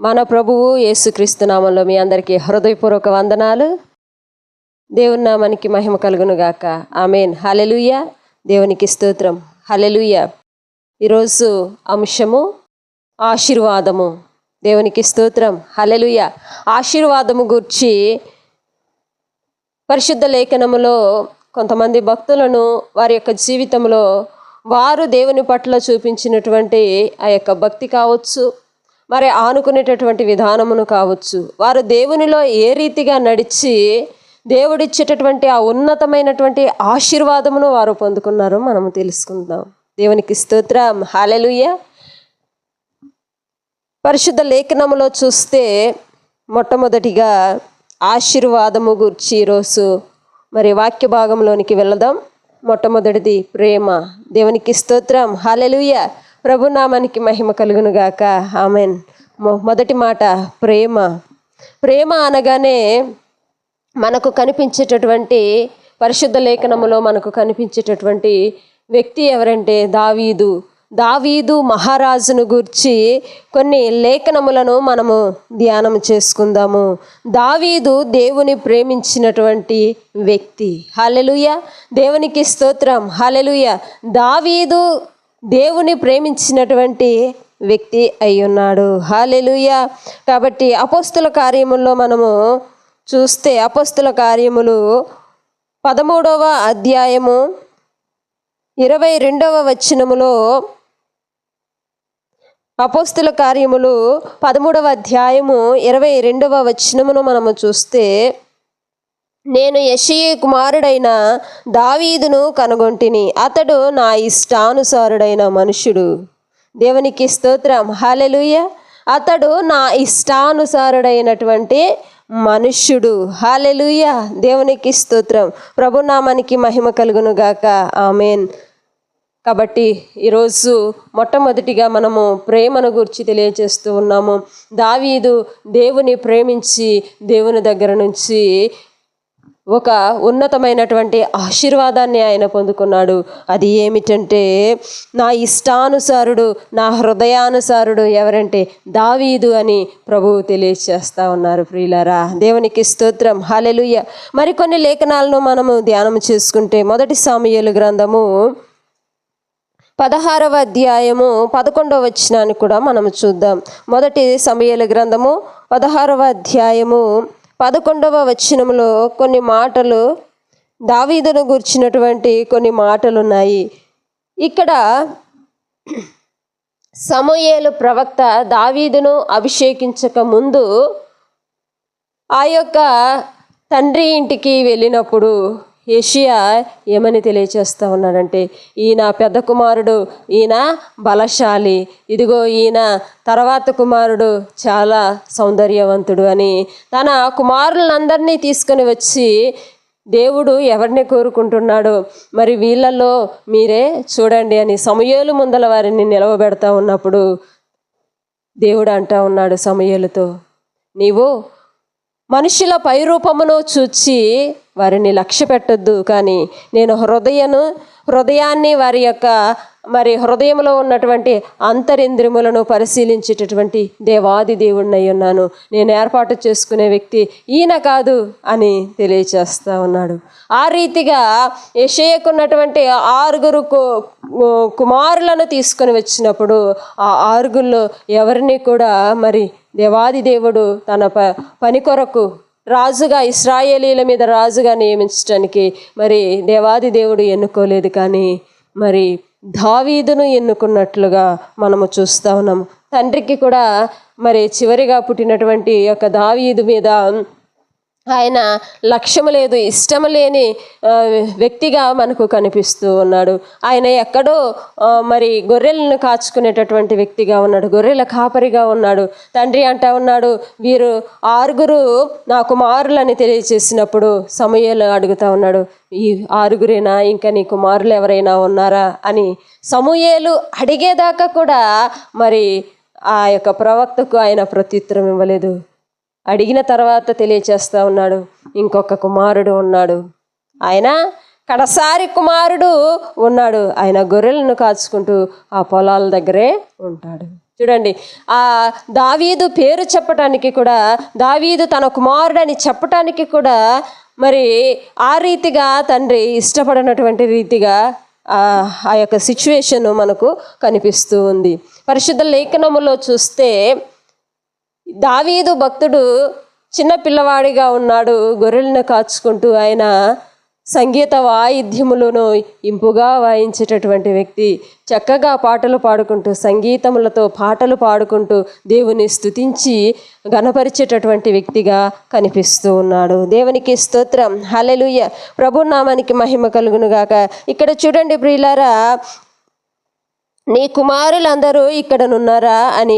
మన ప్రభువు యేసుక్రీస్తు నామంలో మీ అందరికీ హృదయపూర్వక వందనాలు. దేవుని నామానికి మహిమ కలుగును గాక. ఆమేన్. హల్లెలూయా. దేవునికి స్తోత్రం. హల్లెలూయా. ఈరోజు అంశము ఆశీర్వాదము. దేవునికి స్తోత్రం. హల్లెలూయా. ఆశీర్వాదము గురించి పరిశుద్ధ లేఖనములో కొంతమంది భక్తులను వారి యొక్క జీవితంలో వారు దేవుని పట్ల చూపించినటువంటి ఆ యొక్క భక్తి కావచ్చు, మరి ఆనుకునేటటువంటి విధానమును కావచ్చు, వారు దేవునిలో ఏ రీతిగా నడిచి దేవుడిచ్చేటటువంటి ఆ ఉన్నతమైనటువంటి ఆశీర్వాదమును వారు పొందుకున్నారో మనము తెలుసుకుందాం. దేవునికి స్తోత్రం. హల్లెలూయా. పరిశుద్ధ లేఖనములో చూస్తే మొట్టమొదటిగా ఆశీర్వాదము గురించి ఈరోజు మరి వాక్య భాగంలోనికి వెళదాం. మొట్టమొదటిది ప్రేమ. దేవునికి స్తోత్రం. హల్లెలూయా. ప్రభునామానికి మహిమ కలుగును గాక. ఆమేన్. మొదటి మాట ప్రేమ. ప్రేమ అనగానే మనకు కనిపించేటటువంటి పరిశుద్ధ లేఖనములో మనకు కనిపించేటటువంటి వ్యక్తి ఎవరంటే దావీదు మహారాజును గూర్చి కొన్ని లేఖనములను మనము ధ్యానం చేసుకుందాము. దావీదు దేవుని ప్రేమించినటువంటి వ్యక్తి. హల్లెలూయా. దేవునికి స్తోత్రం. హల్లెలూయా. దావీదు దేవుని ప్రేమించినటువంటి వ్యక్తి అయి ఉన్నాడు. హల్లెలూయా. కాబట్టి అపోస్తుల కార్యముల్లో మనము చూస్తే అపోస్తుల కార్యములు 13వ అధ్యాయము 22వ వచనములో, అపోస్తుల కార్యములు 13వ అధ్యాయము 22వ వచనమును మనము చూస్తే, నేను యెషయి కుమారుడైన దావీదును కనుగొంటిని, అతడు నా ఇష్టానుసారుడైన మనుష్యుడు. దేవునికి స్తోత్రం. హల్లెలూయా. అతడు నా ఇష్టానుసారుడైనటువంటి మనుష్యుడు. హల్లెలూయా. దేవునికి స్తోత్రం. ప్రభునామానికి మహిమ కలుగును గాక. ఆమేన్. కాబట్టి ఈరోజు మొట్టమొదటిగా మనము ప్రేమను గురించి తెలియజేస్తూ ఉన్నాము. దావీదు దేవుని ప్రేమించి దేవుని దగ్గర నుంచి ఒక ఉన్నతమైనటువంటి ఆశీర్వాదాన్ని ఆయన పొందుకున్నాడు. అది ఏమిటంటే, నా ఇష్టానుసారుడు, నా హృదయానుసారుడు ఎవరంటే దావీదు అని ప్రభువు తెలియజేస్తూ ఉన్నారు. ప్రియులారా, దేవునికి స్తోత్రం. హల్లెలూయా. మరికొన్ని లేఖనాలను మనము ధ్యానం చేసుకుంటే, మొదటి సమూయేలు గ్రంథము 16వ అధ్యాయము 11వ వచనాన్ని కూడా మనము చూద్దాం. మొదటి సమూయేలు గ్రంథము 16వ అధ్యాయము 11వ వచనములో కొన్ని మాటలు, దావీదును గుర్చినటువంటి కొన్ని మాటలు ఉన్నాయి. ఇక్కడ సమూయేలు ప్రవక్త దావీదును అభిషేకించక ముందు ఆ యొక్క తండ్రి ఇంటికి వెళ్ళినప్పుడు యెషయా ఏమని తెలియచేస్తూ ఉన్నాడంటే, ఈయన పెద్ద కుమారుడు, ఈయన బలశాలి, ఇదిగో ఈయన తర్వాత కుమారుడు చాలా సౌందర్యవంతుడు అని తన కుమారులందరినీ తీసుకొని వచ్చి, దేవుడు ఎవరిని కోరుకుంటున్నాడో మరి వీళ్ళల్లో మీరే చూడండి అని సమూయేలు ముందల వారిని నిలవబెడతా ఉన్నప్పుడు దేవుడు అంటా ఉన్నాడు సమూయేలుతో, నీవు మనుషుల పైరూపమును చూచి వారిని లక్ష్య పెట్టొద్దు, కానీ నేను హృదయాన్ని వారి యొక్క మరి హృదయంలో ఉన్నటువంటి అంతరింద్రియములను పరిశీలించేటటువంటి దేవాది దేవుడినై ఉన్నాను. నేను ఏర్పాటు చేసుకునే వ్యక్తి ఈయన కాదు అని తెలియచేస్తూ ఉన్నాడు. ఆ రీతిగా యెషయాకున్నటువంటి 6 కుమారులను తీసుకొని వచ్చినప్పుడు ఆ 6లో ఎవరిని కూడా మరి దేవాది దేవుడు తన పని కొరకు రాజుగా, ఇశ్రాయేలీల మీద రాజుగా నియమించడానికి మరి దేవాది దేవుడు ఎన్నుకోలేదు, కానీ మరి దావీదును ఎన్నుకున్నట్లుగా మనము చూస్తూ ఉన్నాము. తండ్రికి కూడా మరి చివరిగా పుట్టినటువంటి యొక్క దావీదు మీద ఆయన లక్ష్యము లేదు, ఇష్టము లేని వ్యక్తిగా మనకు కనిపిస్తూ ఉన్నాడు. ఆయన ఎక్కడో మరి గొర్రెలను కాచుకునేటటువంటి వ్యక్తిగా ఉన్నాడు, గొర్రెల కాపరిగా ఉన్నాడు. తండ్రి అంటా ఉన్నాడు, వీరు 6 నా కుమారులని తెలియచేసినప్పుడు సమూయేలు అడుగుతా ఉన్నాడు, ఈ 6 ఇంకా నీ కుమారులు ఎవరైనా ఉన్నారా అని సమూయేలు అడిగేదాకా కూడా మరి ఆ యొక్క ప్రవక్తకు ఆయన ప్రత్యుత్తరం ఇవ్వలేదు. అడిగిన తర్వాత తెలియచేస్తూ ఉన్నాడు, ఇంకొక కుమారుడు ఉన్నాడు, ఆయన కడసారి కుమారుడు ఉన్నాడు, ఆయన గొర్రెలను కాచుకుంటూ ఆ పొలాల దగ్గరే ఉంటాడు. చూడండి, ఆ దావీదు పేరు చెప్పటానికి కూడా, దావీదు తన కుమారుడని చెప్పటానికి కూడా మరి ఆ రీతిగా తండ్రి ఇష్టపడినటువంటి రీతిగా ఆ యొక్క సిచ్యువేషన్ మనకు కనిపిస్తూ ఉంది. పరిశుద్ధ లేఖనములో చూస్తే దావీదు భక్తుడు చిన్న పిల్లవాడిగా ఉన్నాడు. గొర్రెలను కాచుకుంటూ ఆయన సంగీత వాయిద్యములను ఇంపుగా వాయించేటటువంటి వ్యక్తి. చక్కగా పాటలు పాడుకుంటూ, సంగీతములతో పాటలు పాడుకుంటూ దేవుని స్తుతించి గణపరిచేటటువంటి వ్యక్తిగా కనిపిస్తూ ఉన్నాడు. దేవునికి స్తోత్రం, హల్లెలూయా. ప్రభు నామానికి మహిమ కలుగును గాక. ఇక్కడ చూడండి ప్రియులారా, నీ కుమారులందరూ ఇక్కడనున్నారా అని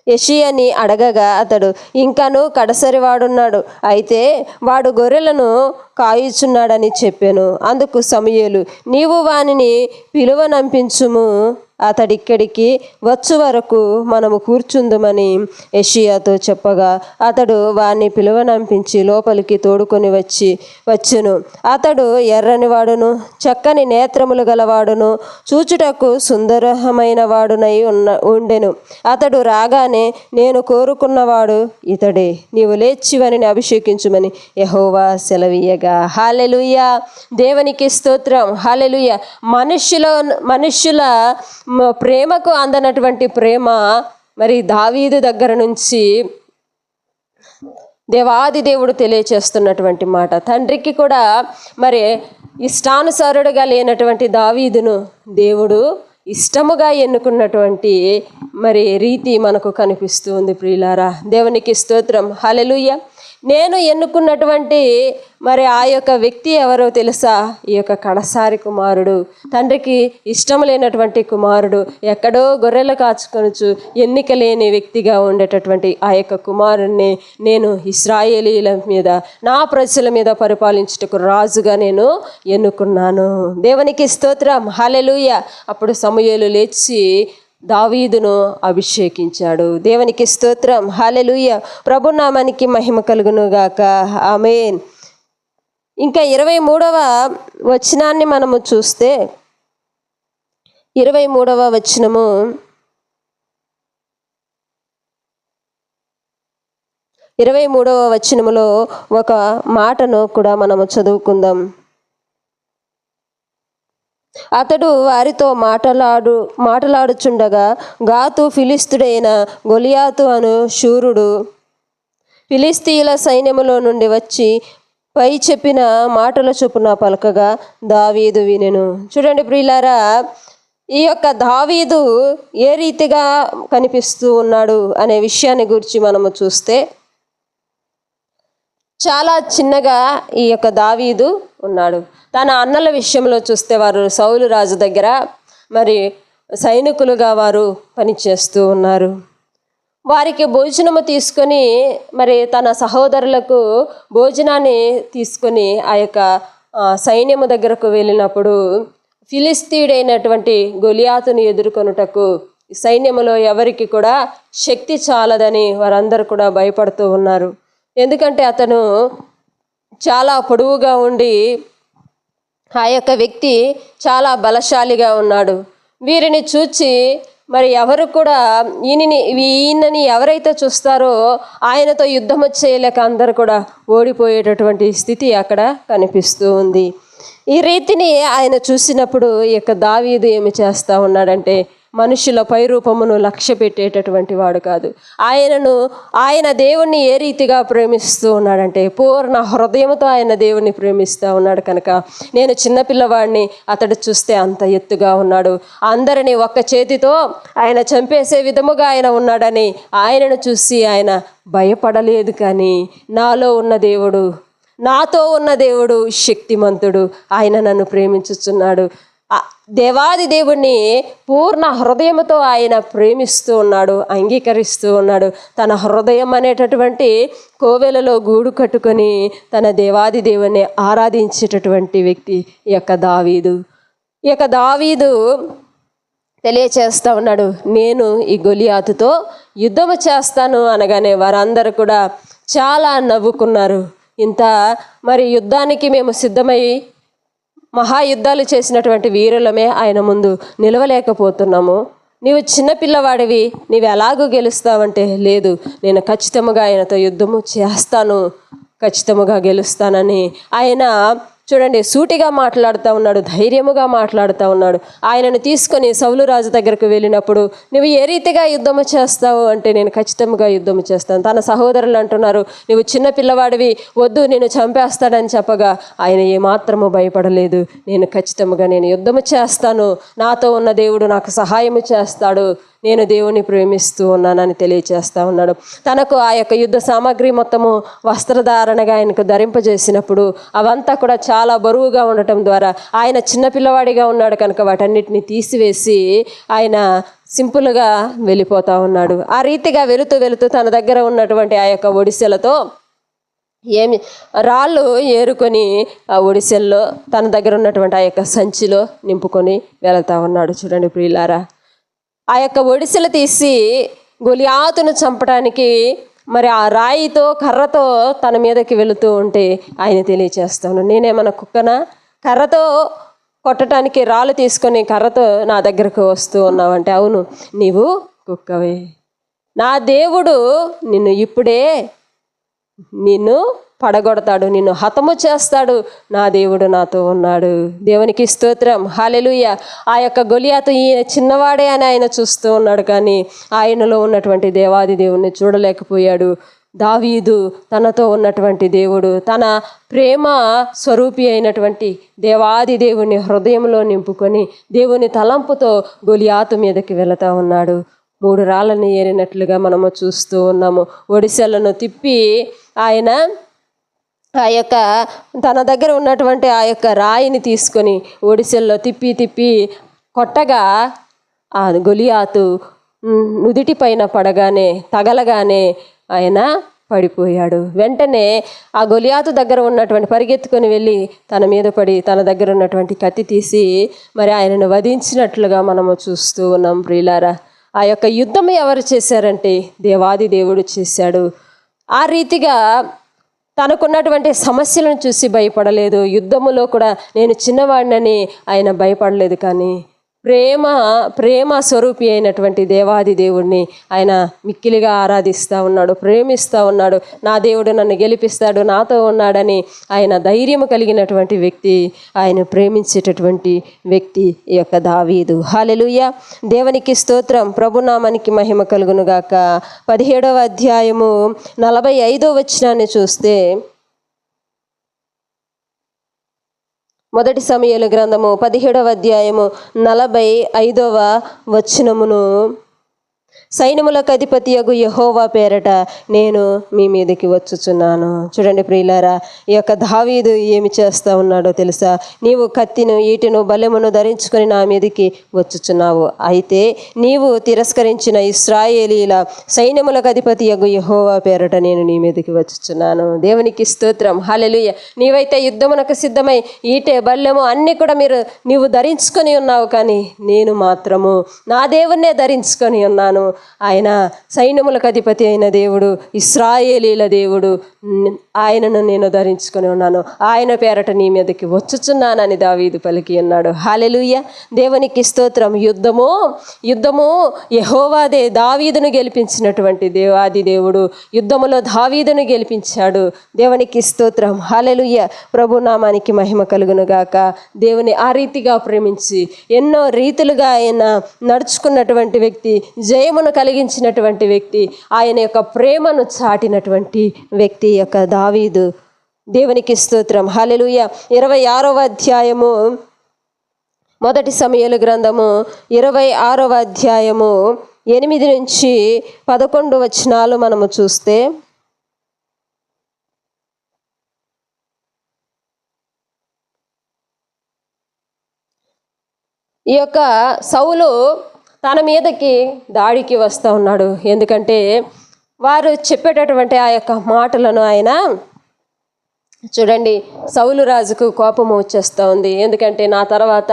యెషయాని అడగగా అతడు ఇంకను కడసరివాడున్నాడు, అయితే వాడు గొర్రెలను కాయుచున్నాడని చెప్పాను. అందుకు సమూయేలు, నీవు వానిని పిలువనంపించుము, అతడిక్కడికి వచ్చు వరకు మనము కూర్చుందుమని యెషయాతో చెప్పగా అతడు వాణ్ణి పిలువనంపించి లోపలికి తోడుకొని వచ్చెను. అతడు ఎర్రని వాడును చక్కని నేత్రములు గలవాడును చూచుటకు సుందరమైన వాడునై ఉండెను. అతడు రాగానే, నేను కోరుకున్నవాడు ఇతడే, నీవు లేచి వానిని అభిషేకించుమని యెహోవా సెలవీయగా. హల్లెలూయా. దేవునికి స్తోత్రం, హల్లెలూయా. మనుష్యుల ప్రేమకు అందనటువంటి ప్రేమ మరి దావీదు దగ్గర నుంచి దేవాది దేవుడు తెలియచేస్తున్నటువంటి మాట. తండ్రికి కూడా మరి ఇష్టానుసారుడుగా లేనటువంటి దావీదును దేవుడు ఇష్టముగా ఎన్నుకున్నటువంటి మరి రీతి మనకు కనిపిస్తూ ఉంది ప్రియులారా. దేవునికి స్తోత్రం, హల్లెలూయా. నేను ఎన్నుకున్నటువంటి మరి ఆ యొక్క వ్యక్తి ఎవరో తెలుసా? ఈ యొక్క కడసారి కుమారుడు, తండ్రికి ఇష్టం లేనటువంటి కుమారుడు, ఎక్కడో గొర్రెలు కాచుకొనుచు ఎన్నిక లేని వ్యక్తిగా ఉండేటటువంటి ఆ యొక్క కుమారుణ్ణి నేను ఇశ్రాయేలీల మీద, నా ప్రజల మీద పరిపాలించుటకు రాజుగా నేను ఎన్నుకున్నాను. దేవునికి స్తోత్రం, హల్లెలూయా. అప్పుడు సమూయేలు లేచి దావీదును అభిషేకించాడు. దేవునికి స్తోత్రం, హల్లెలూయా. ప్రభు నామానికి మహిమ కలుగును గాక, ఆమేన్. ఇంకా 23వ వచనాన్ని మనము చూస్తే, 23వ వచనము, 23వ వచనములో ఒక మాటను కూడా మనము చదువుకుందాం. అతడు వారితో మాట్లాడుచుండగా గాతు ఫిలిష్తీయుడైన గొలియాతు అను శూరుడు ఫిలిష్తీయుల సైన్యములో నుండి వచ్చి పై చెప్పిన మాటల చొప్పున పలకగా దావీదు వినెను. చూడండి ప్రియులారా, ఈ యొక్క దావీదు ఏ రీతిగా కనిపిస్తూ ఉన్నాడు అనే విషయాన్ని గురించి మనము చూస్తే, చాలా చిన్నగా ఈ యొక్క దావీదు ఉన్నాడు. తన అన్నల విషయంలో చూస్తే వారు సౌలు రాజు దగ్గర మరి సైనికులుగా వారు పనిచేస్తూ ఉన్నారు. వారికి భోజనము తీసుకొని మరి తన సహోదరులకు భోజనాన్ని తీసుకొని ఆ యొక్క సైన్యము దగ్గరకు వెళ్ళినప్పుడు ఫిలిష్తీయుడైనటువంటి గొలియాతును ఎదుర్కొనుటకు సైన్యములో ఎవరికి కూడా శక్తి చాలదని వారందరూ కూడా భయపడుతూ ఉన్నారు. ఎందుకంటే అతను చాలా పొడవుగా ఉండి ఆ యొక్క వ్యక్తి చాలా ఉన్నాడు. వీరిని చూచి మరి ఎవరు కూడా ఈయనని ఎవరైతే చూస్తారో ఆయనతో యుద్ధము చేయలేక అందరూ కూడా ఓడిపోయేటటువంటి స్థితి అక్కడ కనిపిస్తూ ఉంది. ఈ రీతిని ఆయన చూసినప్పుడు ఈ యొక్క దావీదు ఏమి చేస్తూ ఉన్నాడంటే, మనుషుల పైరూపమును లక్ష్య పెట్టేటటువంటి వాడు కాదు. ఆయన దేవుణ్ణి ఏ రీతిగా ప్రేమిస్తూ ఉన్నాడంటే, పూర్ణ హృదయంతో ఆయన దేవుణ్ణి ప్రేమిస్తూ ఉన్నాడు. కనుక నేను చిన్నపిల్లవాడిని, అతడు చూస్తే అంత ఎత్తుగా ఉన్నాడు, అందరినీ ఒక్క చేతితో ఆయన చంపేసే విధముగా ఆయన ఉన్నాడని ఆయనను చూసి ఆయన భయపడలేదు. కానీ నాలో ఉన్న దేవుడు, నాతో ఉన్న దేవుడు శక్తిమంతుడు, ఆయన నన్ను ప్రేమించుచున్నాడు. దేవాది దేవుణ్ణి పూర్ణ హృదయంతో ఆయన ప్రేమిస్తూ ఉన్నాడు, అంగీకరిస్తూ ఉన్నాడు. తన హృదయం అనేటటువంటి కోవెలలో గూడు కట్టుకొని తన దేవాది దేవుణ్ణి ఆరాధించేటటువంటి వ్యక్తి ఈ యొక్క దావీదు. ఈ యొక్క దావీదు తెలియచేస్తూ ఉన్నాడు, నేను ఈ గొలియాతుతో యుద్ధము చేస్తాను అనగానే వారందరూ కూడా చాలా నవ్వుకున్నారు. ఇంత మరి యుద్ధానికి మేము సిద్ధమై మహాయుద్ధాలు చేసినటువంటి వీరులమే ఆయన ముందు నిలవలేకపోతున్నాము. నీవు చిన్నపిల్లవాడివి, నీవు ఎలాగూ గెలుస్తావంటే, లేదు, నేను ఖచ్చితంగా ఆయనతో యుద్ధము చేస్తాను, ఖచ్చితంగా గెలుస్తానని ఆయన చూడండి సూటిగా మాట్లాడుతూ ఉన్నాడు, ధైర్యముగా మాట్లాడుతూ ఉన్నాడు. ఆయనను తీసుకొని సౌలు రాజు దగ్గరకు వెళ్ళినప్పుడు, నువ్వు ఏ రీతిగా యుద్ధము చేస్తావు అంటే, నేను ఖచ్చితంగా యుద్ధము చేస్తాను. తన సహోదరులు అంటున్నారు, నువ్వు చిన్న పిల్లవాడివి, వద్దు నేను చంపేస్తాడని చెప్పగా ఆయన ఏమాత్రము భయపడలేదు. నేను యుద్ధము చేస్తాను, నాతో ఉన్న దేవుడు నాకు సహాయము చేస్తాడు, నేను దేవుని ప్రేమిస్తూ ఉన్నానని తెలియచేస్తూ ఉన్నాడు. తనకు ఆ యొక్క యుద్ధ సామాగ్రి మొత్తము వస్త్రధారణగా ఆయనకు ధరింపజేసినప్పుడు అవంతా కూడా చాలా బరువుగా ఉండటం ద్వారా ఆయన చిన్నపిల్లవాడిగా ఉన్నాడు కనుక వాటన్నిటిని తీసివేసి ఆయన సింపుల్గా వెళ్ళిపోతూ ఉన్నాడు. ఆ రీతిగా వెళుతూ తన దగ్గర ఉన్నటువంటి ఆ యొక్క ఒడిసెలతో రాళ్ళు ఏరుకొని ఆ ఒడిసెల్లో తన దగ్గర ఉన్నటువంటి ఆ యొక్క సంచిలో నింపుకొని వెళుతూ ఉన్నాడు. చూడండి ప్రియులారా, ఆ యొక్క ఒడిసెలు తీసి గొలియాతును చంపడానికి మరి ఆ రాయితో కర్రతో తన మీదకి వెళుతూ ఉంటే ఆయన తెలియచేస్తాను, నేనేమన్నా కుక్కనా, కర్రతో కొట్టడానికి రాళ్ళు తీసుకొని కర్రతో నా దగ్గరకు వస్తూ ఉన్నావంటే, అవును నీవు కుక్కవే, నా దేవుడు నిన్ను పడగొడతాడు, నిన్ను హతము చేస్తాడు, నా దేవుడు నాతో ఉన్నాడు. దేవునికి స్తోత్రం, హల్లెలూయా. ఆ యొక్క గొలియాతు ఈయన చిన్నవాడే అని ఆయన చూస్తూ ఉన్నాడు, కానీ ఆయనలో ఉన్నటువంటి దేవాది దేవుణ్ణి చూడలేకపోయాడు. దావీదు తనతో ఉన్నటువంటి దేవుడు, తన ప్రేమ స్వరూపి అయినటువంటి దేవాది దేవుని హృదయంలో నింపుకొని దేవుని తలంపుతో గొలియాతు మీదకి వెళుతూ ఉన్నాడు. 3 రాళ్ళని ఏరినట్లుగా మనము చూస్తూ ఉన్నాము. ఒడిసెలను తిప్పి ఆయన ఆ యొక్క తన దగ్గర ఉన్నటువంటి ఆ యొక్క రాయిని తీసుకొని ఒడిసెల్లో తిప్పి కొట్టగా ఆ గొలియాతు నుదిటి పైన తగలగానే ఆయన పడిపోయాడు. వెంటనే ఆ గొలియాతు దగ్గర ఉన్నటువంటి పరిగెత్తుకొని వెళ్ళి తన మీద పడి తన దగ్గర ఉన్నటువంటి కత్తి తీసి మరి ఆయనను వధించినట్లుగా మనము చూస్తూ ఉన్నాం. ప్రియులారా, ఆ యొక్క యుద్ధం ఎవరు చేశారంటే దేవాది దేవుడు చేశాడు. ఆ రీతిగా తనకున్నటువంటి సమస్యలను చూసి భయపడలేదు. యుద్ధములో కూడా నేను చిన్నవాడినని ఆయన భయపడలేదు, కానీ ప్రేమ స్వరూపి అయినటువంటి దేవాది దేవుడిని ఆయన మిక్కిలిగా ఆరాధిస్తూ ఉన్నాడు, ప్రేమిస్తూ ఉన్నాడు. నా దేవుడు నన్ను గెలిపిస్తాడు, నాతో ఉన్నాడని ఆయన ధైర్యం కలిగినటువంటి వ్యక్తి, ఆయన ప్రేమించేటటువంటి వ్యక్తి ఈ యొక్క దావీదు. హల్లెలూయా, దేవునికి స్తోత్రం, ప్రభునామానికి మహిమ కలుగునుగాక. 17వ అధ్యాయము 45వ వచనాన్ని చూస్తే, మొదటి సమూయేలు గ్రంథము 17వ అధ్యాయము 45వ వచనమును, సైన్యములకు అధిపతియగు యెహోవా పేరట నేను మీ మీదకి వచ్చుచున్నాను. చూడండి ప్రియులారా, ఈ యొక్క దావీదు ఏమి చేస్తూ ఉన్నాడో తెలుసా? నీవు కత్తిను, ఈటెను, బల్లెమును ధరించుకొని నా మీదకి వచ్చుచున్నావు. అయితే నీవు తిరస్కరించిన ఇశ్రాయేలీల సైన్యములకు అధిపతియగు యెహోవా పేరట నేను నీ మీదకి వచ్చుచున్నాను. దేవునికి స్తోత్రం, హల్లెలూయా. నీవైతే యుద్ధమునకు సిద్ధమై ఈటె, బల్లెము అన్నీ కూడా నీవు ధరించుకొని ఉన్నావు, కానీ నేను మాత్రము నా దేవుణ్ణే ధరించుకొని ఉన్నాను. ఆయన సైన్యములకు అధిపతి అయిన దేవుడు, ఇశ్రాయేలీల దేవుడు, ఆయనను నేను ధరించుకొని ఉన్నాను, ఆయన పేరట నీ మీదకి వచ్చుచున్నానని దావీదు పలికి ఉన్నాడు. హల్లెలూయా, దేవునికి స్తోత్రం. యుద్ధము యెహోవాదే. దావీదును గెలిపించినటువంటి దేవాది దేవుడు యుద్ధములో దావీదును గెలిపించాడు. దేవునికి స్తోత్రం, హల్లెలూయా. ప్రభు నామానికి మహిమ కలుగును గాక. దేవుని ఆ రీతిగా ప్రేమించి ఎన్నో రీతులుగా ఆయన నడుచుకున్నటువంటి వ్యక్తి, జయమును కలిగించినటువంటి వ్యక్తి, ఆయన యొక్క ప్రేమను చాటినటువంటి వ్యక్తి యొక్క దావీదు. దేవునికి స్తోత్రం, హల్లెలూయా. 26వ అధ్యాయము, మొదటి సమూయేలు గ్రంథము 26వ అధ్యాయము 8 నుంచి 11 వచనాలు మనము చూస్తే, ఈ యొక్క సౌలు తన మీదకి దాడికి వస్తూ ఉన్నాడు. ఎందుకంటే వారు చెప్పేటటువంటి ఆ యొక్క మాటలను ఆయన చూడండి, సౌలు రాజుకు కోపం వచ్చేస్తూ ఉంది. ఎందుకంటే నా తర్వాత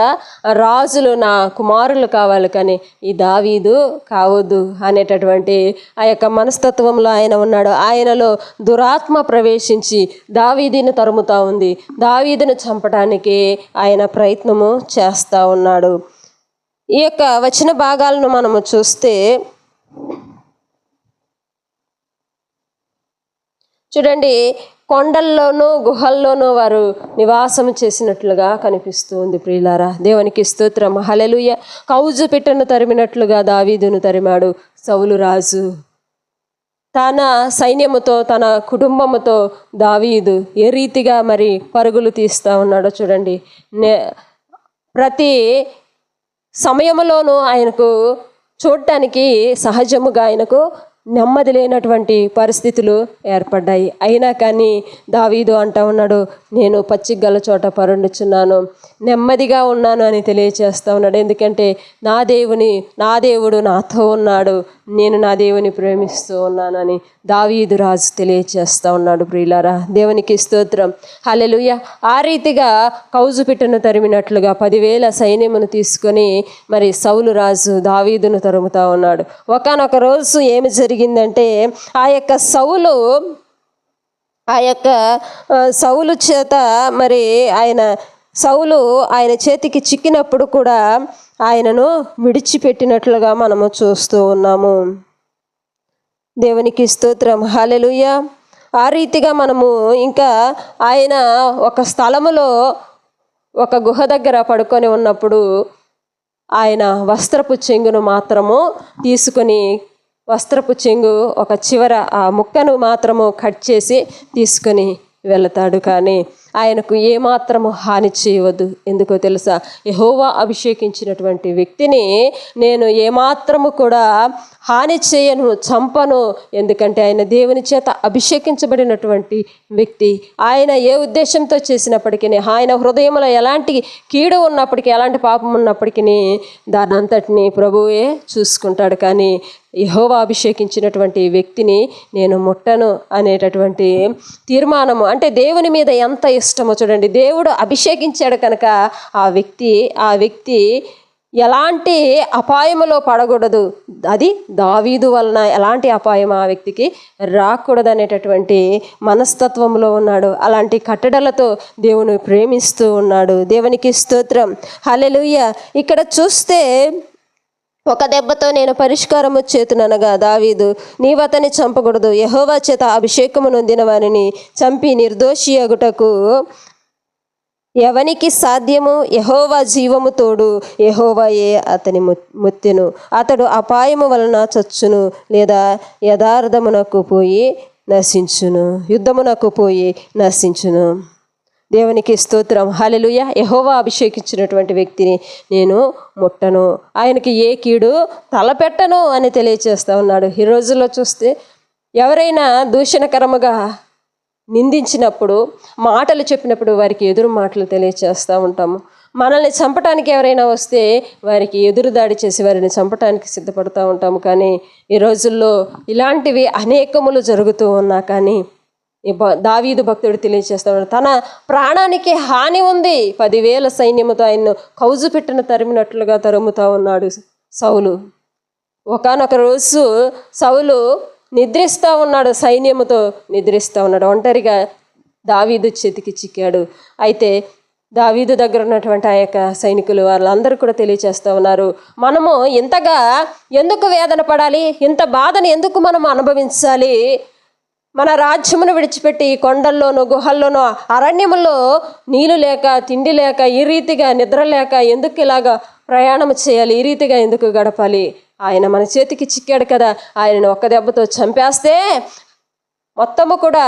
రాజులు నా కుమారులు కావాలి, కానీ ఈ దావీదు కావద్దు అనేటటువంటి ఆ యొక్క మనస్తత్వంలో ఆయన ఉన్నాడు. ఆయనలో దురాత్మ ప్రవేశించి దావీదుని తరుముతూ ఉంది. దావీదును చంపడానికి ఆయన ప్రయత్నము చేస్తూ ఉన్నాడు. ఈ యొక్క వచన భాగాలను మనము చూస్తే చూడండి, కొండల్లోనూ గుహల్లోనూ వారు నివాసం చేసినట్లుగా కనిపిస్తుంది. ప్రియులారా, దేవునికి స్తోత్రం, హల్లెలూయా. కౌజు పిట్టను తరిమినట్లుగా దావీదును తరిమాడు సౌలు రాజు. తన సైన్యముతో తన కుటుంబముతో దావీదు ఏ రీతిగా మరి పరుగులు తీస్తూ ఉన్నాడో చూడండి. ప్రతి సమయంలోనూ ఆయనకు చూడటానికి సహజముగా ఆయనకు నెమ్మది లేనటువంటి పరిస్థితులు ఏర్పడ్డాయి. అయినా కానీ దావీదు అంటా ఉన్నాడు, నేను పచ్చిగల చోట పరుండుచున్నాను, నెమ్మదిగా ఉన్నాను అని తెలియచేస్తూ ఉన్నాడు. ఎందుకంటే నా దేవుడు నాతో ఉన్నాడు, నేను నా దేవుని ప్రేమిస్తూ ఉన్నానని దావీదు రాజు తెలియచేస్తూ ఉన్నాడు. ప్రియులారా, దేవునికి స్తోత్రం, హల్లెలూయా. ఆ రీతిగా కౌజు పిట్టను తరిమినట్లుగా 10,000 సైన్యమును తీసుకొని మరి సౌలు రాజు దావీదును తరుముతా ఉన్నాడు. ఒకానొక రోజు ఏమి జరిగిందంటే, ఆ యొక్క సౌలు చేత మరి సౌలు ఆయన చేతికి చిక్కినప్పుడు కూడా ఆయనను విడిచిపెట్టినట్లుగా మనము చూస్తూ ఉన్నాము. దేవునికి స్తోత్రం, హల్లెలూయా. ఆ రీతిగా మనము ఇంకా ఆయన ఒక స్థలములో ఒక గుహ దగ్గర పడుకొని ఉన్నప్పుడు ఆయన వస్త్రపు చెంగును మాత్రము తీసుకొని, వస్త్రపు చెంగు ఒక చివర ఆ ముక్కను మాత్రము కట్ చేసి తీసుకొని వెళతాడు. కానీ ఆయనకు ఏమాత్రము హాని చేయవద్దు. ఎందుకో తెలుసా? యెహోవా అభిషేకించినటువంటి వ్యక్తిని నేను ఏమాత్రము కూడా హాని చేయను, చంపను. ఎందుకంటే ఆయన దేవుని చేత అభిషేకించబడినటువంటి వ్యక్తి. ఆయన ఏ ఉద్దేశంతో చేసినప్పటికీ, ఆయన హృదయంలో ఎలాంటి కీడు ఉన్నప్పటికీ, ఎలాంటి పాపం ఉన్నప్పటికీ దాని అంతటిని ప్రభువే చూసుకుంటాడు. కానీ యెహోవా అభిషేకించినటువంటి వ్యక్తిని నేను ముట్టను అనేటటువంటి తీర్మానము, అంటే దేవుని మీద ఎంత ఇష్టమో చూడండి. దేవుడు అభిషేకించాడు కనుక ఆ వ్యక్తి ఎలాంటి అపాయములో పడకూడదు. అది దావీదు వలన ఎలాంటి అపాయం ఆ వ్యక్తికి రాకూడదు అనేటటువంటి మనస్తత్వంలో ఉన్నాడు. అలాంటి కట్టడలతో దేవుని ప్రేమిస్తూ ఉన్నాడు. దేవునికి స్తోత్రం, హల్లెలూయా. ఇక్కడ చూస్తే ఒక దెబ్బతో నేను పరిష్కారము చేతుననగా దావీదు, నీవు అతన్ని చంపకూడదు, యెహోవా చేత అభిషేకము నొందిన వారిని చంపి నిర్దోషి అగుటకు ఎవనికి సాధ్యము? యెహోవా జీవము తోడు, యెహోవాయే అతని ముత్తెను. అతడు అపాయము వలన చచ్చును, లేదా యథార్థమునకు పోయి నశించును, యుద్ధమునకు పోయి నశించును. దేవునికి స్తోత్రం, హల్లెలూయా. యెహోవా అభిషేకించినటువంటి వ్యక్తిని నేను ముట్టను, ఆయనకి ఏ కీడు తలపెట్టను అని తెలియచేస్తూ ఉన్నాడు. ఈ రోజుల్లో చూస్తే ఎవరైనా దూషణకరముగా నిందించినప్పుడు, మాటలు చెప్పినప్పుడు వారికి ఎదురు మాటలు తెలియచేస్తూ ఉంటాము. మనల్ని చంపటానికి ఎవరైనా వస్తే వారికి ఎదురు దాడి చేసి వారిని చంపటానికి సిద్ధపడుతూ ఉంటాము. కానీ ఈ రోజుల్లో ఇలాంటివి అనేకములు జరుగుతూ ఉన్నా కానీ దావీదు భక్తుడు తెలియచేస్తాడు, తన ప్రాణానికి హాని ఉంది. 10,000 సైన్యముతో ఆయన్ను కౌజు పిట్టను తరిమినట్లుగా తరుముతా ఉన్నాడు సౌలు. ఒకానొక రోజు సౌలు నిద్రిస్తూ ఉన్నాడు, సైన్యముతో నిద్రిస్తూ ఉన్నాడు. ఒంటరిగా దావీదు చేతికి చిక్కాడు. అయితే దావీదు దగ్గర ఉన్నటువంటి ఆ యొక్క సైనికులు వాళ్ళందరూ కూడా తెలియచేస్తూ ఉన్నారు, మనము ఇంతగా ఎందుకు వేదన పడాలి, ఇంత బాధను ఎందుకు మనం అనుభవించాలి, మన రాజ్యమును విడిచిపెట్టి కొండల్లోనూ గుహల్లోనూ అరణ్యముల్లో నీళ్ళు లేక తిండి లేక ఈ రీతిగా నిద్ర లేక ఎందుకు ఇలాగా ప్రయాణం చేయాలి, ఈ రీతిగా ఎందుకు గడపాలి? ఆయన మన చేతికి చిక్కాడు కదా, ఆయనను ఒక్క దెబ్బతో చంపేస్తే మొత్తము కూడా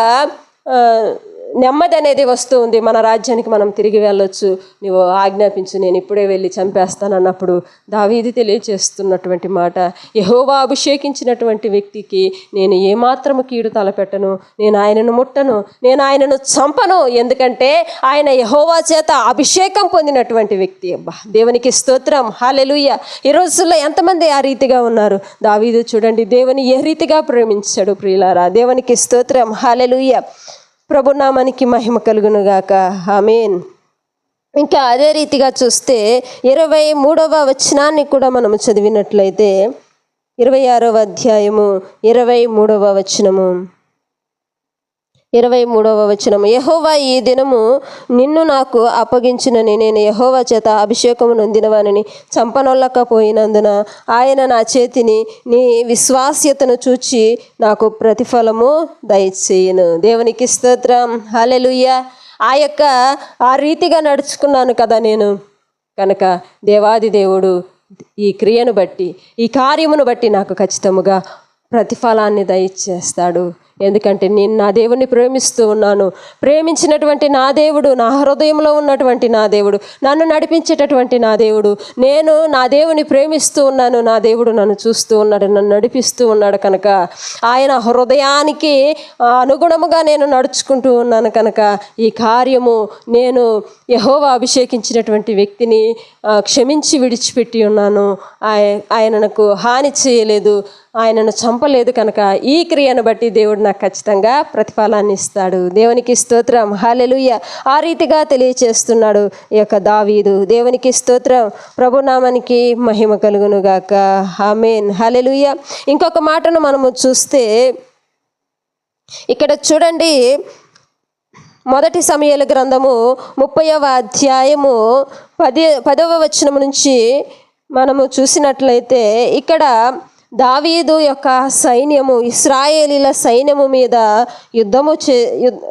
నెమ్మది అనేది వస్తూ ఉంది. మన రాజ్యానికి మనం తిరిగి వెళ్ళొచ్చు, నువ్వు ఆజ్ఞాపించు, నేను ఇప్పుడే వెళ్ళి చంపేస్తానన్నప్పుడు దావీదు తెలియచేస్తున్నటువంటి మాట, యెహోవా అభిషేకించినటువంటి వ్యక్తికి నేను ఏమాత్రము కీడు తలపెట్టను, నేను ఆయనను ముట్టను, నేను ఆయనను చంపను. ఎందుకంటే ఆయన యెహోవా చేత అభిషేకం పొందినటువంటి వ్యక్తి. అబ్బా, దేవునికి స్తోత్రం, హల్లెలూయా. ఈ రోజుల్లో ఎంతమంది ఆ రీతిగా ఉన్నారు? దావీదు చూడండి దేవుని ఏ రీతిగా ప్రేమించాడు. ప్రియులారా, దేవునికి స్తోత్రం, హల్లెలూయా. ప్రభునామానికి మహిమ కలుగునుగాక. ఆమేన్. ఇంకా అదే రీతిగా చూస్తే 23వ వచనాన్ని కూడా మనము చదివినట్లయితే 26వ అధ్యాయము 23వ వచనము. 23వ వచనము, యెహోవా ఈ దినము నిన్ను నాకు అప్పగించినని నేను యెహోవా చేత అభిషేకము నొందినవానని చంపనొల్లకపోయినందున ఆయన నా చేతిని నీ విశ్వాస్యతను చూచి నాకు ప్రతిఫలము దయచేయును. దేవునికి స్తోత్రం. హల్లెలూయా. ఆ రీతిగా నడుచుకున్నాను కదా నేను, కనుక దేవాది దేవుడు ఈ క్రియను బట్టి, ఈ కార్యమును బట్టి నాకు ఖచ్చితముగా ప్రతిఫలాన్ని దయచేస్తాడు. ఎందుకంటే నేను నా దేవుణ్ణి ప్రేమిస్తూ ఉన్నాను. ప్రేమించినటువంటి నా దేవుడు, నా హృదయంలో ఉన్నటువంటి నా దేవుడు, నన్ను నడిపించేటటువంటి నా దేవుడు, నేను నా దేవుని ప్రేమిస్తూ ఉన్నాను. నా దేవుడు నన్ను చూస్తూ ఉన్నాడు, నన్ను నడిపిస్తూ ఉన్నాడు. కనుక ఆయన హృదయానికి అనుగుణముగా నేను నడుచుకుంటూ ఉన్నాను. కనుక ఈ కార్యము నేను యెహోవా అభిషేకించినటువంటి వ్యక్తిని క్షమించి విడిచిపెట్టి ఉన్నాను. ఆయనకు హాని చేయలేదు, ఆయనను చంపలేదు. కనుక ఈ క్రియను బట్టి దేవుడు నాకు ఖచ్చితంగా ప్రతిఫలాన్ని ఇస్తాడు. దేవునికి స్తోత్రం. హల్లెలూయా. ఆ రీతిగా తెలియచేస్తున్నాడు ఈ యొక్క దావీదు. దేవునికి స్తోత్రం. ప్రభునామానికి మహిమ కలుగునుగాక. ఆమేన్. హల్లెలూయా. ఇంకొక మాటను మనము చూస్తే ఇక్కడ చూడండి, 1 సమూయేలు గ్రంథము 30వ అధ్యాయము 10వ వచనం నుంచి మనము చూసినట్లయితే ఇక్కడ దావీదు యొక్క సైన్యము, ఇశ్రాయేలీల సైన్యము మీద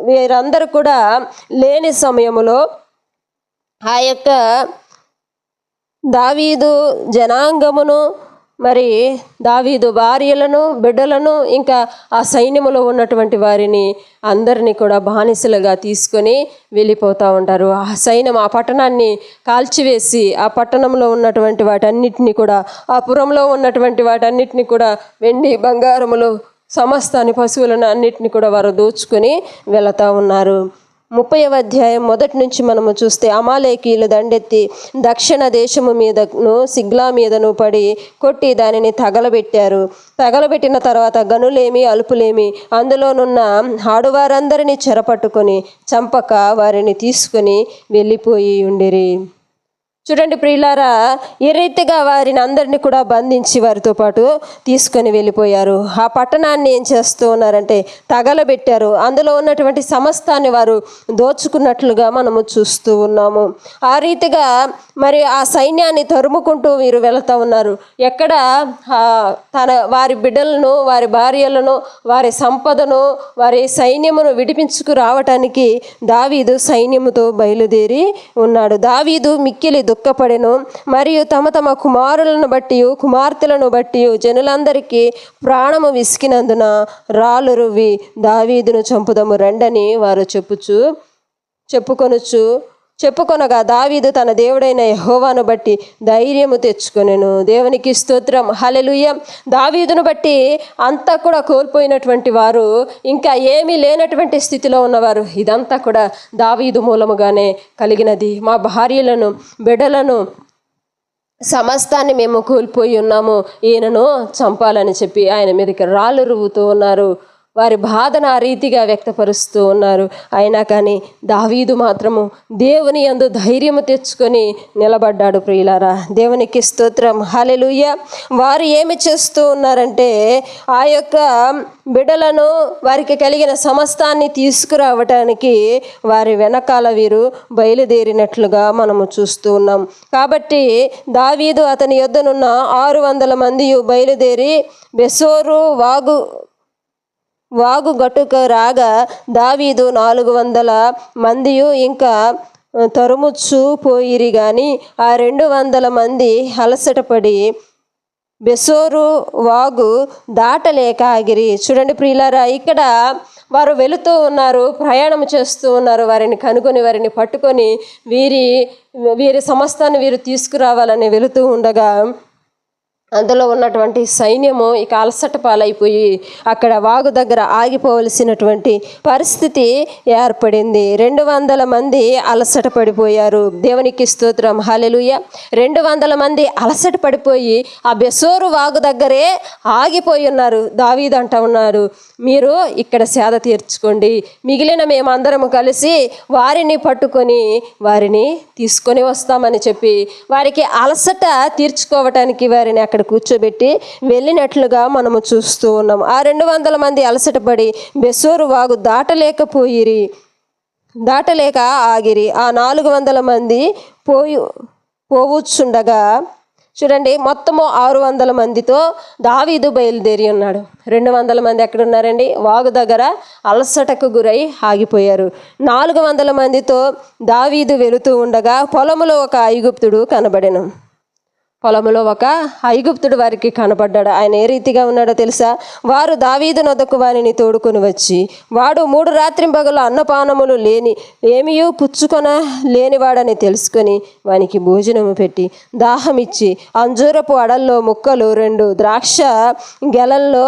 వీరందరూ కూడా లేని సమయములో ఆ యొక్క దావీదు జనాంగమును, మరి దావీదు భార్యలను, బిడ్డలను, ఇంకా ఆ సైన్యములో ఉన్నటువంటి వారిని అందరినీ కూడా బానిసలుగా తీసుకొని వెళ్ళిపోతూ ఉంటారు. ఆ సైన్యం ఆ పట్టణాన్ని కాల్చివేసి ఆ పట్టణంలో ఉన్నటువంటి వాటన్నిటిని కూడా, ఆ పురంలో ఉన్నటువంటి వాటన్నిటిని కూడా వెండి బంగారములు సమస్తాన్ని, పశువులను అన్నిటిని కూడా వారు దోచుకొని వెళతా ఉన్నారు. 30వ అధ్యాయం మొదటి నుంచి మనము చూస్తే అమాలేకీయులు దండెత్తి దక్షిణ దేశము మీదను సిగ్లా మీదను పడి కొట్టి దానిని తగలబెట్టారు. తగలబెట్టిన తర్వాత గనులేమి అలుపులేమి అందులోనున్న ఆడువారందరినీ చెరపట్టుకొని చంపక వారిని తీసుకొని వెళ్ళిపోయి ఉండిరి. చూడండి ప్రియులారా, ఈ రీతిగా వారిని అందరినీ కూడా బంధించి వారితో పాటు తీసుకొని వెళ్ళిపోయారు. ఆ పట్టణాన్ని ఏం చేస్తూ ఉన్నారంటే తగలబెట్టారు. అందులో ఉన్నటువంటి సమస్తాన్ని వారు దోచుకున్నట్లుగా మనము చూస్తూ ఉన్నాము. ఆ రీతిగా మరి ఆ సైన్యాన్ని తరుముకుంటూ వీరు వెళుతూ ఉన్నారు. ఎక్కడ వారి బిడ్డలను, వారి భార్యలను, వారి సంపదను, వారి సైన్యమును విడిపించుకు రావటానికి దావీదు సైన్యముతో బయలుదేరి ఉన్నాడు. దావీదు మిక్కిలి దుఃఖపడెను. మరియు తమ తమ కుమారులను బట్టి కుమార్తెలను బట్టి జనులందరికీ ప్రాణము విసికినందున రాళ్ళు రువ్వి దావీదును చంపుదము రండని వారు చెప్పుకొనగా దావీదు తన దేవుడైన యెహోవాను బట్టి ధైర్యము తెచ్చుకొనెను. దేవునికి స్తోత్రం. హల్లెలూయా. దావీదును బట్టి అంతా కూడా కోల్పోయినటువంటి వారు, ఇంకా ఏమీ లేనటువంటి స్థితిలో ఉన్నవారు, ఇదంతా కూడా దావీదు మూలముగానే కలిగినది. మా భార్యలను, బిడ్డలను, సమస్తాన్ని మేము కోల్పోయి ఉన్నాము, ఈయనను చంపాలని చెప్పి ఆయన మీదకి రాళ్ళు రువ్వుతూ ఉన్నారు. వారి బాధను ఆ రీతిగా వ్యక్తపరుస్తూ ఉన్నారు. అయినా కానీ దావీదు మాత్రము దేవుని యందు ధైర్యము తెచ్చుకొని నిలబడ్డాడు. ప్రియులారా, దేవునికి స్తోత్రం. హల్లెలూయా. వారు ఏమి చేస్తూ ఉన్నారంటే ఆ యొక్క బిడ్డలను, వారికి కలిగిన సమస్తాన్ని తీసుకురావటానికి వారి వెనకాల వీరు బయలుదేరినట్లుగా మనము చూస్తూ ఉన్నాం. కాబట్టి దావీదు అతని యొద్దనున్న 600 మంది బయలుదేరి బెసోరు వాగు గట్టుకు రాగా దావీదు 400 మందియు ఇంకా తరుముచ్చు పోయిరి గాని ఆ 200 మంది అలసటపడి బెసోరు వాగు దాటలేక ఆగిరి. చూడండి ప్రియులారా, ఇక్కడ వారు వెళుతూ ఉన్నారు, ప్రయాణం చేస్తూ ఉన్నారు. వారిని కనుగొని వారిని పట్టుకొని వీరి సమస్తాన్ని వీరు తీసుకురావాలని వెళుతూ ఉండగా అందులో ఉన్నటువంటి సైన్యము ఇక అలసట పాలైపోయి అక్కడ వాగు దగ్గర ఆగిపోవలసినటువంటి పరిస్థితి ఏర్పడింది. 200 మంది అలసట పడిపోయారు. దేవునికి స్తోత్రం, హల్లెలూయా. 200 మంది అలసట పడిపోయి ఆ బెసోరు వాగు దగ్గరే ఆగిపోయి ఉన్నారు. దావీదు అంటా ఉన్నారు, మీరు ఇక్కడ సేద తీర్చుకోండి, మిగిలిన మేమందరము కలిసి వారిని పట్టుకొని వారిని తీసుకొని వస్తామని చెప్పి వారికి అలసట తీర్చుకోవటానికి వారిని అక్కడ కూర్చోబెట్టి వెళ్ళినట్లుగా మనము చూస్తూ ఉన్నాం. ఆ 200 మంది అలసటపడి బెసోరు వాగు దాటలేక ఆగిరి. ఆ 400 మంది పోవచ్చుండగా చూడండి, మొత్తము 600 మందితో దావీదు బయలుదేరి ఉన్నాడు. 200 మంది ఎక్కడున్నారండి? వాగు దగ్గర అలసటకు గురై ఆగిపోయారు. 400 మందితో దావీదు వెళుతూ ఉండగా పొలములో ఒక ఐగుప్తుడు కనబడెను. పొలములో ఒక ఐగుప్తుడు వారికి కనపడ్డాడు. ఆయన ఏ రీతిగా ఉన్నాడో తెలుసా? వారు దావీదు నొద్దకు వారిని తోడుకొని వచ్చి, వాడు 3 రాత్రింపగలు అన్నపానములు ఏమియూ పుచ్చుకొన లేనివాడని తెలుసుకొని వానికి భోజనము పెట్టి దాహమిచ్చి అంజూరపు అడల్లో ముక్కలు 2 ద్రాక్ష గెలల్లో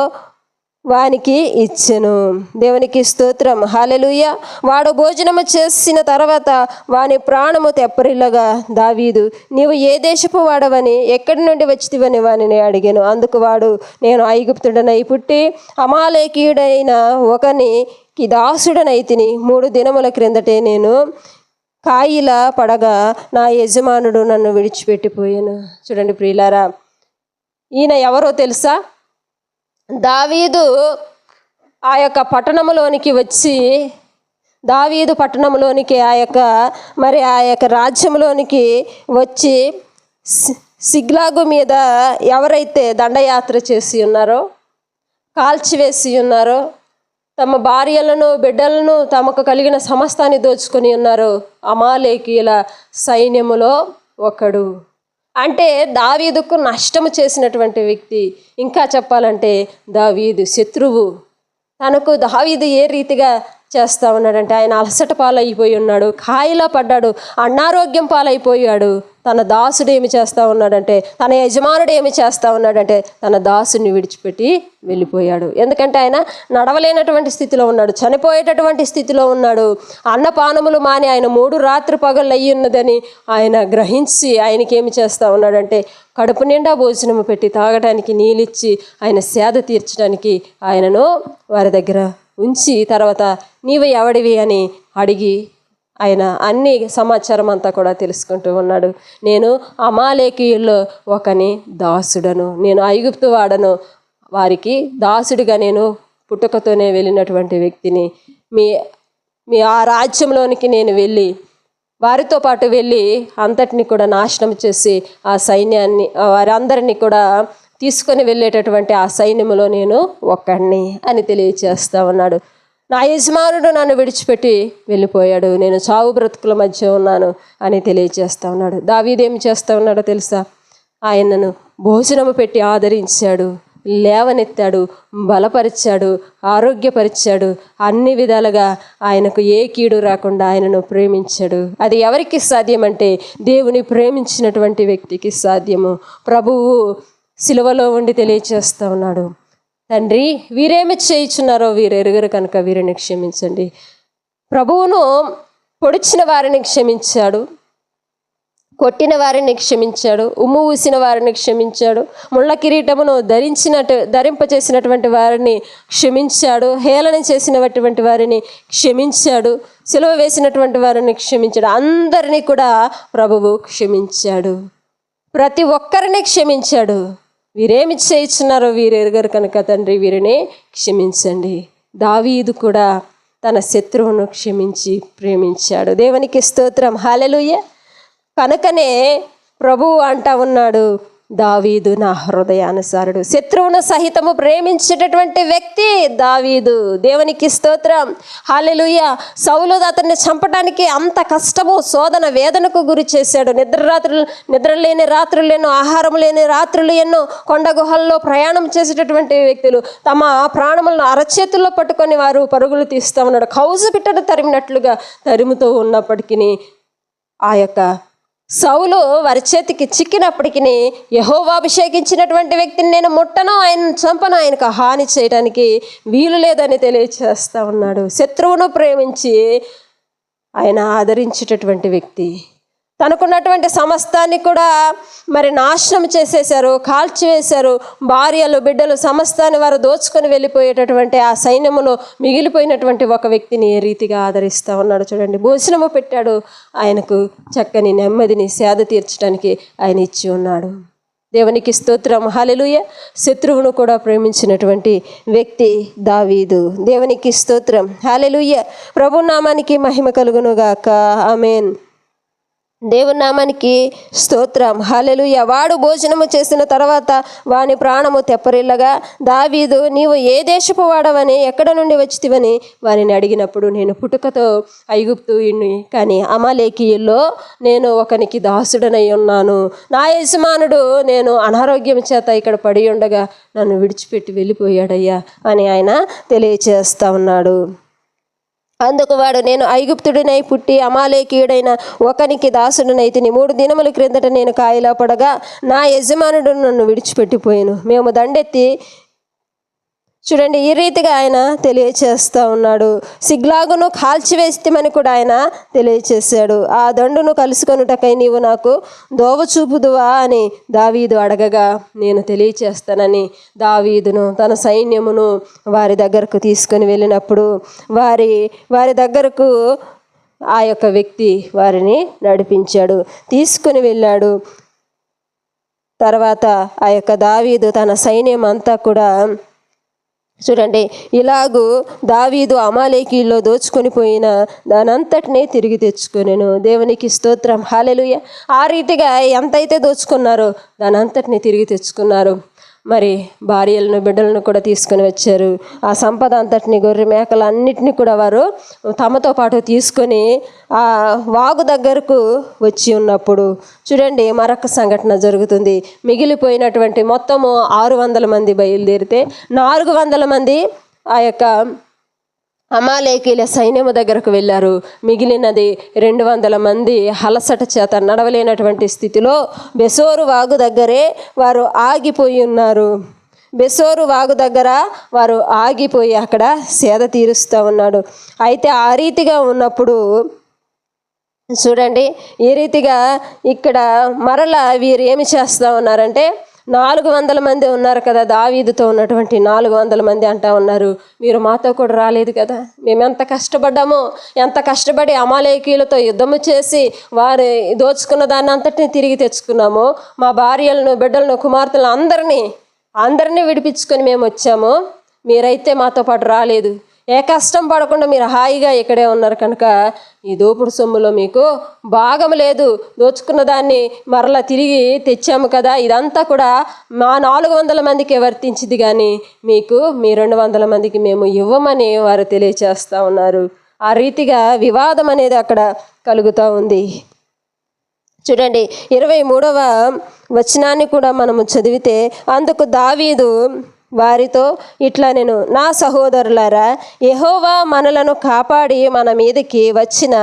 వానికి ఇచ్చెను. దేవునికి స్తోత్రం, హల్లెలూయా. వాడు భోజనము చేసిన తర్వాత వాని ప్రాణము తెప్పరిల్లగా దావీదు, నీవు ఏ దేశపు వాడవని, ఎక్కడి నుండి వచ్చితివని వానిని అడిగాను. అందుకు వాడు, నేను ఐగుప్తుడనై పుట్టి అమాలేకీయుడైన ఒకనికి దాసుడనైతిని. 3 దినముల క్రిందటే నేను కాయిల పడగా నా యజమానుడు నన్ను విడిచిపెట్టిపోయాను. చూడండి ప్రియులారా, ఈయన ఎవరో తెలుసా? దావీదు ఆ యొక్క పట్టణంలోనికి వచ్చి, దావీదు పట్టణంలోనికి ఆ యొక్క రాజ్యంలోనికి వచ్చి సిగ్లాగు మీద ఎవరైతే దండయాత్ర చేసి ఉన్నారో, కాల్చివేసి ఉన్నారో, తమ భార్యలను బిడ్డలను తమకు కలిగిన సమస్తాన్ని దోచుకొని ఉన్నారో అమాలేకీయుల సైన్యములో ఒకడు. అంటే దావీదుకు నష్టము చేసినటువంటి వ్యక్తి. ఇంకా చెప్పాలంటే దావీదు శత్రువు. తనకు దావీదు ఏ రీతిగా చేస్తూ ఉన్నాడంటే, ఆయన అలసట పాలైపోయి ఉన్నాడు, కాయిలా పడ్డాడు, అనారోగ్యం పాలైపోయాడు. తన దాసుడు ఏమి చేస్తూ ఉన్నాడంటే, తన యజమానుడు ఏమి చేస్తూ ఉన్నాడంటే, తన దాసుని విడిచిపెట్టి వెళ్ళిపోయాడు. ఎందుకంటే ఆయన నడవలేనటువంటి స్థితిలో ఉన్నాడు, చనిపోయేటటువంటి స్థితిలో ఉన్నాడు. అన్నపానములు మాని ఆయన 3 రాత్రి పగళ్ళు అయ్యి ఉన్నదని ఆయన గ్రహించి ఆయనకి ఏమి చేస్తూ ఉన్నాడంటే, కడుపు నిండా భోజనము పెట్టి తాగడానికి నీళ్ళిచ్చి ఆయన సేద తీర్చడానికి ఆయనను వారి దగ్గర ఉంచి, తర్వాత నీవు ఎవడివి అని అడిగి ఆయన అన్ని సమాచారం అంతా కూడా తెలుసుకుంటూ ఉన్నాడు. నేను అమాలేకీయుల్లో ఒకని దాసుడను, నేను ఐగుప్తు వాడను, వారికి దాసుడిగా నేను పుట్టుకతోనే వెళ్ళినటువంటి వ్యక్తిని. మీ ఆ రాజ్యంలోనికి నేను వెళ్ళి వారితో పాటు వెళ్ళి అంతటిని కూడా నాశనం చేసి ఆ సైన్యాన్ని వారందరినీ కూడా తీసుకొని వెళ్ళేటటువంటి ఆ సైన్యంలో నేను ఒక్కడిని అని తెలియచేస్తూ ఉన్నాడు. నా యజమానుడు నన్ను విడిచిపెట్టి వెళ్ళిపోయాడు, నేను చావు బ్రతుకుల మధ్య ఉన్నాను అని తెలియచేస్తూ ఉన్నాడు. దావీదు ఏమి చేస్తూ ఉన్నాడో తెలుసా? ఆయనను భోజనము పెట్టి ఆదరించాడు, లేవనెత్తాడు, బలపరిచాడు, ఆరోగ్యపరిచాడు. అన్ని విధాలుగా ఆయనకు ఏ కీడు రాకుండా ఆయనను ప్రేమించాడు. అది ఎవరికి సాధ్యమంటే దేవుని ప్రేమించినటువంటి వ్యక్తికి సాధ్యము. ప్రభువు సిలువలో ఉండి తెలియచేస్తూ ఉన్నాడు, తండ్రి వీరేమి చేయుచున్నారో వీరు ఎరుగరు కనుక వీరిని క్షమించండి. ప్రభువును పొడిచిన వారిని క్షమించాడు, కొట్టిన వారిని క్షమించాడు, ఉమ్ము ఊసిన వారిని క్షమించాడు, ముళ్ళ కిరీటమును ధరింపచేసినటువంటి వారిని క్షమించాడు, హేళన చేసినటువంటి వారిని క్షమించాడు, సిలువ వేసినటువంటి వారిని క్షమించాడు. అందరినీ కూడా ప్రభువు క్షమించాడు, ప్రతి ఒక్కరిని క్షమించాడు. వీరేమి చేయించున్నారో వీరు ఎరుగరు కనుక తండ్రి వీరిని క్షమించండి. దావీదు కూడా తన శత్రువును క్షమించి ప్రేమించాడు. దేవునికి స్తోత్రం, హల్లెలూయా. కనుకనే ప్రభువు అంటా ఉన్నాడు, దావీదు నా హృదయానుసారుడు. శత్రువును సహితము ప్రేమించేటటువంటి వ్యక్తి దావీదు. దేవునికి స్తోత్రం, హల్లెలూయా. సౌలు అతన్ని చంపడానికి అంత కష్టము, శోధన, వేదనకు గురి చేశాడు. నిద్రలేని రాత్రులు ఎన్నో, ఆహారం లేని రాత్రులు ఎన్నో, కొండ గుహల్లో ప్రయాణం చేసేటటువంటి వ్యక్తులు తమ ప్రాణములను అరచేతుల్లో పట్టుకొని వారు పరుగులు తీస్తూ ఉన్నాడు. కౌజు పిట్టను తరిమినట్లుగా తరుముతూ ఉన్నప్పటికీ ఆ యొక్క సౌలు వారి చేతికి చిక్కినప్పటికీ యెహోవా అభిషేకించినటువంటి వ్యక్తిని నేను ముట్టను, ఆయన చంపను, ఆయనకు హాని చేయడానికి వీలు లేదని తెలియచేస్తా ఉన్నాడు. శత్రువును ప్రేమించి ఆయన ఆదరించేటటువంటి వ్యక్తి. తనకున్నటువంటి సమస్తాన్ని కూడా మరి నాశనం చేసేశారు, కాల్చివేశారు. భార్యలు, బిడ్డలు సమస్తాన్ని వారు దోచుకొని వెళ్ళిపోయేటటువంటి ఆ సైన్యములో మిగిలిపోయినటువంటి ఒక వ్యక్తిని ఏ రీతిగా ఆదరిస్తూ ఉన్నాడు చూడండి. భోజనము పెట్టాడు, ఆయనకు చక్కని నెమ్మదిని సేద తీర్చడానికి ఆయన ఇచ్చి ఉన్నాడు. దేవునికి స్తోత్రం, హల్లెలూయా. శత్రువును కూడా ప్రేమించినటువంటి వ్యక్తి దావీదు. దేవునికి స్తోత్రం, హల్లెలూయా. ప్రభు నామానికి మహిమ కలుగును గాక, ఆమేన్. దేవుని నామానికి స్తోత్రం, హల్లెలూయా. వాడు భోజనము చేసిన తర్వాత వాని ప్రాణము తెప్పరిల్లగా, దావీదు నీవు ఏ దేశపు వాడవని, ఎక్కడ నుండి వచ్చితివని వారిని అడిగినప్పుడు, నేను పుట్టుకతో ఐగుప్తుని, కానీ అమాలేకీయుల్లో నేను ఒకనికి దాసుడనై ఉన్నాను. నా యజమానుడు నేను అనారోగ్యం చేత ఇక్కడ పడి ఉండగా నన్ను విడిచిపెట్టి వెళ్ళిపోయాడయ్యా అని ఆయన తెలియచేస్తా ఉన్నాడు. అందుకు వాడు, నేను ఐగుప్తుడినై పుట్టి అమాలేకీయుడైన ఒకనికి దాసుడనైతిని. 3 దినముల క్రిందట నేను కాయిలా పడగా నా యజమానుడు నన్ను విడిచిపెట్టిపోయాను. మేము దండెత్తి చూడండి, ఈ రీతిగా ఆయన తెలియచేస్తూ ఉన్నాడు. సిగ్లాగును కాల్చివేస్తామని కూడా ఆయన తెలియచేశాడు. ఆ దండును కలుసుకొనుటకై నీవు నాకు దోవ చూపుదువా అని దావీదు అడగగా, నేను తెలియచేస్తానని దావీదును తన సైన్యమును వారి దగ్గరకు తీసుకొని వెళ్ళినప్పుడు వారి దగ్గరకు ఆ యొక్క వ్యక్తి వారిని నడిపించాడు, తీసుకొని వెళ్ళాడు. తర్వాత ఆ యొక్క దావీదు తన సైన్యం అంతా కూడా చూడండి, ఇలాగూ దావీదు అమాలేకీల్లో దోచుకొని పోయిన దానంతటినీ తిరిగి తెచ్చుకొనెను. దేవునికి స్తోత్రం, హల్లెలూయా. ఆ రీతిగా ఎంతైతే దోచుకున్నారో దానంతటినీ తిరిగి తెచ్చుకున్నారు. మరి భార్యలను, బిడ్డలను కూడా తీసుకొని వచ్చారు. ఆ సంపద అంతటిని, గొర్రె మేకలు అన్నిటినీ కూడా వారు తమతో పాటు తీసుకొని ఆ వాగు దగ్గరకు వచ్చి ఉన్నప్పుడు చూడండి, మరొక సంఘటన జరుగుతుంది. మిగిలిపోయినటువంటి మొత్తము 600 మంది బయలుదేరితే 400 మంది ఆ యొక్క అమాలేకీల సైన్యము దగ్గరకు వెళ్ళారు. మిగిలినది 200 మంది అలసట చేత నడవలేనటువంటి స్థితిలో బెసోరు వాగు దగ్గరే వారు ఆగిపోయి ఉన్నారు. బెసోరు వాగు దగ్గర వారు ఆగిపోయి అక్కడ సేద తీరుస్తూ ఉన్నాడు. అయితే ఆ రీతిగా ఉన్నప్పుడు చూడండి, ఈ రీతిగా ఇక్కడ మరలా వీరు ఏమి చేస్తూ ఉన్నారంటే, 400 మంది ఉన్నారు కదా, దావీదుతో ఉన్నటువంటి 400 మంది అంటా ఉన్నారు, మీరు మాతో కూడా రాలేదు కదా, మేము ఎంత కష్టపడ్డామో, ఎంత కష్టపడి అమాలేకీయులతో యుద్ధము చేసి వారు దోచుకున్న దాన్ని అంతటిని తిరిగి తెచ్చుకున్నాము. మా భార్యలను, బిడ్డలను, కుమార్తెలను అందరినీ విడిపించుకొని మేము వచ్చాము, మీరైతే మాతో పాటు రాలేదు. ఏ కష్టం పడకుండా మీరు హాయిగా ఇక్కడే ఉన్నారు కనుక ఈ దోపుడు సొమ్ములో మీకు భాగం లేదు. దోచుకున్న దాన్ని మరలా తిరిగి తెచ్చాము కదా, ఇదంతా కూడా మా 400 మందికి వర్తించింది, కానీ మీకు మీ 200 మందికి మేము ఇవ్వమని వారు తెలియచేస్తూ ఉన్నారు. ఆ రీతిగా వివాదం అనేది అక్కడ కలుగుతూ ఉంది. చూడండి, 23వ వచనాన్ని కూడా మనము చదివితే, అందుకు దావీదు వారితో ఇట్లా, నేను నా సహోదరులారా, యెహోవా మనలను కాపాడి మన మీదకి వచ్చిన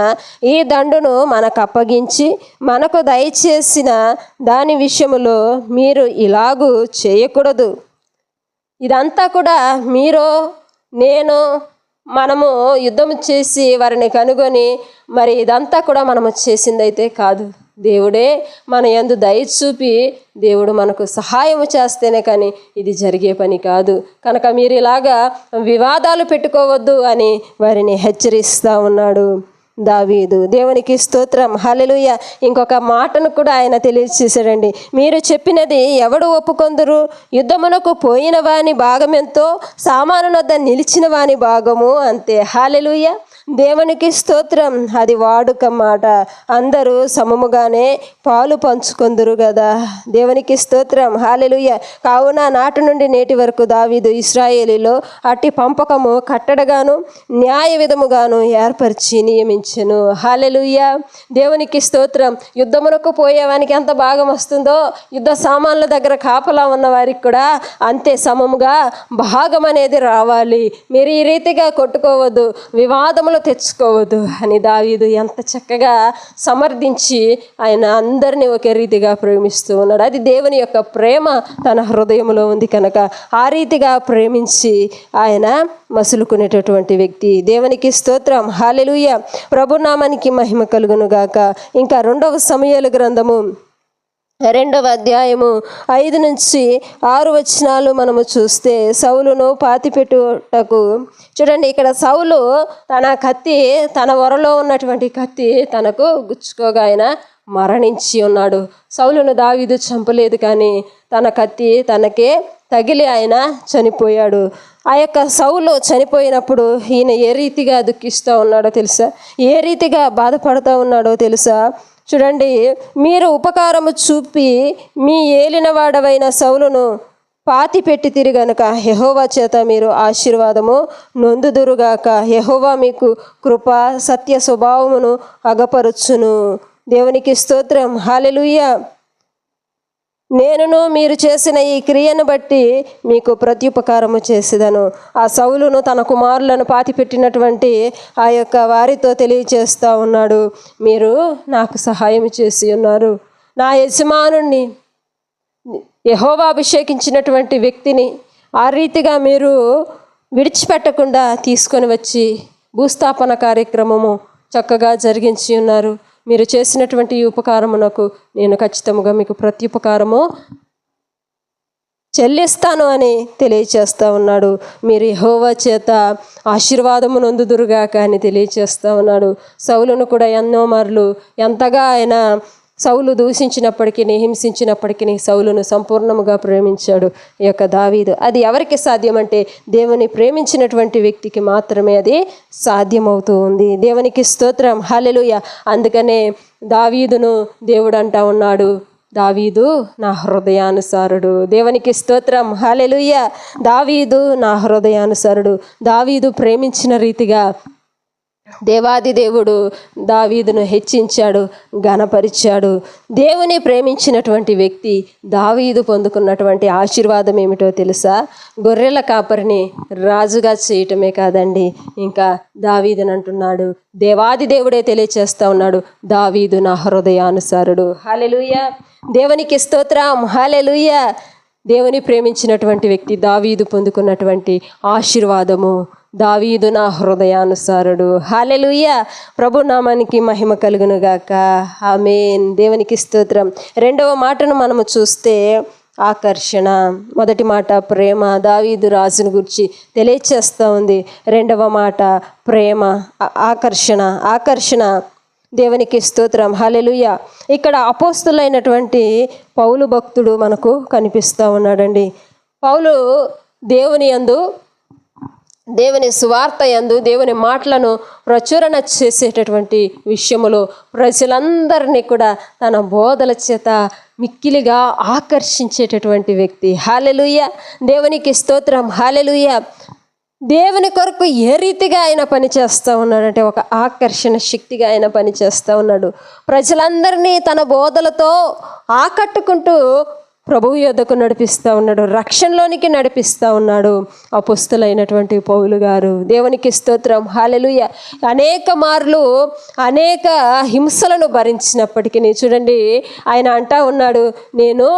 ఈ దండును మనకు అప్పగించి మనకు దయచేసిన దాని విషయములో మీరు ఇలాగూ చేయకూడదు. ఇదంతా కూడా మీరు మనము యుద్ధం చేసి వారిని కనుగొని మరి ఇదంతా కూడా మనము చేసిందైతే కాదు. దేవుడే మన యందు దయ చూపి దేవుడు మనకు సహాయము చేస్తేనే కానీ ఇది జరిగే పని కాదు. కనుక మీరు ఇలాగా వివాదాలు పెట్టుకోవద్దు అని వారిని హెచ్చరిస్తూ ఉన్నాడు దావీదు. దేవునికి స్తోత్రం, హల్లెలూయా. ఇంకొక మాటను కూడా ఆయన తెలియజేశాడండి. మీరు చెప్పినది ఎవడు ఒప్పుకొందురు? యుద్ధమునకు పోయిన వాని భాగమెంతో, సామాను వద్ద నిలిచిన వాని భాగము అంతే. హల్లెలూయా. దేవునికి స్తోత్రం. అది వాడుక మాట. అందరూ సమముగానే పాలు పంచుకొందురు కదా. దేవునికి స్తోత్రం, హల్లెలూయా. కావున నాటి నుండి నేటి వరకు దావీదు ఇశ్రాయేలీలో అట్టి పంపకము కట్టడగాను న్యాయ విధముగాను ఏర్పరిచి నియమించాడు. ప్రేమించెను. హల్లెలూయా. దేవునికి స్తోత్రం. యుద్ధమునకు పోయేవానికి ఎంత భాగం వస్తుందో యుద్ధ సామాన్ల దగ్గర కాపలా ఉన్న వారికి కూడా అంతే సమముగా భాగం అనేది రావాలి. మీరు ఈ రీతిగా కొట్టుకోవద్దు, వివాదములు తెచ్చుకోవద్దు అని దావీదు ఎంత చక్కగా సమర్థించి ఆయన అందరినీ ఒకే రీతిగా ప్రేమిస్తూ ఉన్నాడు. అది దేవుని యొక్క ప్రేమ తన హృదయంలో ఉంది కనుక ఆ రీతిగా ప్రేమించి ఆయన మసులుకునేటటువంటి వ్యక్తి. దేవునికి స్తోత్రం. హల్లెలూయా. ప్రభునామానికి మహిమ కలుగును గాక. ఇంకా 2వ సమూయేలు గ్రంథము 2వ అధ్యాయము 5 నుంచి 6 వచనాలు మనము చూస్తే, సౌలును పాతిపెట్టుటకు చూడండి, ఇక్కడ సౌలు తన కత్తి, తన వరలో ఉన్నటువంటి కత్తి తనకు గుచ్చుకోగా ఆయన మరణించి ఉన్నాడు. సౌలును దావీదు చంపలేదు, కానీ తన కత్తి తనకే తగిలి ఆయన చనిపోయాడు. ఆ యొక్క సౌలు చనిపోయినప్పుడు ఈయన ఏ రీతిగా దుఃఖిస్తూ ఉన్నాడో తెలుసా, ఏ రీతిగా బాధపడుతూ ఉన్నాడో తెలుసా. చూడండి, మీరు ఉపకారము చూపి మీ ఏలినవాడవైన సౌలును పాతి పెట్టి తిరిగనుక యెహోవా చేత మీరు ఆశీర్వాదము నొందుదురుగాక. యెహోవా మీకు కృప సత్య స్వభావమును అగపరుచును. దేవునికి స్తోత్రం. హల్లెలూయా. నేనును మీరు చేసిన ఈ క్రియను బట్టి మీకు ప్రత్యుపకారము చేసేదను. ఆ సౌలును తన కుమారులను పాతిపెట్టినటువంటి ఆ యొక్క వారితో తెలియచేస్తూ ఉన్నాడు, మీరు నాకు సహాయం చేసి ఉన్నారు. నా యజమానుణ్ణి, యెహోవా అభిషేకించినటువంటి వ్యక్తిని ఆ రీతిగా మీరు విడిచిపెట్టకుండా తీసుకొని వచ్చి భూస్థాపన కార్యక్రమము చక్కగా జరిగించి ఉన్నారు. మీరు చేసినటువంటి ఈ ఉపకారమునకు నేను ఖచ్చితంగా మీకు ప్రత్యుపకారము చెల్లిస్తాను అని తెలియచేస్తూ ఉన్నాడు. మీరు యెహోవా చేత ఆశీర్వాదము నొందుదురుగాక అని తెలియచేస్తూ ఉన్నాడు. సౌలును కూడా ఎన్నో మార్లు ఎంతగా ఆయన సౌలు దూషించినప్పటికీ, హింసించినప్పటికీ సౌలును సంపూర్ణముగా ప్రేమించాడు ఈ యొక్క దావీదు. అది ఎవరికి సాధ్యమంటే దేవుని ప్రేమించినటువంటి వ్యక్తికి మాత్రమే అది సాధ్యమవుతూ ఉంది. దేవునికి స్తోత్రం. హల్లెలూయా. అందుకనే దావీదును దేవుడు అంటా ఉన్నాడు, దావీదు నా హృదయానుసారుడు. దేవునికి స్తోత్రం. హల్లెలూయా. దావీదు నా హృదయానుసారుడు. దావీదు ప్రేమించిన రీతిగా దేవాది దేవుడు దావీదును హెచ్చించాడు, ఘనపరిచాడు. దేవుని ప్రేమించినటువంటి వ్యక్తి దావీదు పొందుకున్నటువంటి ఆశీర్వాదం ఏమిటో తెలుసా? గొర్రెల కాపరిని రాజుగా చేయటమే కాదండి, ఇంకా దావీదుని అంటున్నాడు, దేవాది దేవుడే తెలియచేస్తా ఉన్నాడు, దావీదు నా హృదయానుసారుడు. హల్లెలూయా. దేవునికి స్తోత్రం. హల్లెలూయా. దేవుని ప్రేమించినటువంటి వ్యక్తి దావీదు పొందుకున్నటువంటి ఆశీర్వాదము, దావీదు నా హృదయానుసారుడు. హల్లెలూయా. ప్రభు నామానికి మహిమ కలుగును గాక. ఆమేన్. దేవునికి స్తోత్రం. 2వ మాటను మనము చూస్తే ఆకర్షణ. మొదటి మాట ప్రేమ, దావీదు రాజును గురించి తెలియచేస్తూ ఉంది. 2వ మాట ప్రేమ, ఆకర్షణ. ఆకర్షణ. దేవునికి స్తోత్రం. హల్లెలూయా. ఇక్కడ అపోస్తులైనటువంటి పౌలు భక్తుడు మనకు కనిపిస్తూ ఉన్నాడండి. పౌలు దేవుని యందు, దేవుని సువార్త యందు, దేవుని మాటలను ప్రచురణ చేసేటటువంటి విషయములో ప్రజలందరినీ కూడా తన బోధల చేత మిక్కిలిగా ఆకర్షించేటటువంటి వ్యక్తి. హల్లెలూయా. దేవునికి స్తోత్రం. హల్లెలూయా. దేవుని కొరకు ఏ రీతిగా ఆయన పనిచేస్తూ ఉన్నాడంటే ఒక ఆకర్షణ శక్తిగా ఆయన పనిచేస్తూ ఉన్నాడు. ప్రజలందరినీ తన బోధలతో ఆకట్టుకుంటూ ప్రభువు యొద్దకు నడిపిస్తూ ఉన్నాడు, రక్షణలోనికి నడిపిస్తూ ఉన్నాడు అపోస్తలులైనటువంటి పౌలు గారు. దేవునికి స్తోత్రం. హల్లెలూయా. అనేక మార్లు అనేక హింసలను భరించినప్పటికీ చూడండి, ఆయన అంటా ఉన్నాడు, నేను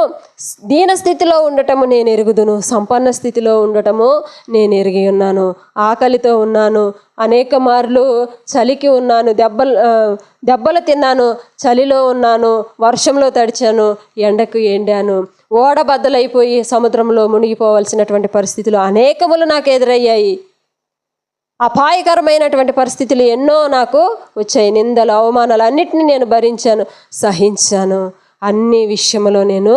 దీన స్థితిలో ఉండటము నేను ఎరుగుదును, సంపన్న స్థితిలో ఉండటము నేను ఎరిగి ఉన్నాను. ఆకలితో ఉన్నాను, అనేక మార్లు చలికి ఉన్నాను, దెబ్బలు తిన్నాను, చలిలో ఉన్నాను, వర్షంలో తడిచాను, ఎండకు ఎండాను, ఓడబద్దలైపోయి సముద్రంలో మునిగిపోవలసినటువంటి పరిస్థితులు అనేకములు నాకు ఎదురయ్యాయి. అపాయకరమైనటువంటి పరిస్థితులు ఎన్నో నాకు వచ్చాయి. నిందలు, అవమానాలు అన్నిటిని నేను భరించాను, సహించాను. అన్ని విషయంలో నేను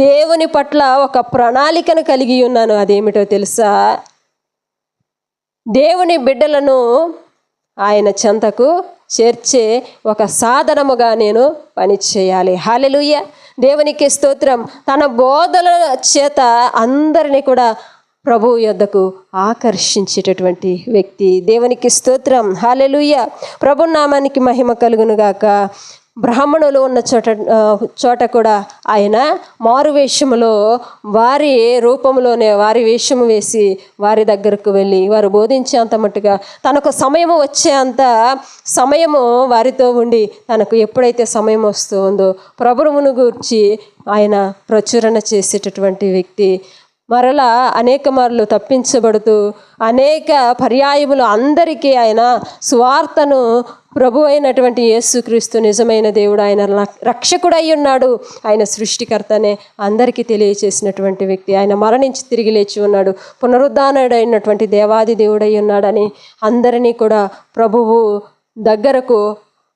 దేవుని పట్ల ఒక ప్రణాళికను కలిగి ఉన్నాను. అదేమిటో తెలుసా? దేవుని బిడ్డలను ఆయన చెంతకు చేర్చే ఒక సాధనముగా నేను పనిచేయాలి. హల్లెలూయా. దేవునికి స్తోత్రం. తన బోధల చేత అందరినీ కూడా ప్రభు యొద్దకు ఆకర్షించేటటువంటి వ్యక్తి. దేవునికి స్తోత్రం. హల్లెలూయా. ప్రభు నామానికి మహిమ కలుగును గాక. బ్రాహ్మణులు ఉన్న చోట కూడా ఆయన మారు వేషములో వారి రూపంలోనే వారి వేషము వేసి వారి దగ్గరకు వెళ్ళి వారు బోధించేంత మట్టుగా తనకు సమయము వచ్చేంత సమయము వారితో ఉండి తనకు ఎప్పుడైతే సమయం వస్తుందో ప్రభువును గూర్చి ఆయన ప్రచురణ చేసేటటువంటి వ్యక్తి. మరలా అనేక మార్లు తప్పించబడుతూ అనేక పర్యాయములు అందరికీ ఆయన సువార్తను ప్రభు అయినటువంటి యేసుక్రీస్తు నిజమైన దేవుడు, ఆయన రక్షకుడై ఉన్నాడు, ఆయన సృష్టికర్తనే అందరికీ తెలియచేసినటువంటి వ్యక్తి. ఆయన మరణించి తిరిగి లేచి ఉన్నాడు, పునరుద్ధానుడైనటువంటి దేవాది దేవుడై ఉన్నాడని అందరినీ కూడా ప్రభువు దగ్గరకు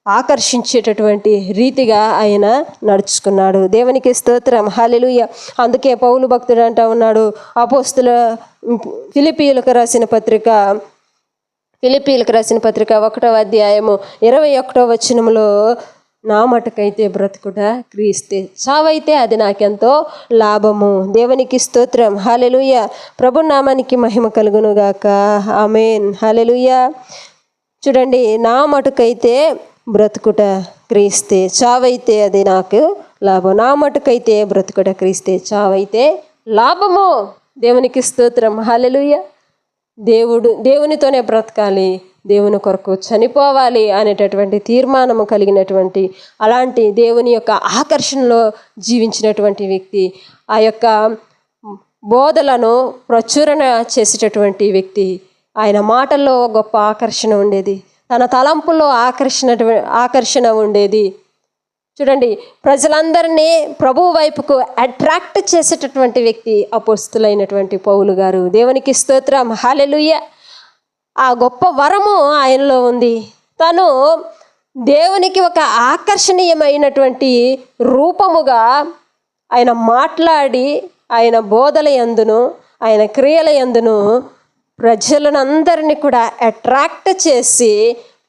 ఆకర్షించేటటువంటి రీతిగా ఆయన నడుచుకున్నాడు. దేవునికి స్తోత్రం. హల్లెలూయా. అందుకే పౌలు భక్తుడు అంటా ఉన్నాడు, అపోస్తుల ఫిలిప్పీయులకు రాసిన పత్రిక 1వ అధ్యాయము 21వ వచనములో, నా మటుకైతే బ్రతుకుట క్రీస్తే, చావైతే అది నాకెంతో లాభము. దేవునికి స్తోత్రం. హల్లెలూయా. ప్రభు నామానికి మహిమ కలుగును గాక. ఆమేన్. హల్లెలూయా. చూడండి, నా మటుకైతే బ్రతుకుట క్రీస్తే, చావైతే అది నాకు లాభం. నా మటుకైతే బ్రతుకుట క్రీస్తే, చావైతే లాభము. దేవునికి స్తోత్రం. హల్లెలూయా. దేవునితోనే బ్రతకాలి, దేవుని కొరకు చనిపోవాలి అనేటటువంటి తీర్మానము కలిగినటువంటి అలాంటి దేవుని యొక్క ఆకర్షణలో జీవించినటువంటి వ్యక్తి, ఆ యొక్క బోధలను ప్రచురణ చేసేటటువంటి వ్యక్తి. ఆయన మాటల్లో గొప్ప ఆకర్షణ ఉండేది, తన తలంపుల్లో ఆకర్షణ ఉండేది. చూడండి, ప్రజలందరినీ ప్రభు వైపుకు అట్రాక్ట్ చేసేటటువంటి వ్యక్తి అపోస్తులైనటువంటి పౌలు గారు. దేవునికి స్తోత్రం. హల్లెలూయా. ఆ గొప్ప వరము ఆయనలో ఉంది. తను దేవునికి ఒక ఆకర్షణీయమైనటువంటి రూపముగా ఆయన మాట్లాడి ఆయన బోధల యందును ఆయన క్రియల యందును ప్రజలను అందరినీ కూడా అట్రాక్ట్ చేసి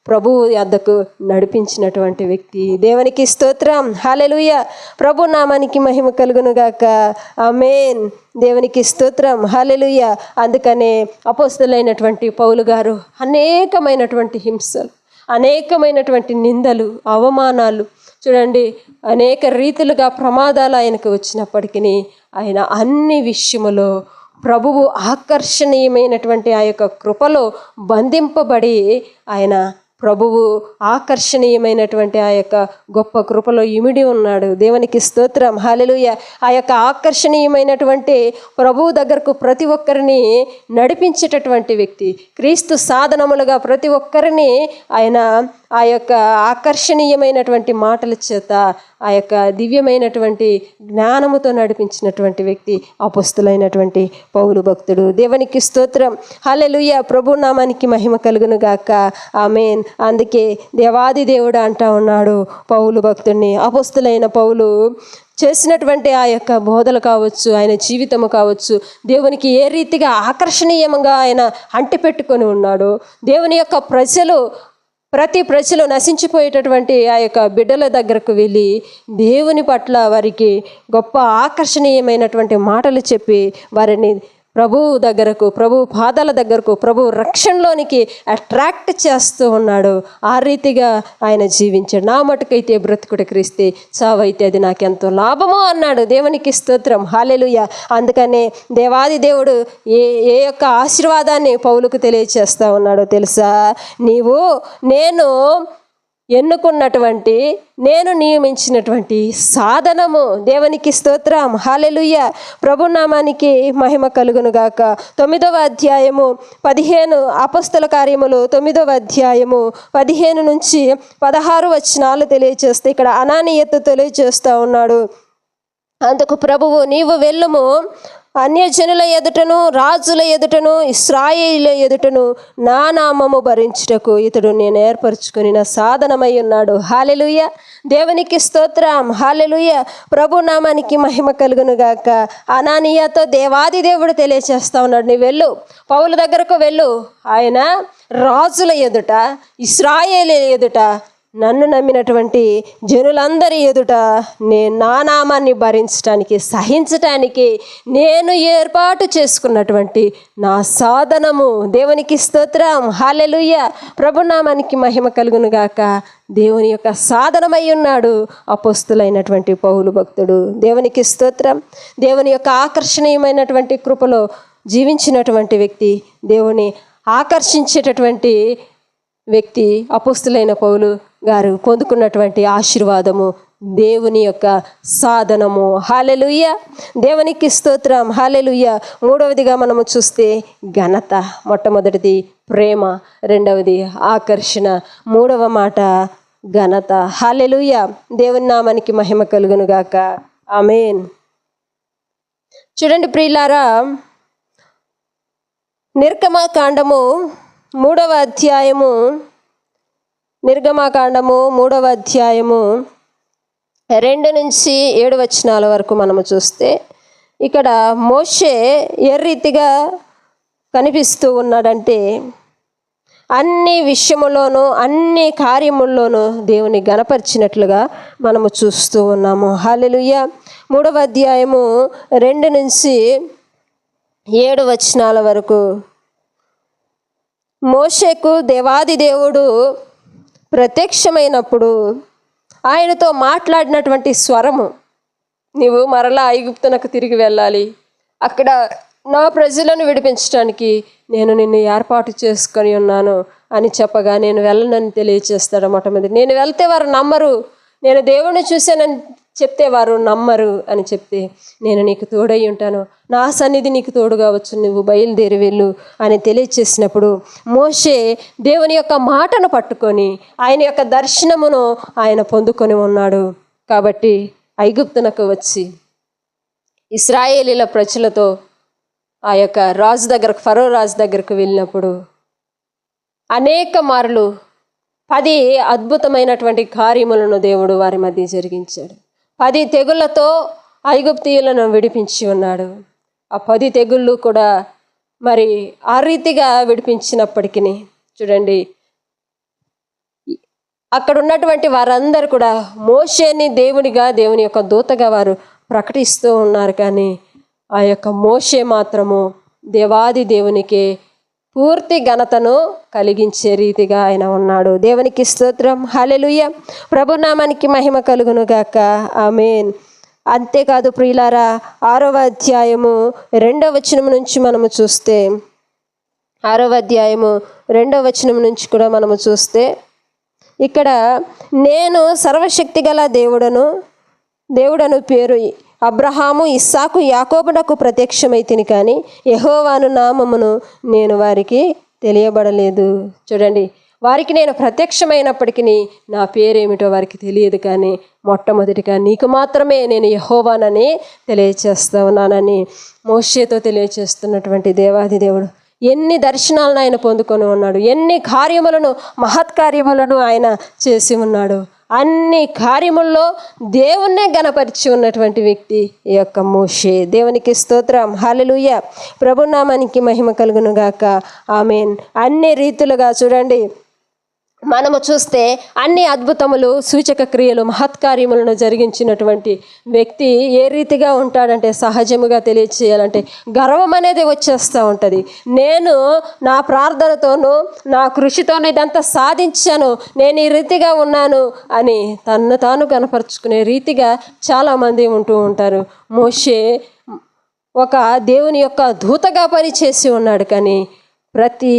ప్రభువు యొద్దకు నడిపించినటువంటి వ్యక్తి. దేవునికి స్తోత్రం. హల్లెలూయా. ప్రభు నామానికి మహిమ కలుగును గాక. ఆమేన్. దేవునికి స్తోత్రం. హల్లెలూయా. అందుకనే అపోస్తలులైనటువంటి పౌలు గారు అనేకమైనటువంటి హింసలు, అనేకమైనటువంటి నిందలు, అవమానాలు, చూడండి అనేక రీతిలుగా ప్రమాదాలు ఆయనకు వచ్చినప్పటికీ ఆయన అన్ని విషయములో ప్రభువు ఆకర్షణీయమైనటువంటి ఆ యొక్క కృపలో బంధింపబడి ఆయన ప్రభువు ఆకర్షణీయమైనటువంటి ఆ యొక్క గొప్ప కృపలో ఇమిడి ఉన్నాడు. దేవునికి స్తోత్రం. హల్లెలూయా. ఆ యొక్క ఆకర్షణీయమైనటువంటి ప్రభువు దగ్గరకు ప్రతి ఒక్కరిని నడిపించేటటువంటి వ్యక్తి, క్రీస్తు సాధనములుగా ప్రతి ఒక్కరిని ఆయన ఆ యొక్క ఆకర్షణీయమైనటువంటి మాటల చేత ఆ యొక్క దివ్యమైనటువంటి జ్ఞానముతో నడిపించినటువంటి వ్యక్తి అపోస్తులైనటువంటి పౌలు భక్తుడు. దేవునికి స్తోత్రం. హల్లెలూయా. ప్రభు నామానికి మహిమ కలుగును గాక. ఆమేన్. అందుకే దేవాది దేవుడు అంటా ఉన్నాడు పౌలు భక్తుడిని. అపోస్తులైన పౌలు చేసినటువంటి ఆ యొక్క బోధలు కావచ్చు, ఆయన జీవితము కావచ్చు, దేవునికి ఏ రీతిగా ఆకర్షణీయంగా ఆయన అంటిపెట్టుకొని ఉన్నాడు. దేవుని యొక్క ప్రతి ప్రజలు నశించిపోయేటటువంటి ఆ యొక్క బిడ్డల దగ్గరకు వెళ్ళి దేవుని పట్ల వారికి గొప్ప ఆకర్షణీయమైనటువంటి మాటలు చెప్పి వారిని ప్రభువు దగ్గరకు, ప్రభు పాదాల దగ్గరకు, ప్రభు రక్షణలోనికి అట్రాక్ట్ చేస్తూ ఉన్నాడు. ఆ రీతిగా ఆయన జీవించాడు. నా మటుకైతే బ్రతుకుట క్రీస్తే, చావైతే అది నాకెంతో లాభమో అన్నాడు. దేవునికి స్తోత్రం. హల్లెలూయా. అందుకనే దేవాది దేవుడు ఏ యొక్క ఆశీర్వాదాన్ని పౌలుకు తెలియచేస్తా ఉన్నాడో తెలుసా? నేను ఎన్నుకున్నటువంటి, నేను నియమించినటువంటి సాధనము. దేవునికి స్తోత్రం. హల్లెలూయా. ప్రభునామానికి మహిమ కలుగును గాక. 9వ అధ్యాయము 15 అపొస్తల కార్యములు 9వ అధ్యాయము 15 నుంచి 16 వచనాలు తెలియచేస్తే ఇక్కడ అనానీయత తెలియచేస్తూ ఉన్నాడు. అందుకు ప్రభువు, నీవు వెళ్ళుము, అన్యజనుల ఎదుటను రాజుల ఎదుటను ఇశ్రాయేలీయుల ఎదుటను నా నామము భరించుటకు ఇతడు నేను ఏర్పరచుకుని నా సాధనమై ఉన్నాడు. హల్లెలూయా. దేవునికి స్తోత్రం. హల్లెలూయా. ప్రభు నామానికి మహిమ కలుగును గాక. అనానీయతో దేవాది దేవుడు తెలియచేస్తా ఉన్నాడు, నీ వెళ్ళు, పౌలు దగ్గరకు వెళ్ళు, ఆయన రాజుల ఎదుట ఇశ్రాయేలీయుల ఎదుట నన్ను నమ్మినటువంటి జనులందరి ఎదుట నేను నా నామాన్ని భరించటానికి, సహించటానికి నేను ఏర్పాటు చేసుకున్నటువంటి నా సాధనము. దేవునికి స్తోత్రం, హల్లెలూయా. ప్రభునామానికి మహిమ కలుగును గాక. దేవుని యొక్క సాధనమై ఉన్నాడు అపోస్తులైనటువంటి పౌలు భక్తుడు. దేవునికి స్తోత్రం. దేవుని యొక్క ఆకర్షణీయమైనటువంటి కృపలో జీవించినటువంటి వ్యక్తి, దేవుని ఆకర్షించేటటువంటి వ్యక్తి అపోస్తులైన పౌలు గారు పొందుకున్నటువంటి ఆశీర్వాదము దేవుని యొక్క సాధనము. హల్లెలూయా. దేవునికి స్తోత్రం, హల్లెలూయా. మూడవదిగా మనము చూస్తే ఘనత. మొట్టమొదటిది ప్రేమ, రెండవది ఆకర్షణ, మూడవ మాట ఘనత. హల్లెలూయా. దేవుని నామానికి మహిమ కలుగును గాక. ఆమేన్. చూడండి ప్రియులారా, నిర్గమకాండము 3వ అధ్యాయము, నిర్గమకాండము 3వ అధ్యాయము 2 నుంచి 7 వచనాల వరకు మనము చూస్తే ఇక్కడ మోషే ఏ రీతిగా కనిపిస్తూ ఉన్నాడంటే అన్ని విషయములోనూ అన్ని కార్యముల్లోనూ దేవుని గణపరిచినట్లుగా మనము చూస్తూ ఉన్నాము. హల్లెలూయా. 3వ అధ్యాయము 2 నుంచి 7 వచనాల వరకు మోషేకు దేవాది దేవుడు ప్రత్యక్షమైనప్పుడు ఆయనతో మాట్లాడినటువంటి స్వరము, నీవు మరలా ఐగుప్తునకు తిరిగి వెళ్ళాలి, అక్కడ నా ప్రజలను విడిపించడానికి నేను నిన్ను ఏర్పాటు చేసుకొని ఉన్నాను అని చెప్పగా నేను వెళ్ళనని తెలియచేస్తాడు. మొట్టమొదటి నేను వెళ్తే వారు నమ్మరు, నేను దేవుణ్ణి చూశానని చెప్తే వారు నమ్మరు అని చెప్తే, నేను నీకు తోడై ఉంటాను, నా సన్నిధి నీకు తోడుగా వచ్చు, నువ్వు బయలుదేరి వెళ్ళు అని తెలియచేసినప్పుడు మోషే దేవుని యొక్క మాటను పట్టుకొని ఆయన యొక్క దర్శనమును ఆయన పొందుకొని ఉన్నాడు. కాబట్టి ఐగుప్తునకు వచ్చి ఇశ్రాయేలీల ప్రజలతో ఆ యొక్క రాజు దగ్గరకు, ఫరో రాజు దగ్గరకు వెళ్ళినప్పుడు అనేక మార్లు 10 అద్భుతమైనటువంటి కార్యములను దేవుడు వారి మధ్య జరిగించాడు. 10 తెగుళ్లతో ఐగుప్తీయులను విడిపించి ఉన్నాడు. ఆ 10 తెగుళ్ళు కూడా మరి ఆ రీతిగా విడిపించినప్పటికీ చూడండి, అక్కడ ఉన్నటువంటి వారందరూ కూడా మోషేని దేవునిగా, దేవుని యొక్క దూతగా వారు ప్రకటిస్తూ ఉన్నారు. కానీ ఆ యొక్క మోషే మాత్రము దేవాది దేవునికే పూర్తి ఘనతను కలిగించే రీతిగా ఆయన ఉన్నాడు. దేవునికి స్తోత్రం, హల్లెలూయా. ప్రభునామానికి మహిమ కలుగును గాక. ఆమేన్. అంతేకాదు ప్రియులారా, 6వ అధ్యాయము 2వ వచనం నుంచి మనము చూస్తే, 6వ అధ్యాయము 2వ వచనం నుంచి కూడా మనము చూస్తే ఇక్కడ నేను సర్వశక్తి గల దేవుడను పేరు అబ్రహాము, ఇస్సాకు, యాకోబునకు ప్రత్యక్షమైతిని, కానీ యెహోవాను నామమును నేను వారికి తెలియబడలేదు. చూడండి, వారికి నేను ప్రత్యక్షమైనప్పటికీ నా పేరేమిటో వారికి తెలియదు, కానీ మొట్టమొదటిగా నీకు మాత్రమే నేను యెహోవానని తెలియచేస్తా ఉన్నానని మోషేతో తెలియచేస్తున్నటువంటి దేవాది దేవుడు ఎన్ని దర్శనాలను ఆయన పొందుకొని ఉన్నాడు, ఎన్ని కార్యములను, మహత్కార్యములను ఆయన చేసి ఉన్నాడు. అన్ని కార్యముల్లో దేవుణ్ణే గణపరిచి ఉన్నటువంటి వ్యక్తి ఈ యొక్క మోషే. దేవునికి స్తోత్రం, హల్లెలూయా. ప్రభునామానికి మహిమ కలుగును గాక. ఆమేన్. అన్ని రీతులుగా చూడండి, మనము చూస్తే అన్ని అద్భుతములు, సూచక క్రియలు, మహత్కార్యములను జరిగించినటువంటి వ్యక్తి ఏ రీతిగా ఉంటాడంటే, సహజముగా తెలియచేయాలంటే గర్వం అనేది వచ్చేస్తూ ఉంటుంది. నేను నా ప్రార్థనతోనూ నా కృషితోనూ ఇదంతా సాధించాను, నేను ఈ రీతిగా ఉన్నాను అని తన్ను తాను కనపరుచుకునే రీతిగా చాలామంది ఉంటూ ఉంటారు. మోషే ఒక దేవుని యొక్క దూతగా పనిచేసి ఉన్నాడు, కానీ ప్రతి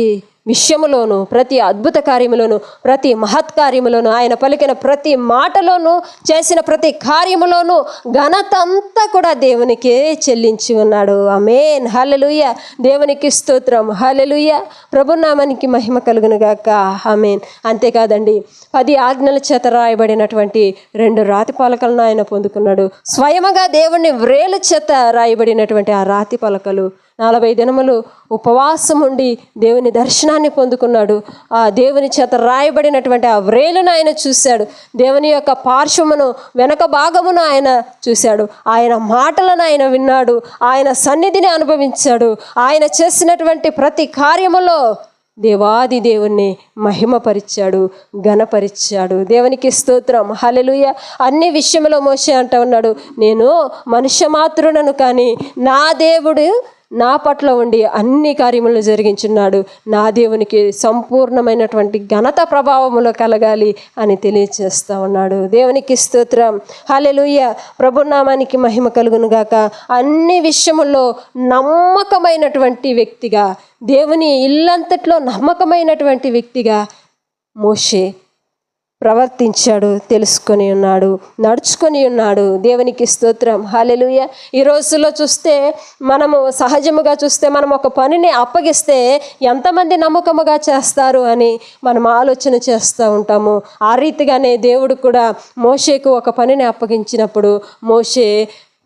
విషయములోను, ప్రతి అద్భుత కార్యములోను, ప్రతి మహత్కార్యములోను, ఆయన పలికిన ప్రతి మాటలోను, చేసిన ప్రతి కార్యములోను ఘనత అంతా కూడా దేవునికే చెల్లించి ఉన్నాడు. ఆమేన్. హల్లెలూయా. దేవునికి స్తోత్రం, హల్లెలూయా. ప్రభునామానికి మహిమ కలుగును గాక. ఆమేన్. అంతేకాదండి, 10 ఆజ్ఞల చేత రాయబడినటువంటి 2 రాతి పలకలను ఆయన పొందుకున్నాడు. స్వయముగా దేవుని వ్రేల చేత రాయబడినటువంటి ఆ రాతి పలకలు 40 దినములు ఉపవాసం ఉండి దేవుని దర్శనాన్ని పొందుకున్నాడు. ఆ దేవుని చేత రాయబడినటువంటి ఆ వ్రేలును ఆయన చూశాడు. దేవుని యొక్క పార్శ్వమును, వెనక భాగమును ఆయన చూశాడు. ఆయన మాటలను ఆయన విన్నాడు. ఆయన సన్నిధిని అనుభవించాడు. ఆయన చేసినటువంటి ప్రతి కార్యములో దేవాది దేవుణ్ణి మహిమపరిచాడు, ఘనపరిచాడు. దేవునికి స్తోత్రం. హల్లెలూయా. అన్ని విషయంలో మోషే అంటూ ఉన్నాడు, నేను మనుష్య మాత్రుడను కానీ నా దేవుడు నా పట్ల ఉండి అన్ని కార్యములను జరిగించున్నాడు. నా దేవునికి సంపూర్ణమైనటువంటి ఘనత ప్రభావములు కలగాలి అని తెలియజేస్తూ ఉన్నాడు. దేవునికి స్తోత్రం. హల్లెలూయా. ప్రభునామానికి మహిమ కలుగును గాక. అన్ని విషయముల్లో నమ్మకమైనటువంటి వ్యక్తిగా, దేవుని ఇల్లంతట్లో నమ్మకమైనటువంటి వ్యక్తిగా మోషే ప్రవర్తించాడు, తెలుసుకొని ఉన్నాడు, నడుచుకొని ఉన్నాడు. దేవునికి స్తోత్రం. హల్లెలూయా. ఈ రోజుల్లో చూస్తే మనము సహజముగా చూస్తే మనం ఒక పనిని అప్పగిస్తే ఎంతమంది నమ్మకముగా చేస్తారు అని మనం ఆలోచన చేస్తూ ఉంటాము. ఆ రీతిగానే దేవుడు కూడా మోషేకు ఒక పనిని అప్పగించినప్పుడు మోషే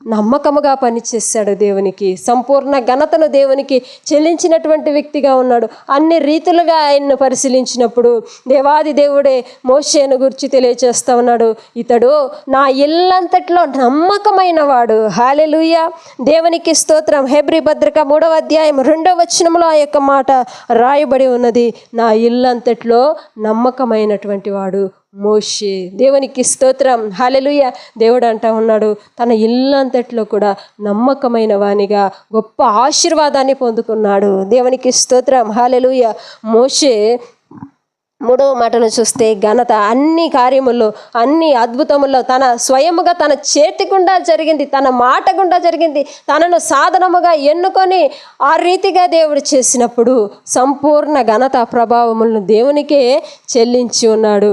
నమ్మకముగా పనిచేశాడు. దేవునికి సంపూర్ణ ఘనతను దేవునికి చెల్లించినటువంటి వ్యక్తిగా ఉన్నాడు. అన్ని రీతులుగా ఆయన్ను పరిశీలించినప్పుడు దేవాది దేవుడే మోషేను గురించి తెలియచేస్తూ ఉన్నాడు, ఇతడు నా ఇల్లంతట్లో నమ్మకమైన వాడు. హల్లెలూయా. దేవునికి స్తోత్రం. హెబ్రీ పత్రిక 3వ అధ్యాయం 2వ వచనంలో ఆ యొక్క మాట రాయబడి ఉన్నది, నా ఇల్లంతట్లో నమ్మకమైనటువంటి వాడు మోషే. దేవునికి స్తోత్రం. హల్లెలూయా. దేవుడు అంటా ఉన్నాడు, తన ఇల్లంతట్లో కూడా నమ్మకమైన వానిగా గొప్ప ఆశీర్వాదాన్ని పొందుకున్నాడు. దేవునికి స్తోత్రం. హల్లెలూయా. మోషే 3వ మాటను చూస్తే ఘనత అన్ని కార్యముల్లో, అన్ని అద్భుతముల్లో తన స్వయముగా తన చేతి గుండా జరిగింది, తన మాట గుండా జరిగింది. తనను సాధనముగా ఎన్నుకొని ఆ రీతిగా దేవుడు చేసినప్పుడు సంపూర్ణ ఘనత ప్రభావములను దేవునికే చెల్లించి ఉన్నాడు.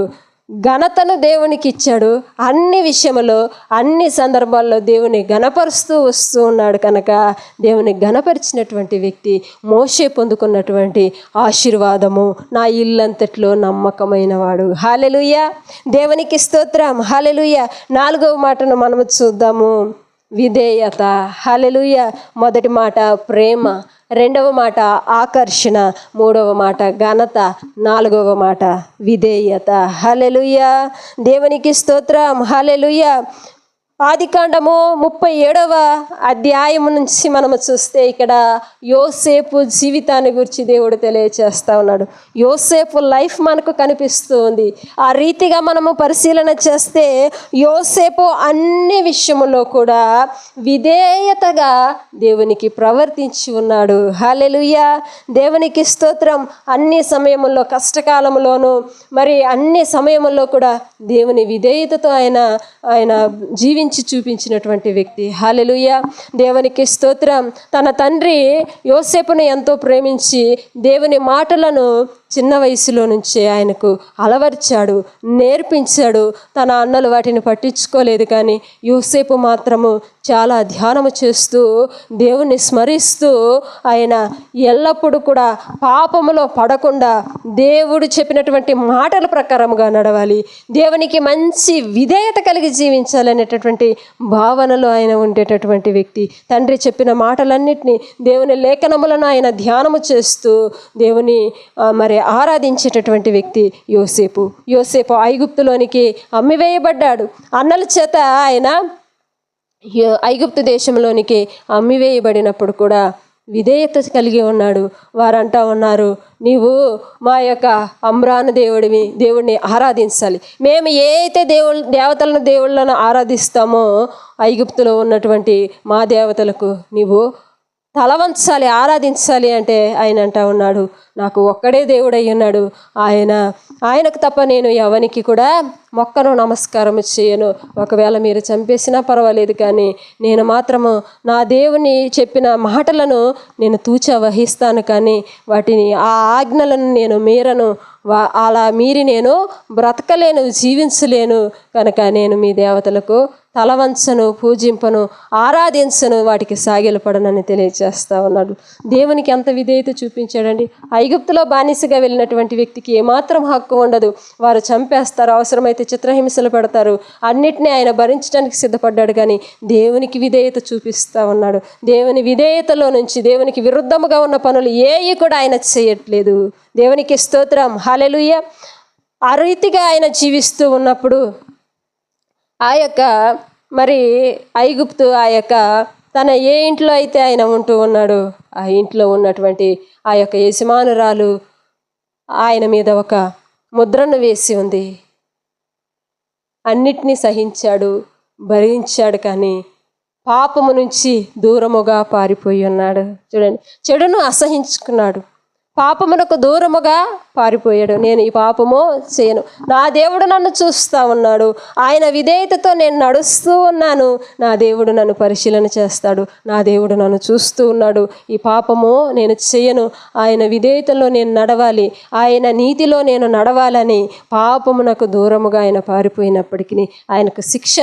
ఘనతను దేవునికి ఇచ్చాడు. అన్ని విషయములో, అన్ని సందర్భాల్లో దేవుని ఘనపరుస్తూ వస్తూ ఉన్నాడు. కనుక దేవుని ఘనపరిచినటువంటి వ్యక్తి మోషే పొందుకున్నటువంటి ఆశీర్వాదము, నా ఇల్లంతట్లో నమ్మకమైన వాడు. హల్లెలూయా. దేవునికి స్తోత్రం. హల్లెలూయా. 4వ మాటను మనము చూద్దాము, విధేయత. హల్లెలూయా. మొదటి మాట ప్రేమ, 2వ మాట ఆకర్షణ, 3వ మాట ఘనత, 4వ మాట విధేయత. హల్లెలూయా. దేవునికి స్తోత్రం. హల్లెలూయా. ఆదికాండము 37వ అధ్యాయము నుంచి మనము చూస్తే ఇక్కడ యోసేపు జీవితాన్ని గురించి దేవుడు తెలియచేస్తూ ఉన్నాడు. యోసేపు లైఫ్ మనకు కనిపిస్తూ ఉంది. ఆ రీతిగా మనము పరిశీలన చేస్తే యోసేపు అన్ని విషయములో కూడా విధేయతగా దేవునికి ప్రవర్తించి ఉన్నాడు. హల్లెలూయా. దేవునికి స్తోత్రం. అన్ని సమయముల్లో, కష్టకాలములోను మరి అన్ని సమయముల్లో కూడా దేవుని విధేయతతో ఆయన జీవించి చూపించినటువంటి వ్యక్తి. హల్లెలూయా. దేవునికి స్తోత్రం. తన తండ్రి యోసేపును ఎంతో ప్రేమించి దేవుని మాటలను చిన్న వయసులో నుంచే ఆయనకు అలవర్చాడు, నేర్పించాడు. తన అన్నలు వాటిని పట్టించుకోలేదు, కానీ యోసేపు మాత్రము చాలా ధ్యానము చేస్తూ దేవుణ్ణి స్మరిస్తూ ఆయన ఎల్లప్పుడూ కూడా పాపములో పడకుండా దేవుడు చెప్పినటువంటి మాటల ప్రకారముగా నడవాలి, దేవునికి మంచి విధేయత కలిగి జీవించాలనేటటువంటి భావనలో ఆయన ఉండేటటువంటి వ్యక్తి. తండ్రి చెప్పిన మాటలన్నిటినీ, దేవుని లేఖనములను ఆయన ధ్యానము చేస్తూ దేవుని ఆరాధించేటటువంటి వ్యక్తి యోసేపు ఐగుప్తులోనికి అమ్మివేయబడ్డాడు. అన్నల చేత ఆయన ఐగుప్తు దేశంలోనికి అమ్మివేయబడినప్పుడు కూడా విధేయత కలిగి ఉన్నాడు. వారంటా ఉన్నారు, నీవు మా యొక్క అమ్రాను దేవుడిని ఆరాధించాలి. మేము ఏ అయితే దేవతలను ఆరాధిస్తామో ఐగుప్తులో ఉన్నటువంటి మా దేవతలకు నీవు తలవంచాలి, ఆరాధించాలి అంటే ఆయన అంటా ఉన్నాడు, నాకు ఒక్కడే దేవుడై ఉన్నాడు, ఆయనకు తప్ప నేను ఎవరికి కూడా మొక్కను నమస్కారం చేయను. ఒకవేళ మీరు చంపేసినా పర్వాలేదు, కానీ నేను మాత్రము నా దేవుని చెప్పిన మాటలను నేను తూచా వహిస్తాను, కానీ వాటిని ఆ ఆజ్ఞలను నేను మీరను. అలా మీరి నేను బ్రతకలేను, జీవించలేను. కనుక నేను మీ దేవతలకు తలవంచను, పూజింపను, ఆరాధించను, వాటికి సాగిలపడనని తెలియజేస్తా ఉన్నాడు. దేవునికి ఎంత విధేయత చూపించాడండి. ఐగుప్తులో బానిసగా వెళ్ళినటువంటి వ్యక్తికి ఏమాత్రం హక్కు ఉండదు. వారు చంపేస్తారు, అవసరమైతే చిత్రహింసలు పెడతారు. అన్నిటినీ ఆయన భరించడానికి సిద్ధపడ్డాడు, కానీ దేవునికి విధేయత చూపిస్తూ ఉన్నాడు. దేవుని విధేయతలో నుంచి దేవునికి విరుద్ధముగా ఉన్న పనులు ఏవి కూడా ఆయన చేయట్లేదు. దేవునికి స్తోత్రం. హల్లెలూయా. ఆ రీతిగా ఆయన జీవిస్తూ ఉన్నప్పుడు ఆ యొక్క ఐగుప్తు తన ఏ ఇంట్లో అయితే ఆయన ఉంటూ ఉన్నాడో ఆ ఇంట్లో ఉన్నటువంటి ఆ యొక్క యజమానురాలు ఆయన మీద ఒక ముద్రను వేసి ఉంది. అన్నిటినీ సహించాడు, భరించాడు, కానీ పాపము నుంచి దూరముగా పారిపోయి ఉన్నాడు. చూడండి, చెడును అసహించుకున్నాడు, పాపమునకు దూరముగా పారిపోయాడు. నేను ఈ పాపము చేయను, నా దేవుడు నన్ను చూస్తూ ఉన్నాడు, ఆయన విధేయతతో నేను నడుస్తూ ఉన్నాను, నా దేవుడు నన్ను పరిశీలన చేస్తాడు, నా దేవుడు నన్ను చూస్తూ ఉన్నాడు, ఈ పాపము నేను చేయను, ఆయన విధేయతలో నేను నడవాలి, ఆయన నీతిలో నేను నడవాలని పాపమునకు దూరముగా ఆయన పారిపోయినప్పటికీ ఆయనకు శిక్ష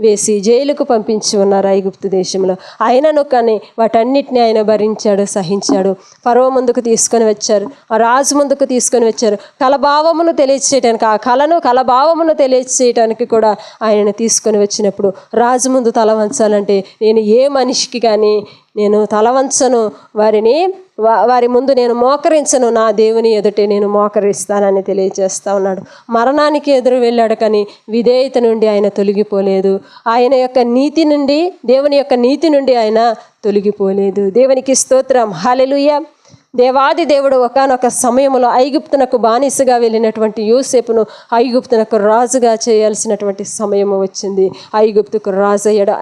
వేసి జైలుకు పంపించి ఉన్నారు ఐగుప్తు దేశంలో. ఆయనను కానీ వాటన్నిటిని ఆయన భరించాడు, సహించాడు. ఫరో ముందుకు తీసుకొని వచ్చారు, ఆ రాజు ముందుకు తీసుకొని వచ్చారు, కలభావమును తెలియచేయడానికి, ఆ కలభావమును తెలియచేయడానికి కూడా ఆయనను తీసుకొని వచ్చినప్పుడు రాజు ముందు తల వంచాలంటే నేను ఏ మనిషికి కానీ నేను తల వంచను, వారి ముందు నేను మోకరించను, నా దేవుని ఎదుటే నేను మోకరిస్తానని తెలియజేస్తా ఉన్నాడు. మరణానికి ఎదురు వెళ్ళాడు, కానీ విధేయత నుండి ఆయన తొలగిపోలేదు. ఆయన యొక్క నీతి నుండి, దేవుని యొక్క నీతి నుండి ఆయన తొలగిపోలేదు. దేవునికి స్తోత్రం, హల్లెలూయా. దేవాది దేవుడు ఒకానొక సమయంలో ఐగుప్తునకు బానిసగా వెళ్ళినటువంటి యోసేపును ఐగుప్తునకు రాజుగా చేయాల్సినటువంటి సమయము వచ్చింది. ఐగుప్తుకు రాజు అయ్యాడు.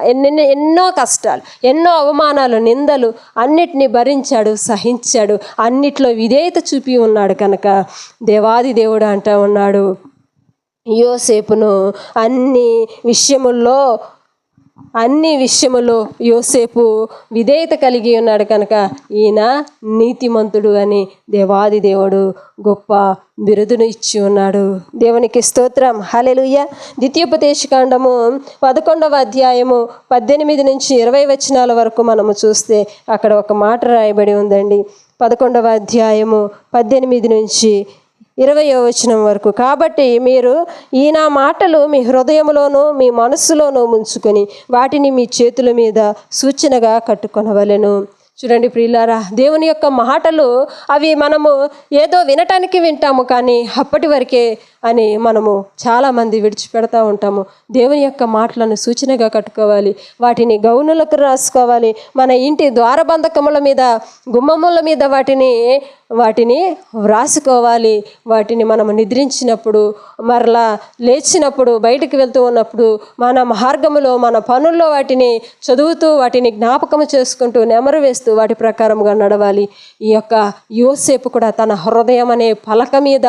ఎన్నో కష్టాలు, ఎన్నో అవమానాలు, నిందలు అన్నిటినీ భరించాడు, సహించాడు, అన్నిట్లో విధేయత చూపి ఉన్నాడు. కనుక దేవాది దేవుడు అంటా ఉన్నాడు, యోసేపును అన్ని విషయములో యోసేపు విధేయత కలిగి ఉన్నాడు కనుక ఈయన నీతిమంతుడు అని దేవాది దేవుడు గొప్ప బిరుదును ఇచ్చి ఉన్నాడు. దేవునికి స్తోత్రం, హల్లెలూయా. ద్వితీయోపదేశకాండము 11వ అధ్యాయము 18 నుంచి 20 వచనాల వరకు మనము చూస్తే అక్కడ ఒక మాట రాయబడి ఉందండి. 11వ అధ్యాయము 18 నుంచి 20వ వచనం వరకు. కాబట్టి మీరు ఈ నా మాటలు మీ హృదయంలోనూ మీ మనస్సులోనూ ఉంచుకొని వాటిని మీ చేతుల మీద సూచనగా కట్టుకొనవలెను. చూడండి ప్రియులారా, దేవుని యొక్క మాటలు అవి మనము ఏదో వినటానికి వింటాము, కానీ అప్పటి వరకే అని మనము చాలామంది విడిచిపెడతా ఉంటాము. దేవుని యొక్క మాటలను సూచనగా కట్టుకోవాలి, వాటిని గౌనులకు రాసుకోవాలి, మన ఇంటి ద్వారబంధకముల మీద, గుమ్మముల మీద వాటిని వ్రాసుకోవాలి. వాటిని మనము నిద్రించినప్పుడు, మరలా లేచినప్పుడు, బయటికి వెళ్తూ ఉన్నప్పుడు, మన మార్గములో, మన పనుల్లో వాటిని చదువుతూ, వాటిని జ్ఞాపకము చేసుకుంటూ, నెమరు వేస్తూ వాటి ప్రకారముగా నడవాలి. ఈ యొక్క యోసేపు కూడా తన హృదయం అనే పలక మీద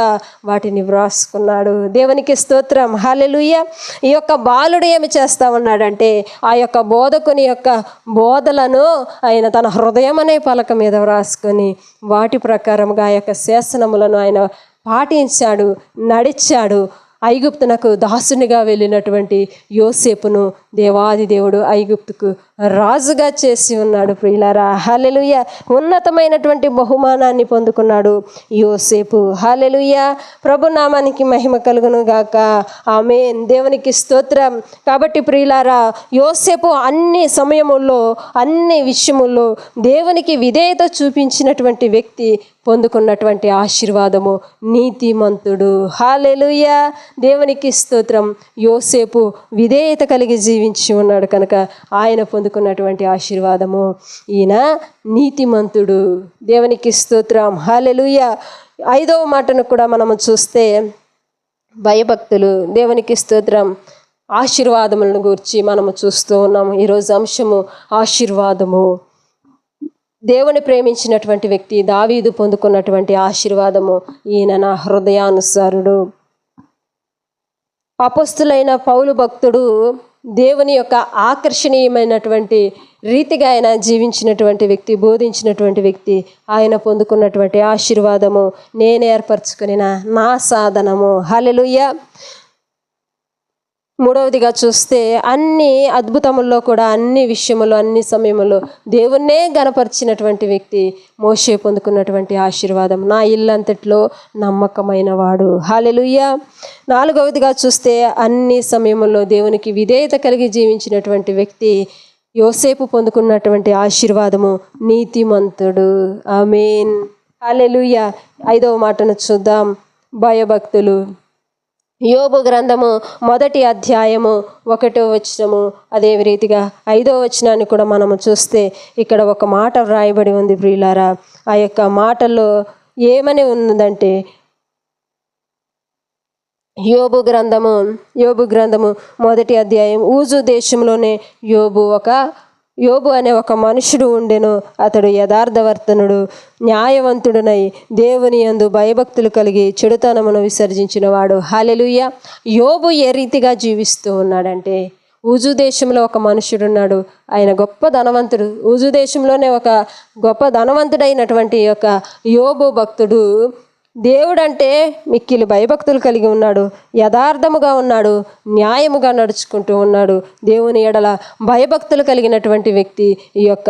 వాటిని వ్రాసుకున్నాడు. దేవునికి స్తోత్రం, హల్లెలూయా. ఈ యొక్క బాలుడు ఏమి చేస్తా ఉన్నాడంటే ఆ యొక్క బోధకుని యొక్క బోధలను ఆయన తన హృదయం అనే పలక మీద వ్రాసుకొని వాటి ప్రకారంగా ఆ యొక్క శాసనములను ఆయన పాటించాడు, నడిచాడు. ఐగుప్తునకు దాసునిగా వెళ్ళినటువంటి యోసేపును దేవాది దేవుడు ఐగుప్తుకు రాజుగా చేసి ఉన్నాడు. ప్రియులారా, హల్లెలూయా. ఉన్నతమైనటువంటి బహుమానాన్ని పొందుకున్నాడు యోసేపు. హల్లెలూయా. ప్రభునామానికి మహిమ కలుగును గాక. ఆమేన్. దేవునికి స్తోత్రం. కాబట్టి ప్రియులారా, యోసేపు అన్ని సమయముల్లో, అన్ని విషయముల్లో దేవునికి విధేయత చూపించినటువంటి వ్యక్తి పొందుకున్నటువంటి ఆశీర్వాదము నీతిమంతుడు. హల్లెలూయా. దేవునికి స్తోత్రం. యోసేపు విధేయత కలిగి జీవించి ఉన్నాడు కనుక ఆయన పొందుకున్నటువంటి ఆశీర్వాదము, ఈయన నీతిమంతుడు. దేవునికి స్తోత్రం, హల్లెలూయా. 5వ మాటను కూడా మనము చూస్తే భయభక్తులు. దేవునికి స్తోత్రం. ఆశీర్వాదములను గురించి మనము చూస్తూ ఉన్నాము. ఈరోజు అంశము ఆశీర్వాదము. దేవుని ప్రేమించినటువంటి వ్యక్తి దావీదు పొందుకున్నటువంటి ఆశీర్వాదము, ఈయన నా హృదయానుసారుడు. అపొస్తలుడైన పౌలు భక్తుడు దేవుని యొక్క ఆకర్షణీయమైనటువంటి రీతిగా ఆయన జీవించినటువంటి వ్యక్తి, బోధించినటువంటి వ్యక్తి. ఆయన పొందుకున్నటువంటి ఆశీర్వాదము నేను ఏర్పరచుకున్న నా సాధనము. హల్లెలూయా. 3వదిగా చూస్తే అన్ని అద్భుతముల్లో కూడా, అన్ని విషయములో, అన్ని సమయములో దేవుణ్ణే గణపరిచినటువంటి వ్యక్తి మోషే పొందుకున్నటువంటి ఆశీర్వాదం, నా ఇల్లంతట్లో నమ్మకమైన వాడు. హల్లెలూయా. 4వదిగా చూస్తే అన్ని సమయముల్లో దేవునికి విధేయత కలిగి జీవించినటువంటి వ్యక్తి యోసేపు పొందుకున్నటువంటి ఆశీర్వాదము నీతిమంతుడు. ఆమేన్. హల్లెలూయా. 5వ మాటను చూద్దాం. భయభక్తులు. యోబు గ్రంథము 1వ అధ్యాయము 1వ వచనము, అదే రీతిగా 5వ వచనాన్ని కూడా మనము చూస్తే ఇక్కడ ఒక మాట వ్రాయబడి ఉంది ప్రియులారా. ఆ యొక్క మాటలో ఏమని ఉన్నదంటే యోబు గ్రంథము 1వ అధ్యాయం. ఊజు దేశంలోనే యోబు అనే ఒక మనుషుడు ఉండెను. అతడు యథార్థవర్తనుడు, న్యాయవంతుడునై దేవుని యందు భయభక్తులు కలిగి చెడుతనమును విసర్జించిన వాడు. హల్లెలూయా. యోబు ఏ రీతిగా జీవిస్తూ ఉన్నాడంటే, ఊజు దేశంలో ఒక మనుషుడు ఉన్నాడు. ఆయన గొప్ప ధనవంతుడు. ఊజు దేశంలోనే ఒక గొప్ప ధనవంతుడైనటువంటి యొక్క యోబు భక్తుడు దేవుడంటే మిక్కిలి భయభక్తులు కలిగి ఉన్నాడు, యథార్థముగా ఉన్నాడు, న్యాయముగా నడుచుకుంటూ ఉన్నాడు. దేవుని ఎడల భయభక్తులు కలిగినటువంటి వ్యక్తి ఈ యొక్క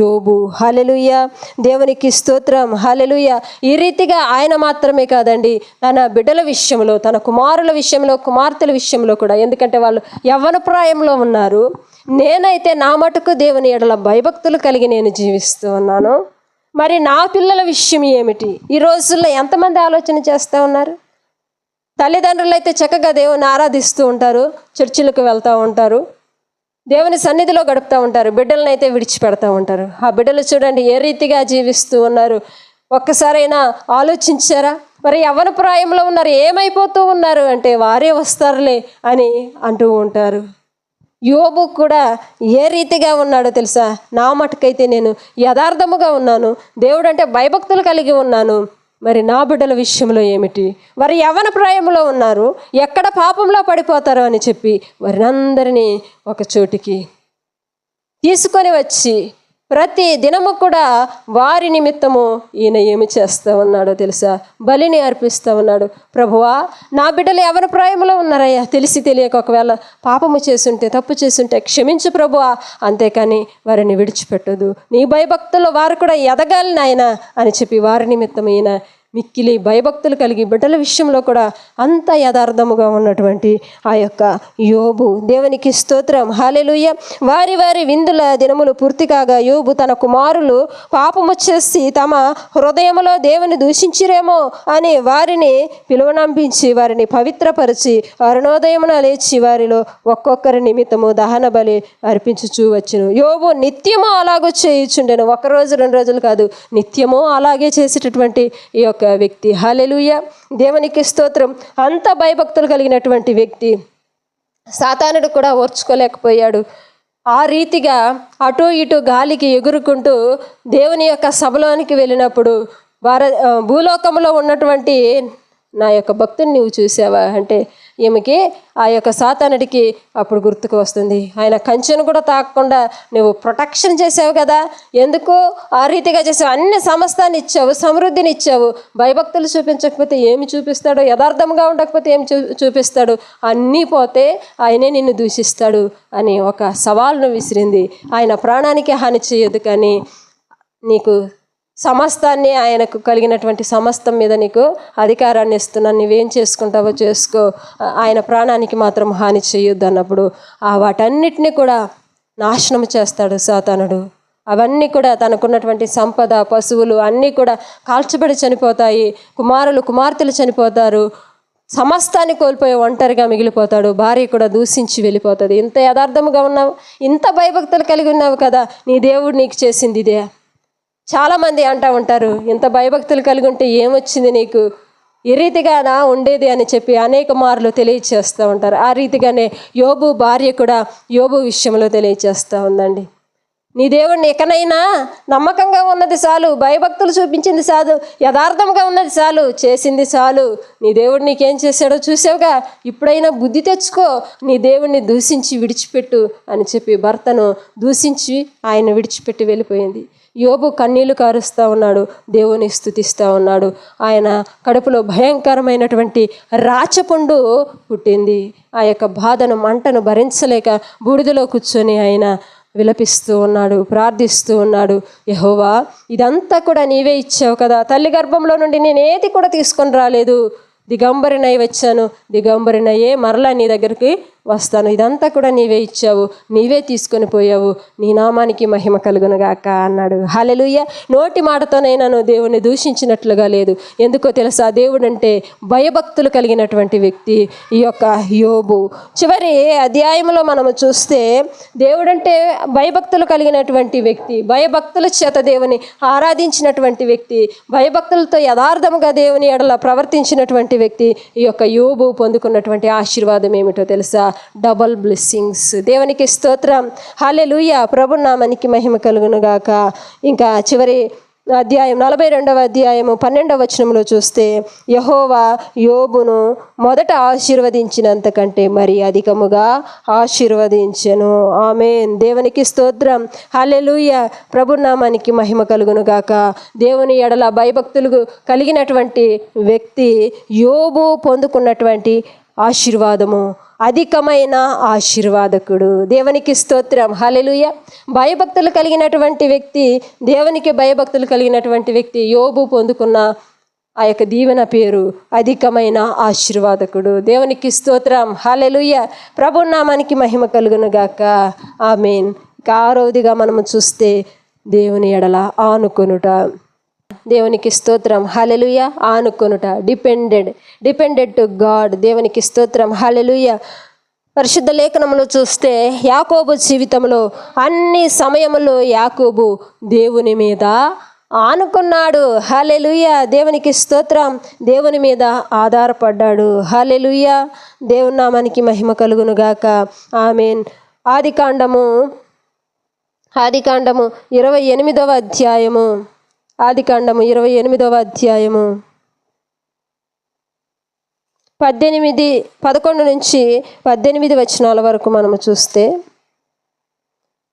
యోబు. హల్లెలూయా. దేవునికి స్తోత్రం. హల్లెలూయా. ఈ రీతిగా ఆయన మాత్రమే కాదండి, తన బిడ్డల విషయంలో, తన కుమారుల విషయంలో, కుమార్తెల విషయంలో కూడా, ఎందుకంటే వాళ్ళు యవ్వన ప్రాయంలో ఉన్నారు. నేనైతే నా మటుకు దేవుని ఎడల భయభక్తులు కలిగి నేను జీవిస్తూ ఉన్నాను. మరి నా పిల్లల విషయం ఏమిటి? ఈ రోజుల్లో ఎంతమంది ఆలోచన చేస్తూ ఉన్నారు? తల్లిదండ్రులు అయితే చక్కగా దేవుని ఆరాధిస్తూ ఉంటారు, చర్చిలకు వెళ్తూ ఉంటారు, దేవుని సన్నిధిలో గడుపుతూ ఉంటారు. బిడ్డలను అయితే విడిచిపెడతా ఉంటారు. ఆ బిడ్డలు చూడండి ఏ రీతిగా జీవిస్తూ ఉన్నారు. ఒక్కసారైనా ఆలోచించారా? మరి యవ్వన ప్రాయంలో ఉన్నారు, ఏమైపోతూ ఉన్నారు అంటే వారే వస్తారులే అని అంటూ ఉంటారు. యోబు కూడా ఏ రీతిగా ఉన్నాడో తెలుసా? నా మటుకైతే నేను యథార్థముగా ఉన్నాను, దేవుడు అంటే భయభక్తులు కలిగి ఉన్నాను. మరి నా బిడ్డల విషయంలో ఏమిటి? వారు యవ్వన ప్రాయంలో ఉన్నారు, ఎక్కడ పాపంలో పడిపోతారో అని చెప్పి వారిని అందరినీ ఒక చోటికి తీసుకొని వచ్చి ప్రతి దినము కూడా వారి నిమిత్తము ఈయన ఏమి చేస్తూ ఉన్నాడో తెలుసా? బలిని అర్పిస్తూ ఉన్నాడు. ప్రభువా, నా బిడ్డలు ఎవరి ప్రాయంలో ఉన్నారయ్యా, తెలిసి తెలియక ఒకవేళ పాపము చేసుంటే, తప్పు చేసుంటే క్షమించు ప్రభువా, అంతేకాని వారిని విడిచిపెట్టదు. నీ భయభక్తుల్లో వారు కూడా ఎదగాలి నాయన అని చెప్పి వారి నిమిత్తం ఈయన మిక్కిలి భయభక్తులు కలిగి బిడ్డల విషయంలో కూడా అంత యథార్థముగా ఉన్నటువంటి ఆ యొక్క యోబు. దేవునికి స్తోత్రం. హల్లెలూయా. వారి వారి విందుల దినములు పూర్తి కాగా యోబు తన కుమారులు పాపము చేసి తమ హృదయములో దేవుని దూషించిరేమో అని వారిని పిలువనంపించి వారిని పవిత్రపరిచి అరుణోదయమున లేచి వారిలో ఒక్కొక్కరి నిమిత్తము దహన బలి అర్పించుచూ వచ్చును. యోబు నిత్యము అలాగూ చేయుచుండెను. 1 రోజు 2 రోజులు కాదు, నిత్యము అలాగే చేసేటటువంటి ఈ యొక్క వ్యక్తి. హల్లెలూయా. దేవునికి స్తోత్రం. అంత భయభక్తులు కలిగినటువంటి వ్యక్తి. సాతానుడు కూడా ఓర్చుకోలేకపోయాడు. ఆ రీతిగా అటు ఇటు గాలికి ఎగురుకుంటూ దేవుని యొక్క సభలోనికి వెళ్ళినప్పుడు భూలోకంలో ఉన్నటువంటి నా యొక్క భక్తుని నువ్వు చూసావా అంటే ఈమెకి ఆ యొక్క సాతానుడికి అప్పుడు గుర్తుకు వస్తుంది. ఆయన కంచెను కూడా తాకకుండా నువ్వు ప్రొటెక్షన్ చేసావు కదా, ఎందుకు ఆ రీతిగా చేసావు? అన్ని సమస్తాన్ని ఇచ్చావు, సమృద్ధిని ఇచ్చావు. భయభక్తులు చూపించకపోతే ఏమి చూపిస్తాడు? యథార్థంగా ఉండకపోతే ఏమి చూపిస్తాడు? అన్నీ పోతే ఆయనే నిన్ను దూషిస్తాడు అని ఒక సవాలును విసిరింది. ఆయన ప్రాణానికి హాని చేయదు, కానీ నీకు సమస్తాన్ని, ఆయనకు కలిగినటువంటి సమస్తం మీద నీకు అధికారాన్ని ఇస్తున్నాను, నువ్వేం చేసుకుంటావో చేసుకో, ఆయన ప్రాణానికి మాత్రం హాని చేయొద్దు అన్నప్పుడు వాటన్నిటినీ కూడా నాశనం చేస్తాడు సాతానుడు. అవన్నీ కూడా తనకున్నటువంటి సంపద, పశువులు అన్నీ కూడా కాల్చబడి చనిపోతాయి. కుమార్తెలు చనిపోతారు. సమస్తాన్ని కోల్పోయి ఒంటరిగా మిగిలిపోతాడు. భార్య కూడా దూషించి వెళ్ళిపోతుంది. ఇంత యథార్థముగా ఉన్నావు, ఇంత భయభక్తులు కలిగి ఉన్నావు కదా, నీ దేవుడు నీకు చేసింది ఇదే. చాలామంది అంటూ ఉంటారు, ఇంత భయభక్తులు కలిగి ఉంటే ఏమొచ్చింది నీకు, ఈ రీతిగానా ఉండేది అని చెప్పి అనేక మార్లు తెలియచేస్తూ ఉంటారు. ఆ రీతిగానే యోబు భార్య కూడా యోబు విషయంలో తెలియచేస్తూ ఉందండి. నీ దేవుడిని ఎక్కనైనా నమ్మకంగా ఉన్నది చాలు, భయభక్తులు చూపించింది చాలు, యథార్థంగా ఉన్నది చాలు, చేసింది చాలు. నీ దేవుడు నీకేం చేశాడో చూసావుగా, ఇప్పుడైనా బుద్ధి తెచ్చుకో, నీ దేవుడిని దూషించి విడిచిపెట్టు అని చెప్పి భర్తను దూషించి ఆయన విడిచిపెట్టి వెళ్ళిపోయింది. యోబు కన్నీళ్లు కారుస్తూ ఉన్నాడు, దేవుని స్తుతిస్తూ ఉన్నాడు. ఆయన కడుపులో భయంకరమైనటువంటి రాచపుండు పుట్టింది. ఆ యొక్క బాధను, మంటను భరించలేక బూడిదలో కూర్చొని ఆయన విలపిస్తూ ఉన్నాడు, ప్రార్థిస్తూ ఉన్నాడు. యెహోవా, ఇదంతా కూడా నీవే ఇచ్చావు కదా, తల్లి గర్భంలో నుండి నేను ఏది కూడా తీసుకొని రాలేదు, దిగంబరినై వచ్చాను, దిగంబరినయ్యే మరలా నీ దగ్గరికి వస్తాను. ఇదంతా కూడా నీవే ఇచ్చావు, నీవే తీసుకొని పోయావు, నీ నామానికి మహిమ కలుగునుగాక అన్నాడు. హల్లెలూయా. నోటి మాటతోనైనాను దేవుణ్ణి దూషించినట్లుగా లేదు. ఎందుకో తెలుసా? దేవుడు అంటే భయభక్తులు కలిగినటువంటి వ్యక్తి ఈ యొక్క యోబు. చివరి అధ్యాయంలో మనము చూస్తే దేవుడంటే భయభక్తులు కలిగినటువంటి వ్యక్తి, భయభక్తుల చేత దేవుని ఆరాధించినటువంటి వ్యక్తి, భయభక్తులతో యథార్థముగా దేవుని ఎడల ప్రవర్తించినటువంటి వ్యక్తి ఈ యొక్క యోబు పొందుకున్నటువంటి ఆశీర్వాదం ఏమిటో తెలుసా? Double blessings. దేవునికి స్తోత్రం. హల్లెలూయా. ప్రభు నామానికి మహిమ కలుగును గాక. ఇంకా చివరి అధ్యాయం 42వ అధ్యాయము 12వ వచనంలో చూస్తే యెహోవా యోబును మొదట ఆశీర్వదించినంతకంటే మరి అధికముగా ఆశీర్వదించెను. ఆమేన్. దేవునికి స్తోత్రం. హల్లెలూయా. ప్రభు నామానికి మహిమ కలుగును గాక. దేవుని ఎడల భయభక్తులు కలిగినటువంటి వ్యక్తి యోబు పొందుకున్నటువంటి ఆశీర్వాదము అధికమైన ఆశీర్వాదకుడు. దేవునికి స్తోత్రం. హల్లెలూయా. భయభక్తులు కలిగినటువంటి వ్యక్తి, దేవునికి భయభక్తులు కలిగినటువంటి వ్యక్తి యోబు పొందుకున్న ఆ యొక్క దీవెన పేరు అధికమైన ఆశీర్వాదకుడు. దేవునికి స్తోత్రం. హల్లెలూయా. ప్రభు నామానికి మహిమ కలుగును గాక. ఆమేన్. ఇంకా 6వదిగా మనము చూస్తే దేవుని ఎడల ఆనుకొనుట. దేవునికి స్తోత్రం. హల్లెలూయా. ఆనుకొనుట. Depended to God. దేవునికి స్తోత్రం. హల్లెలూయా. పరిశుద్ధ లేఖనంలో చూస్తే యాకోబు జీవితంలో అన్ని సమయములో యాకోబు దేవుని మీద ఆనుకున్నాడు. హల్లెలూయా. దేవునికి స్తోత్రం. దేవుని మీద ఆధారపడ్డాడు. హల్లెలూయా. దేవుని నామానికి మహిమ కలుగును గాక. ఆమేన్. ఆదికాండము 28వ అధ్యాయము 28వ అధ్యాయము 11 నుంచి 18 వచనాల వరకు మనము చూస్తే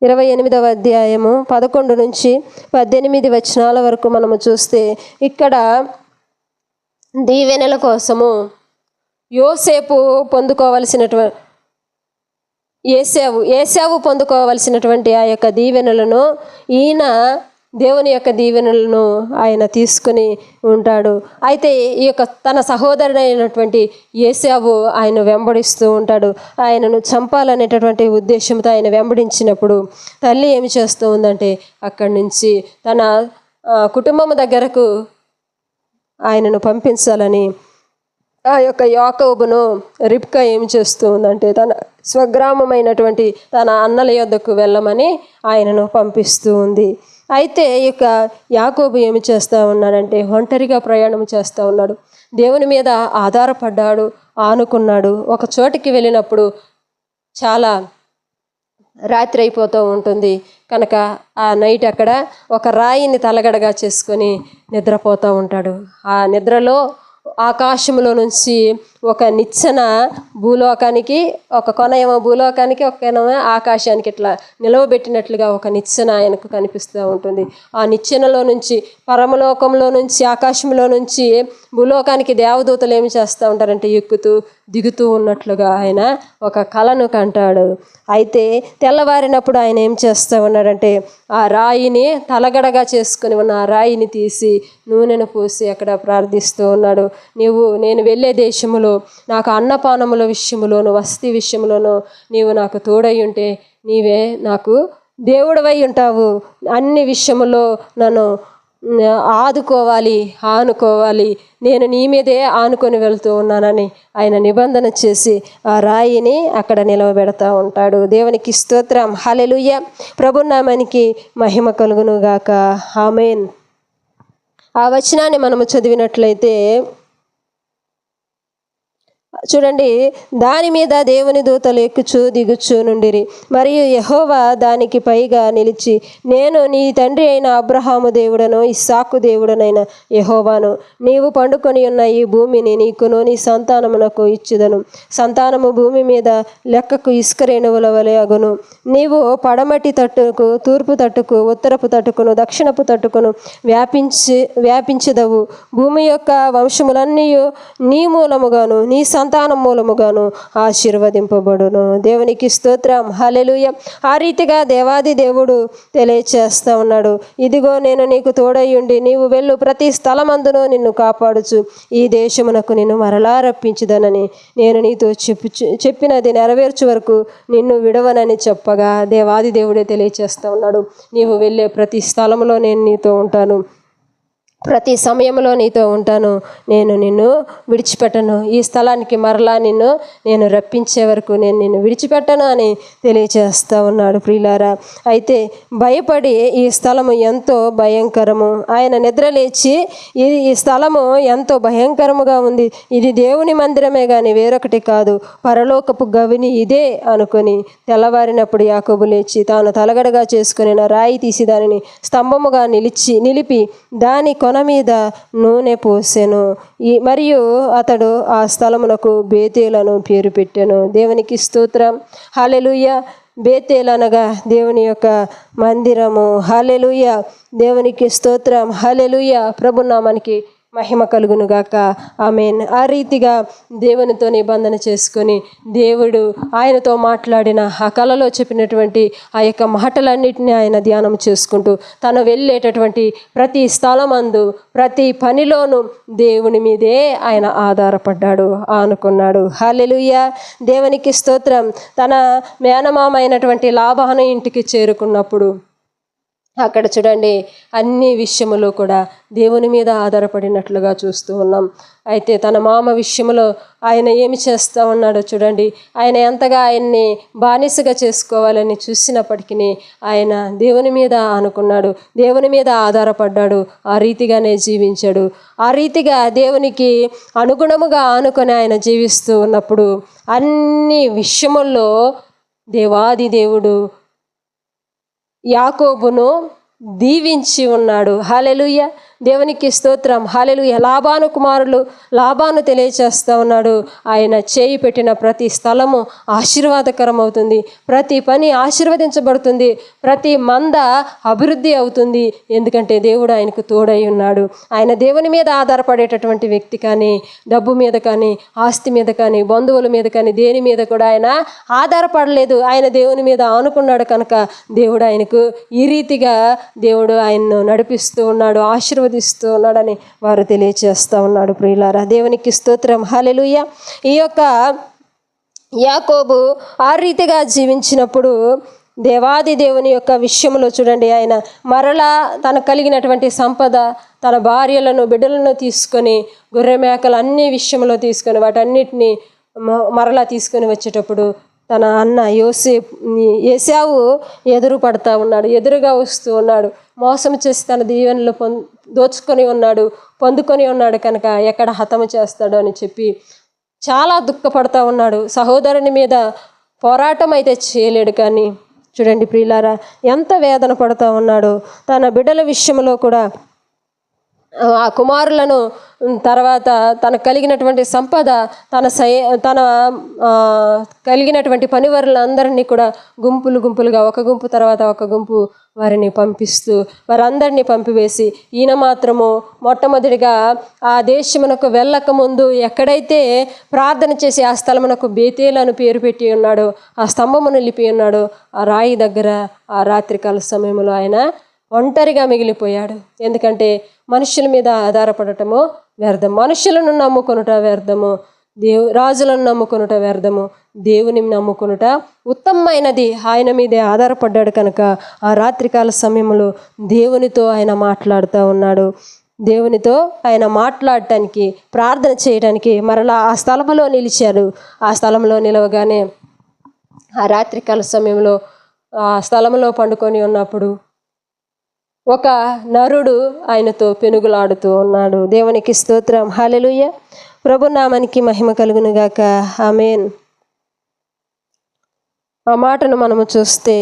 28వ అధ్యాయము 11 నుంచి 18 వచనాల వరకు మనము చూస్తే ఇక్కడ దీవెనల కోసము యోసేపు పొందుకోవలసినటువంటి ఏశావు పొందుకోవలసినటువంటి ఆ యొక్క దీవెనలను ఈయన దేవుని యొక్క దీవెనలను ఆయన తీసుకుని ఉంటాడు. అయితే ఈ యొక్క తన సహోదరుడైనటువంటి ఏశావు ఆయన వెంబడిస్తూ ఉంటాడు. ఆయనను చంపాలనేటటువంటి ఉద్దేశంతో ఆయన వెంబడించినప్పుడు తల్లి ఏమి చేస్తూ ఉందంటే అక్కడి నుంచి తన కుటుంబం దగ్గరకు ఆయనను పంపించాలని ఆ యొక్క యాకోబును రిబ్కా ఏమి చేస్తూ ఉందంటే తన స్వగ్రామమైనటువంటి తన అన్నల యొద్దకు వెళ్ళమని ఆయనను పంపిస్తూ ఉంది. అయితే ఇక యాకోబు ఏమి చేస్తూ ఉన్నాడంటే ఒంటరిగా ప్రయాణం చేస్తూ ఉన్నాడు. దేవుని మీద ఆధారపడ్డాడు, ఆనుకున్నాడు. ఒక చోటికి వెళ్ళినప్పుడు చాలా రాత్రి అయిపోతూ ఉంటుంది కనుక ఆ నైట్ అక్కడ ఒక రాయిని తలగడగా చేసుకొని నిద్రపోతూ ఉంటాడు. ఆ నిద్రలో ఆకాశంలో నుంచి ఒక నిచ్చెన భూలోకానికి, ఒక కొన ఏమో భూలోకానికి, ఒక కొన ఆకాశానికి ఇట్లా నిలవబెట్టినట్లుగా ఒక నిచ్చెన ఆయనకు కనిపిస్తూ ఉంటుంది. ఆ నిచ్చెనలో నుంచి పరమలోకంలో నుంచి ఆకాశంలో నుంచి భూలోకానికి దేవదూతలు ఏమి చేస్తూ ఉంటారంటే ఎక్కుతూ దిగుతూ ఉన్నట్లుగా ఆయన ఒక కలను కంటాడు. అయితే తెల్లవారినప్పుడు ఆయన ఏం చేస్తూ ఉన్నాడంటే ఆ రాయిని తలగడగా చేసుకుని ఉన్న ఆ రాయిని తీసి నూనెను పూసి అక్కడ ప్రార్థిస్తూ ఉన్నాడు. నేను వెళ్ళే దేశములో నాకు అన్నపానముల విషయంలోను వసతి విషయంలోను నీవు నాకు తోడై ఉంటే నీవే నాకు దేవుడవై ఉంటావు. అన్ని విషయములో నన్ను ఆనుకోవాలి, నేను నీ మీదే ఆనుకొని వెళ్తూ ఉన్నానని ఆయన నిబంధన చేసి ఆ రాయిని అక్కడ నిలవబెడతా ఉంటాడు. దేవునికి స్తోత్రం. హల్లెలూయా. ప్రభునామానికి మహిమ కలుగును గాక. ఆమేన్. ఆ వచనాన్ని మనము చదివినట్లయితే చూడండి, దాని మీద దేవుని దూతలు ఎక్కుచూ దిగుచూ నుండిరి. మరియు యెహోవా దానికి పైగా నిలిచి, నేను నీ తండ్రి అయిన అబ్రహాము దేవుడను ఇస్సాకు దేవుడనైన యెహోవాను. నీవు పండుకొని ఉన్న ఈ భూమిని నీకును నీ సంతానమునకు ఇచ్చుదను. సంతానము భూమి మీద లెక్కకు ఇసుక రేణువుల వలె అగును. నీవు పడమటి తట్టుకు, తూర్పు తట్టుకు, ఉత్తరపు తట్టుకును, దక్షిణపు తట్టుకును వ్యాపించదవు. భూమి యొక్క వంశములన్నీ నీ మూలముగాను నీ సంతానం మూలముగాను ఆశీర్వదింపబడును. దేవునికి స్తోత్రం. హల్లెలూయా. ఆ రీతిగా దేవాది దేవుడు తెలియచేస్తా ఉన్నాడు. ఇదిగో నేను నీకు తోడయ్యుండి నీవు వెళ్ళు ప్రతి స్థలమందును నిన్ను కాపాడుచు ఈ దేశమునకు నిన్ను మరలా రప్పించుదనని నేను నీతో చెప్పినది నెరవేర్చు వరకు నిన్ను విడవనని చెప్పగా దేవాది దేవుడే తెలియచేస్తా ఉన్నాడు. నీవు వెళ్ళే ప్రతి స్థలంలో నేను నీతో ఉంటాను, ప్రతి సమయంలో నీతో ఉంటాను, నేను నిన్ను విడిచిపెట్టను, ఈ స్థలానికి మరలా నేను రప్పించే వరకు నేను నిన్ను విడిచిపెట్టను అని తెలియచేస్తూ ఉన్నాడు. ప్రియులారా, అయితే భయపడి ఈ స్థలము ఎంతో భయంకరము, ఆయన నిద్రలేచి ఈ స్థలము ఎంతో భయంకరముగా ఉంది, ఇది దేవుని మందిరమే కానీ వేరొకటి కాదు, పరలోకపు గవిని ఇదే అనుకొని తెల్లవారినప్పుడు యాకోబు లేచి తాను తలగడగా చేసుకుని రాయి తీసి దానిని స్తంభముగా నిలిపి దాని కొన మీద నూనె పోసెను. మరియు అతడు ఆ స్థలమునకు బేతేలను పేరు పెట్టెను. దేవునికి స్తోత్రం. హల్లెలూయా. బేతేలు అనగా దేవుని యొక్క మందిరము. హల్లెలూయా. దేవునికి స్తోత్రం. హల్లెలూయా. ప్రభునామానికి మహిమ కలుగును గాక. ఆమేన్. ఆ రీతిగా దేవునితో నిబంధన చేసుకొని దేవుడు ఆయనతో మాట్లాడిన ఆ కలలో చెప్పినటువంటి ఆ యొక్క మాటలన్నిటిని ఆయన ధ్యానం చేసుకుంటూ తను వెళ్ళేటటువంటి ప్రతి స్థలమందు ప్రతి పనిలోనూ దేవుని మీదే ఆయన ఆధారపడ్డాడు, ఆనుకున్నాడు. హల్లెలూయా. దేవునికి స్తోత్రం. తన మేనమామ అయినటువంటి లాబాను ఇంటికి చేరుకున్నప్పుడు అక్కడ చూడండి అన్ని విషయములో కూడా దేవుని మీద ఆధారపడినట్లుగా చూస్తూ ఉన్నాం. అయితే తన మామ విషయంలో ఆయన ఏమి చేస్తూ ఉన్నాడో చూడండి. ఆయన ఎంతగా ఆయన్ని బానిసగా చేసుకోవాలని చూసినప్పటికీ ఆయన దేవుని మీద ఆనుకున్నాడు, దేవుని మీద ఆధారపడ్డాడు, ఆ రీతిగానే జీవించాడు. ఆ రీతిగా దేవునికి అనుగుణముగా ఆనుకొని ఆయన జీవిస్తూ ఉన్నప్పుడు అన్ని విషయముల్లో దేవాది దేవుడు యాకోబును దీవించి ఉన్నాడు. హల్లెలూయా. దేవునికి స్తోత్రం. హల్లెలూయా. లాబాను కుమారులు లాబాను తెలియచేస్తూ ఉన్నాడు, ఆయన చేయి పెట్టిన ప్రతి స్థలము ఆశీర్వాదకరం అవుతుంది, ప్రతి పని ఆశీర్వదించబడుతుంది, ప్రతి మంద అభివృద్ధి అవుతుంది, ఎందుకంటే దేవుడు ఆయనకు తోడై ఉన్నాడు. ఆయన దేవుని మీద ఆధారపడేటటువంటి వ్యక్తి కానీ డబ్బు మీద కానీ ఆస్తి మీద కానీ బంధువుల మీద కానీ దేని మీద కూడా ఆయన ఆధారపడలేదు. ఆయన దేవుని మీద ఆనుకున్నాడు కనుక దేవుడు ఆయనకు ఈ రీతిగా దేవుడు ఆయన్ను నడిపిస్తూ ఉన్నాడు, ఆశీర్వదిస్తూ ఉన్నాడని వారు తెలియచేస్తూ ఉన్నాడు. ప్రియులారా, దేవునికి స్తోత్రం. హల్లెలూయా. ఈ యొక్క యాకోబు ఆ రీతిగా జీవించినప్పుడు దేవాది దేవుని యొక్క విషయంలో చూడండి, ఆయన మరలా తనకు కలిగినటువంటి సంపద, తన భార్యలను బిడ్డలను తీసుకొని గొర్రె మేకలు అన్ని విషయంలో తీసుకొని వాటన్నిటిని మరలా తీసుకొని వచ్చేటప్పుడు తన అన్న ఏశావు ఎదురు పడతా ఉన్నాడు, ఎదురుగా వస్తూ ఉన్నాడు, మోసం చేసి తన దీవెనలు దోచుకొని ఉన్నాడు, పొందుకొని ఉన్నాడు కనుక ఎక్కడ హతము చేస్తాడో అని చెప్పి చాలా దుఃఖపడతా ఉన్నాడు. సహోదరుని మీద పోరాటం అయితే చేయలేడు, కానీ చూడండి ప్రియులారా ఎంత వేదన పడుతూ ఉన్నాడు. తన బిడ్డల విషయంలో కూడా ఆ కుమారులను తర్వాత తనకు కలిగినటువంటి సంపద, తన కలిగినటువంటి పనివారులందరినీ కూడా గుంపులుగా ఒక గుంపు తర్వాత ఒక గుంపు వారిని పంపిస్తూ వారందరినీ పంపివేసి ఈయన మాత్రము మొట్టమొదటిగా ఆ దేశమునకు వెళ్ళక ముందు ఎక్కడైతే ప్రార్థన చేసి ఆ స్థలమునకు బేతేలు అని పేరు పెట్టి ఉన్నాడో ఆ స్తంభమును నిలిపి ఉన్నాడో ఆ రాయి దగ్గర ఆ రాత్రికాల సమయంలో ఆయన ఒంటరిగా మిగిలిపోయాడు. ఎందుకంటే మనుషుల మీద ఆధారపడటము వ్యర్థం, మనుషులను నమ్ముకొనుట వ్యర్థము, రాజులను నమ్ముకొనుట వ్యర్థము, దేవుని నమ్ముకొనుట ఉత్తమమైనది. ఆయన మీదే ఆధారపడ్డాడు కనుక ఆ రాత్రికాల సమయంలో దేవునితో ఆయన మాట్లాడుతూ ఉన్నాడు. దేవునితో ఆయన మాట్లాడటానికి ప్రార్థన చేయడానికి మరలా ఆ స్థలంలో నిలిచారు. ఆ స్థలంలో నిలవగానే ఆ రాత్రికాల సమయంలో ఆ స్థలంలో పండుకొని ఉన్నప్పుడు ఒక నరుడు ఆయనతో పెనుగులాడుతూ ఉన్నాడు. దేవునికి స్తోత్రం. హల్లెలూయా. ప్రభునామానికి మహిమ కలుగును గాక. ఆమేన్. ఆ మాటను మనము చూస్తే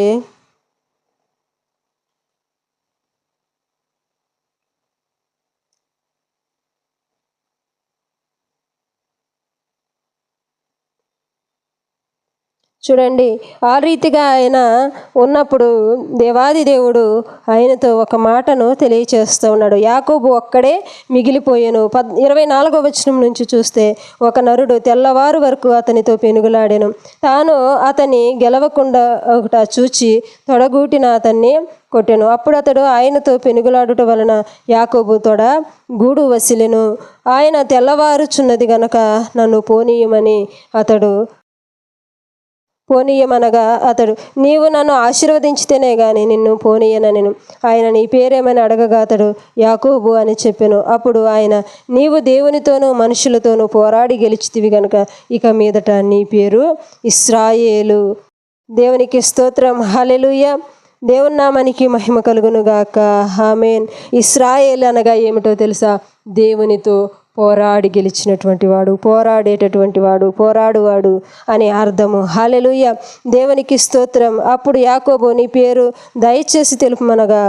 చూడండి, ఆ రీతిగా ఆయన ఉన్నప్పుడు దేవాది దేవుడు ఆయనతో ఒక మాటను తెలియచేస్తూ ఉన్నాడు. యాకోబు ఒక్కడే మిగిలిపోయాను. 24వ వచనం నుంచి చూస్తే, ఒక నరుడు తెల్లవారు వరకు అతనితో పెనుగులాడాను. తాను అతన్ని గెలవకుండా ఒకట చూచి తొడగూటిన అతన్ని కొట్టెను. అప్పుడు అతడు ఆయనతో పెనుగులాడుట వలన యాకోబు తొడ గూడు వసిలెను. ఆయన తెల్లవారుచున్నది గనక నన్ను పోనీయమనగా అతడు, నీవు నన్ను ఆశీర్వదించితేనే గాని నిన్ను పోనీయనెను. ఆయన, నీ పేరేమని అడగగా అతడు యాకోబు అని చెప్పెను. అప్పుడు ఆయన, నీవు దేవునితోనూ మనుషులతోనూ పోరాడి గెలిచితివి గనుక ఇక మీదట నీ పేరు ఇశ్రాయేలు. దేవునికి స్తోత్రం. హల్లెలూయా. దేవుని నామానికి మహిమ కలుగునుగాక. ఆమేన్. ఇశ్రాయేల్ అనగా ఏమిటో తెలుసా? దేవునితో పోరాడి గెలిచినటువంటి వాడు, పోరాడేటటువంటి వాడు, పోరాడువాడు అనే అర్థము. హల్లెలూయా. దేవునికి స్తోత్రం. అప్పుడు యాకోబు, నీ పేరు దయచేసి తెలుపమనగా,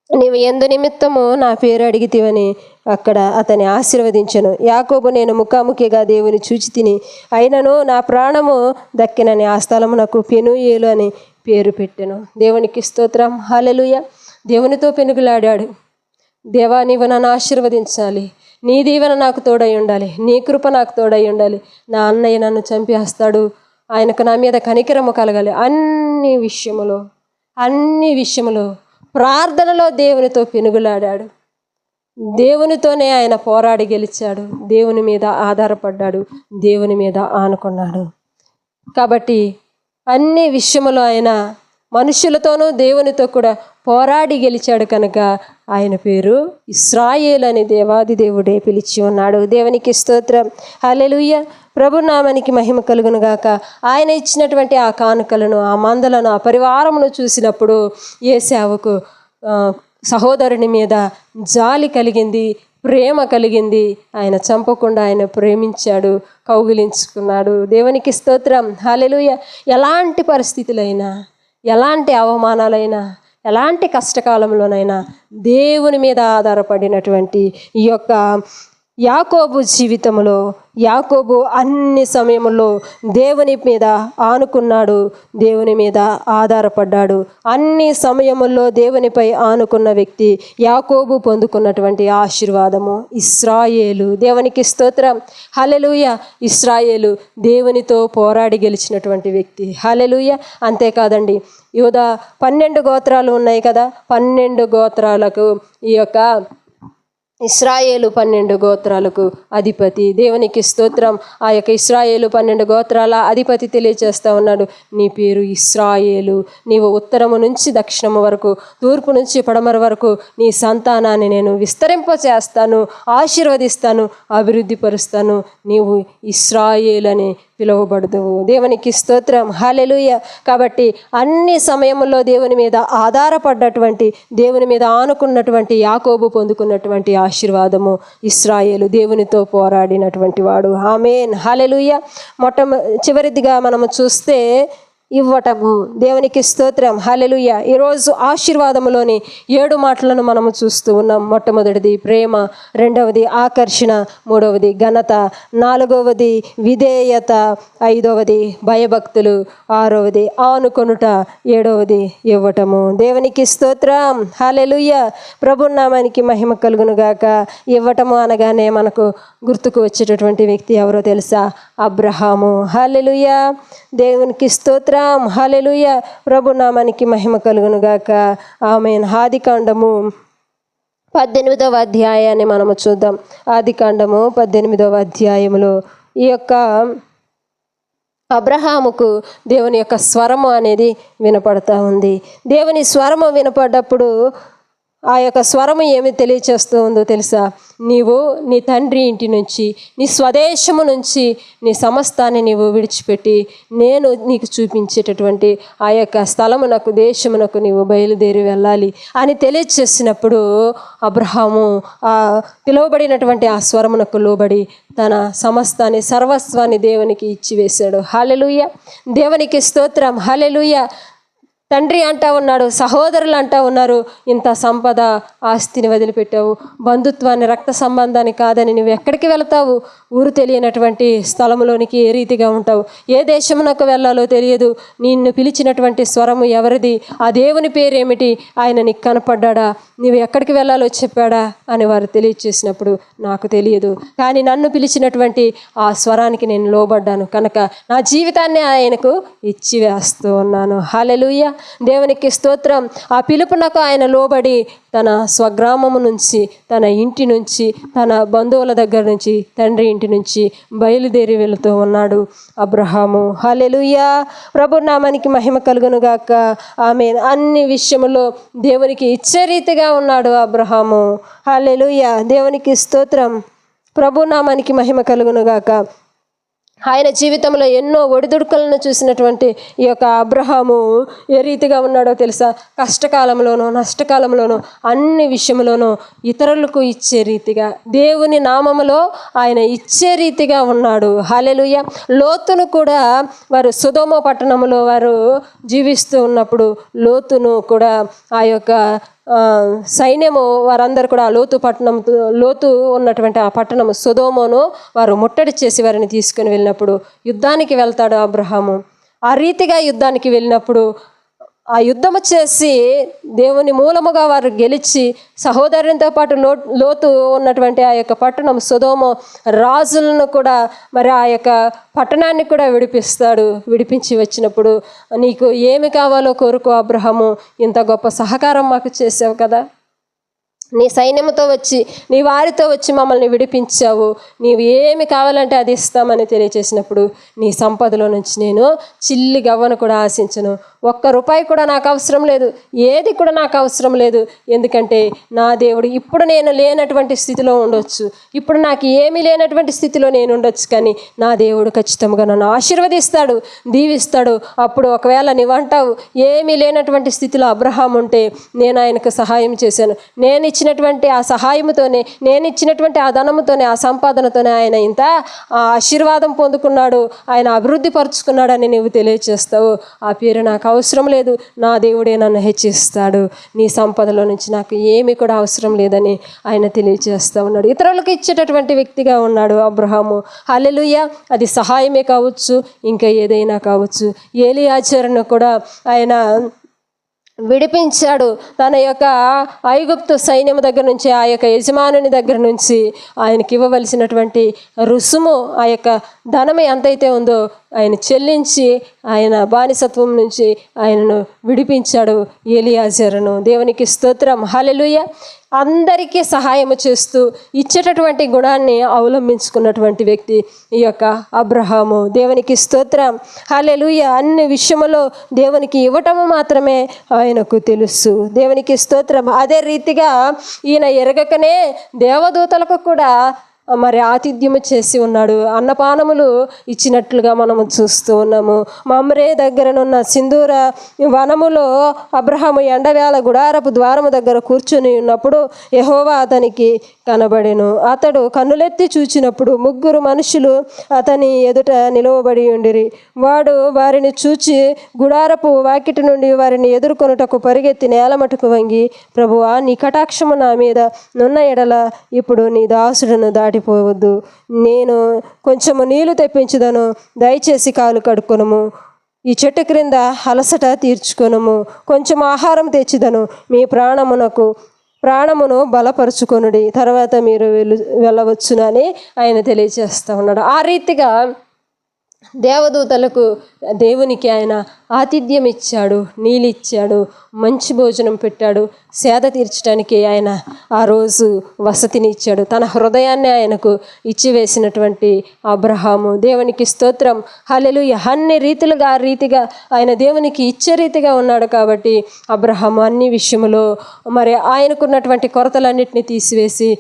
నీవు ఎందు నిమిత్తము నా పేరు అడిగితివని అక్కడ అతని ఆశీర్వదించెను. యాకోబు, నేను ముఖాముఖిగా దేవుని చూచి తిని అయినను నా ప్రాణము దక్కినని ఆ స్థలమునకు పెనూయేలు అని పేరు పెట్టెను. దేవునికి స్తోత్రం. హల్లెలూయా. దేవునితో పెనుగులాడాడు. దేవా, నీవు నన్ను ఆశీర్వదించాలి, నీ దీవెన నాకు తోడై ఉండాలి, నీ కృప నాకు తోడై ఉండాలి. నా అన్నయ్య నన్ను చంపేస్తాడు, ఆయనకు నా మీద కనికరము కలగాలి. అన్ని విషయములో ప్రార్థనలో దేవునితో పెనుగులాడాడు. దేవునితోనే ఆయన పోరాడి గెలిచాడు. దేవుని మీద ఆధారపడ్డాడు, దేవుని మీద ఆనుకున్నాడు. కాబట్టి అన్ని విషయములో ఆయన మనుషులతోనూ దేవునితో కూడా పోరాడి గెలిచాడు కనుక ఆయన పేరు ఇశ్రాయేలు అని దేవాది దేవుడే పిలిచి ఉన్నాడు. దేవునికి స్తోత్రం. హల్లెలూయా. ప్రభునామానికి మహిమ కలుగునుగాక. ఆయన ఇచ్చినటువంటి ఆ కానుకలను, ఆ మందలను, ఆ పరివారమును చూసినప్పుడు ఏశావుకు సహోదరుని మీద జాలి కలిగింది, ప్రేమ కలిగింది. ఆయన చంపకుండా ఆయన ప్రేమించాడు, కౌగిలించుకున్నాడు. దేవునికి స్తోత్రం. హల్లెలూయా. ఎలాంటి పరిస్థితులైనా, ఎలాంటి అవమానాలైనా, ఎలాంటి కష్టకాలంలోనైనా దేవుని మీద ఆధారపడినటువంటి ఈ యొక్క యాకోబు జీవితంలో యాకోబు అన్ని సమయంలో దేవుని మీద ఆనుకున్నాడు, దేవుని మీద ఆధారపడ్డాడు. అన్ని సమయముల్లో దేవునిపై ఆనుకున్న వ్యక్తి యాకోబు పొందుకున్నటువంటి ఆశీర్వాదము ఇశ్రాయేలు. దేవునికి స్తోత్రం. హల్లెలూయా. ఇశ్రాయేలు దేవునితో పోరాడి గెలిచినటువంటి వ్యక్తి. హల్లెలూయా. అంతేకాదండి, యూదా 12 గోత్రాలు ఉన్నాయి కదా, 12 గోత్రాలకు ఈ యొక్క ఇశ్రాయేలు 12 గోత్రాలకు అధిపతి. దేవునికి స్తోత్రం. ఆ యొక్క ఇశ్రాయేలు 12 గోత్రాల అధిపతి తెలియచేస్తూ ఉన్నాడు, నీ పేరు ఇశ్రాయేలు. నీవు ఉత్తరము నుంచి దక్షిణము వరకు, తూర్పు నుంచి పడమర వరకు నీ సంతానాన్ని నేను విస్తరింపచేస్తాను, ఆశీర్వదిస్తాను, అభివృద్ధి పరుస్తాను. నీవు ఇశ్రాయేలు అని పిలువబడదువు. దేవునికి స్తోత్రం. హల్లెలూయా. కాబట్టి అన్ని సమయంలో దేవుని మీద ఆధారపడ్డటువంటి, దేవుని మీద ఆనుకున్నటువంటి యాకోబు పొందుకున్నటువంటి ఆశీర్వాదము ఇశ్రాయేలు, దేవునితో పోరాడినటువంటి వాడు. ఆమేన్. హల్లెలూయా. చివరిదిగా మనము చూస్తే ఇవ్వటము. దేవునికి స్తోత్రం. హల్లెలూయా. ఈరోజు ఆశీర్వాదములోని 7 మాటలను మనము చూస్తూ ఉన్నాం. మొట్టమొదటిది ప్రేమ, రెండవది ఆకర్షణ, మూడవది ఘనత, నాలుగవది విధేయత, ఐదవది భయభక్తులు, ఆరవది ఆనుకొనుట, ఏడవది ఇవ్వటము. దేవునికి స్తోత్రం. హల్లెలూయా. ప్రభునామానికి మహిమ కలుగునుగాక. ఇవ్వటము అనగానే మనకు గుర్తుకు వచ్చేటటువంటి వ్యక్తి ఎవరో తెలుసా? అబ్రహాము. హల్లెలూయా. దేవునికి స్తోత్రం. హల్లెలూయా. ప్రభునామానికి మహిమ కలుగునుగాక. ఆమేన్. ఆదికాండము 18వ అధ్యాయాన్ని మనము చూద్దాం. ఆదికాండము 18వ అధ్యాయములో ఈ యొక్క అబ్రహాముకు దేవుని యొక్క స్వరము అనేది వినపడతా ఉంది. దేవుని స్వరము వినపడ్డప్పుడు ఆ యొక్క స్వరము ఏమి తెలియచేస్తూ ఉందో తెలుసా? నీవు నీ తండ్రి ఇంటి నుంచి, నీ స్వదేశము నుంచి, నీ సమస్తాన్ని నీవు విడిచిపెట్టి నేను నీకు చూపించేటటువంటి ఆ యొక్క స్థలమునకు, దేశమునకు నీవు బయలుదేరి వెళ్ళాలి అని తెలియచేసినప్పుడు అబ్రహాము ఆ పిలువబడినటువంటి ఆ స్వరమునకు లోబడి తన సమస్తాన్ని, సర్వస్వాన్ని దేవునికి ఇచ్చివేశాడు. హల్లెలూయా. దేవునికి స్తోత్రం. హల్లెలూయా. తండ్రి అంటా ఉన్నాడు, సహోదరులు అంటా ఉన్నారు, ఇంత సంపద ఆస్తిని వదిలిపెట్టావు, బంధుత్వాన్ని రక్త సంబంధాన్ని కాదని నువ్వు ఎక్కడికి వెళతావు? ఊరు తెలియనటువంటి స్థలంలోనికి ఏ రీతిగా ఉంటావు? ఏ దేశమునకు వెళ్ళాలో తెలియదు. నిన్ను పిలిచినటువంటి స్వరము ఎవరిది? ఆ దేవుని పేరేమిటి? ఆయన నీకు కనపడ్డా? నువ్వు ఎక్కడికి వెళ్ళాలో చెప్పాడా అని వారు తెలియచేసినప్పుడు నాకు తెలియదు, కానీ నన్ను పిలిచినటువంటి ఆ స్వరానికి నేను లోబడ్డాను కనుక నా జీవితాన్ని ఆయనకు ఇచ్చి వేస్తూ ఉన్నాను. హల్లెలూయా, దేవునికి స్తోత్రం. ఆ పిలుపునకు ఆయన లోబడి తన స్వగ్రామము నుంచి, తన ఇంటి నుంచి, తన బంధువుల దగ్గర నుంచి, తండ్రి ఇంటి నుంచి బయలుదేరి వెళుతూ ఉన్నాడు అబ్రహాము. హల్లెలూయా, ప్రభు నామానికి మహిమ కలుగును గాక. ఆమేన్. అన్ని విషయములో దేవునికి ఇచ్చే రీతిగా ఉన్నాడు అబ్రహాము. హల్లెలూయా, దేవునికి స్తోత్రం. ప్రభు నామానికి మహిమ కలుగును గాక. ఆయన జీవితంలో ఎన్నో ఒడిదుడుకులను చూసినటువంటి ఈ యొక్క అబ్రహాము ఏ రీతిగా ఉన్నాడో తెలుసా? కష్టకాలంలోనూ నష్టకాలంలోనూ అన్ని విషయంలోనూ ఇతరులకు ఇచ్చే రీతిగా, దేవుని నామములో ఆయన ఇచ్చే రీతిగా ఉన్నాడు. హల్లెలూయా. లోతును కూడా వారు సొదొమ పట్టణంలో వారు జీవిస్తూ ఉన్నప్పుడు లోతును కూడా ఆ యొక్క సైన్యము వారందరూ కూడా లోతు ఉన్నటువంటి ఆ పట్టణము సొదొమను వారు ముట్టడి చేసి వారిని తీసుకుని వెళ్ళినప్పుడు యుద్ధానికి వెళ్తాడు అబ్రహాము. ఆ రీతిగా యుద్ధానికి వెళ్ళినప్పుడు ఆ యుద్ధము చేసి దేవుని మూలముగా వారు గెలిచి సహోదరునితో పాటు లోతు ఉన్నటువంటి ఆ యొక్క పట్టణం సొదొమ రాజులను కూడా మరి ఆ యొక్క పట్టణాన్ని కూడా విడిపించి వచ్చినప్పుడు నీకు ఏమి కావాలో కోరుకో అబ్రహాము, ఇంత గొప్ప సహకారం మాకు చేసావు కదా, నీ సైన్యంతో వచ్చి నీ వారితో వచ్చి మమ్మల్ని విడిపించావు, నీవు ఏమి కావాలంటే అది ఇస్తామని తెలియచేసినప్పుడు నీ సంపదలో నుంచి నేను చిల్లి గవ్వను కూడా ఆశించను, ₹1 కూడా నాకు అవసరం లేదు, ఏది కూడా నాకు అవసరం లేదు. ఎందుకంటే నా దేవుడు ఇప్పుడు నేను లేనటువంటి స్థితిలో ఉండొచ్చు, ఇప్పుడు నాకు ఏమీ లేనటువంటి స్థితిలో నేను ఉండొచ్చు, కానీ నా దేవుడు ఖచ్చితంగా నన్ను ఆశీర్వదిస్తాడు, దీవిస్తాడు. అప్పుడు ఒకవేళ నీవంటావు ఏమీ లేనటువంటి స్థితిలో అబ్రహాం ఉంటే నేను ఆయనకు సహాయం చేశాను, నేను ఇచ్చినటువంటి ఆ సహాయముతోనే, నేను ఇచ్చినటువంటి ఆ ధనముతోనే, ఆ సంపాదనతోనే ఆయన ఇంత ఆశీర్వాదం పొందుకున్నాడు, ఆయన అభివృద్ధి పరుచుకున్నాడని నువ్వు తెలియచేస్తావు. ఆ పేరు నాకు అవసరం లేదు, నా దేవుడే నన్ను హెచ్చిస్తాడు, నీ సంపదలో నుంచి నాకు ఏమీ కూడా అవసరం లేదని ఆయన తెలియచేస్తూ ఉన్నాడు. ఇతరులకు ఇచ్చేటటువంటి వ్యక్తిగా ఉన్నాడు అబ్రహాము. హల్లెలూయా. అది సహాయమే కావచ్చు, ఇంకా ఏదైనా కావచ్చు. ఎలీయాజరును కూడా ఆయన విడిపించాడు. తన యొక్క ఐగుప్తు సైన్యం దగ్గర నుంచి, ఆ యొక్క యజమానుని దగ్గర నుంచి ఆయనకి ఇవ్వవలసినటువంటి రుసుము, ఆ యొక్క ధనం ఎంతైతే ఉందో ఆయన చెల్లించి ఆయన బానిసత్వం నుంచి ఆయనను విడిపించాడు ఎలీయాజరును. దేవునికి స్తోత్రం. హల్లెలూయా. అందరికీ సహాయం చేస్తూ ఇచ్చేటటువంటి గుణాన్ని అవలంబించుకున్నటువంటి వ్యక్తి ఈ యొక్క అబ్రహాము. దేవునికి స్తోత్రం. హల్లెలూయా. అన్ని విషయంలో దేవునికి ఇవ్వటము మాత్రమే ఆయనకు తెలుసు. దేవునికి స్తోత్రం. అదే రీతిగా ఈయన ఎరగకనే దేవదూతలకు కూడా మరి ఆతిథ్యము చేసి ఉన్నాడు, అన్నపానములు ఇచ్చినట్లుగా మనము చూస్తూ ఉన్నాము. మమ్రే దగ్గరనున్న సింధూర వనములో అబ్రహాము ఎండవేళ గుడారపు ద్వారము దగ్గర కూర్చుని ఉన్నప్పుడు యెహోవా అతనికి కనబడెను. అతడు కన్నులెత్తి చూచినప్పుడు 3 మనుషులు అతని ఎదుట నిలువబడి ఉండిరి. వాడు వారిని చూచి గుడారపు వాకిటి నుండి వారిని ఎదుర్కొనుటకు పరిగెత్తి నేలమటుకు వంగి, ప్రభువా, నీ కటాక్షము నా మీద నున్న ఎడల ఇప్పుడు నీ దాసుడును దాటిపోవద్దు, నేను కొంచెము నీళ్లు తెప్పించుదను, దయచేసి కాలు కడుక్కొనుము, ఈ చెట్టు క్రింద అలసట తీర్చుకొనుము, కొంచెం ఆహారం తెచ్చిదను, మీ ప్రాణమును బలపరుచుకొనుడి, తర్వాత మీరు వెళ్ళవచ్చునని ఆయన తెలియజేస్తూ ఉన్నాడు. ఆ రీతిగా దేవదూతలకు దేవునికి ఆయన ఆతిథ్యం ఇచ్చాడు, నీళ్ళిచ్చాడు, మంచి భోజనం పెట్టాడు, సేద తీర్చడానికి ఆయన ఆ రోజు వసతిని ఇచ్చాడు. తన హృదయాన్ని ఆయనకు ఇచ్చివేసినటువంటి అబ్రహాము. దేవునికి స్తోత్రం. హల్లెలూయా. అన్ని రీతిలుగా ఆ రీతిగా ఆయన దేవునికి ఇచ్చే రీతిగా ఉన్నాడు కాబట్టి అబ్రహాము అన్ని విషయంలో మరి ఆయనకున్నటువంటి కొరతలన్నిటిని తీసివేసి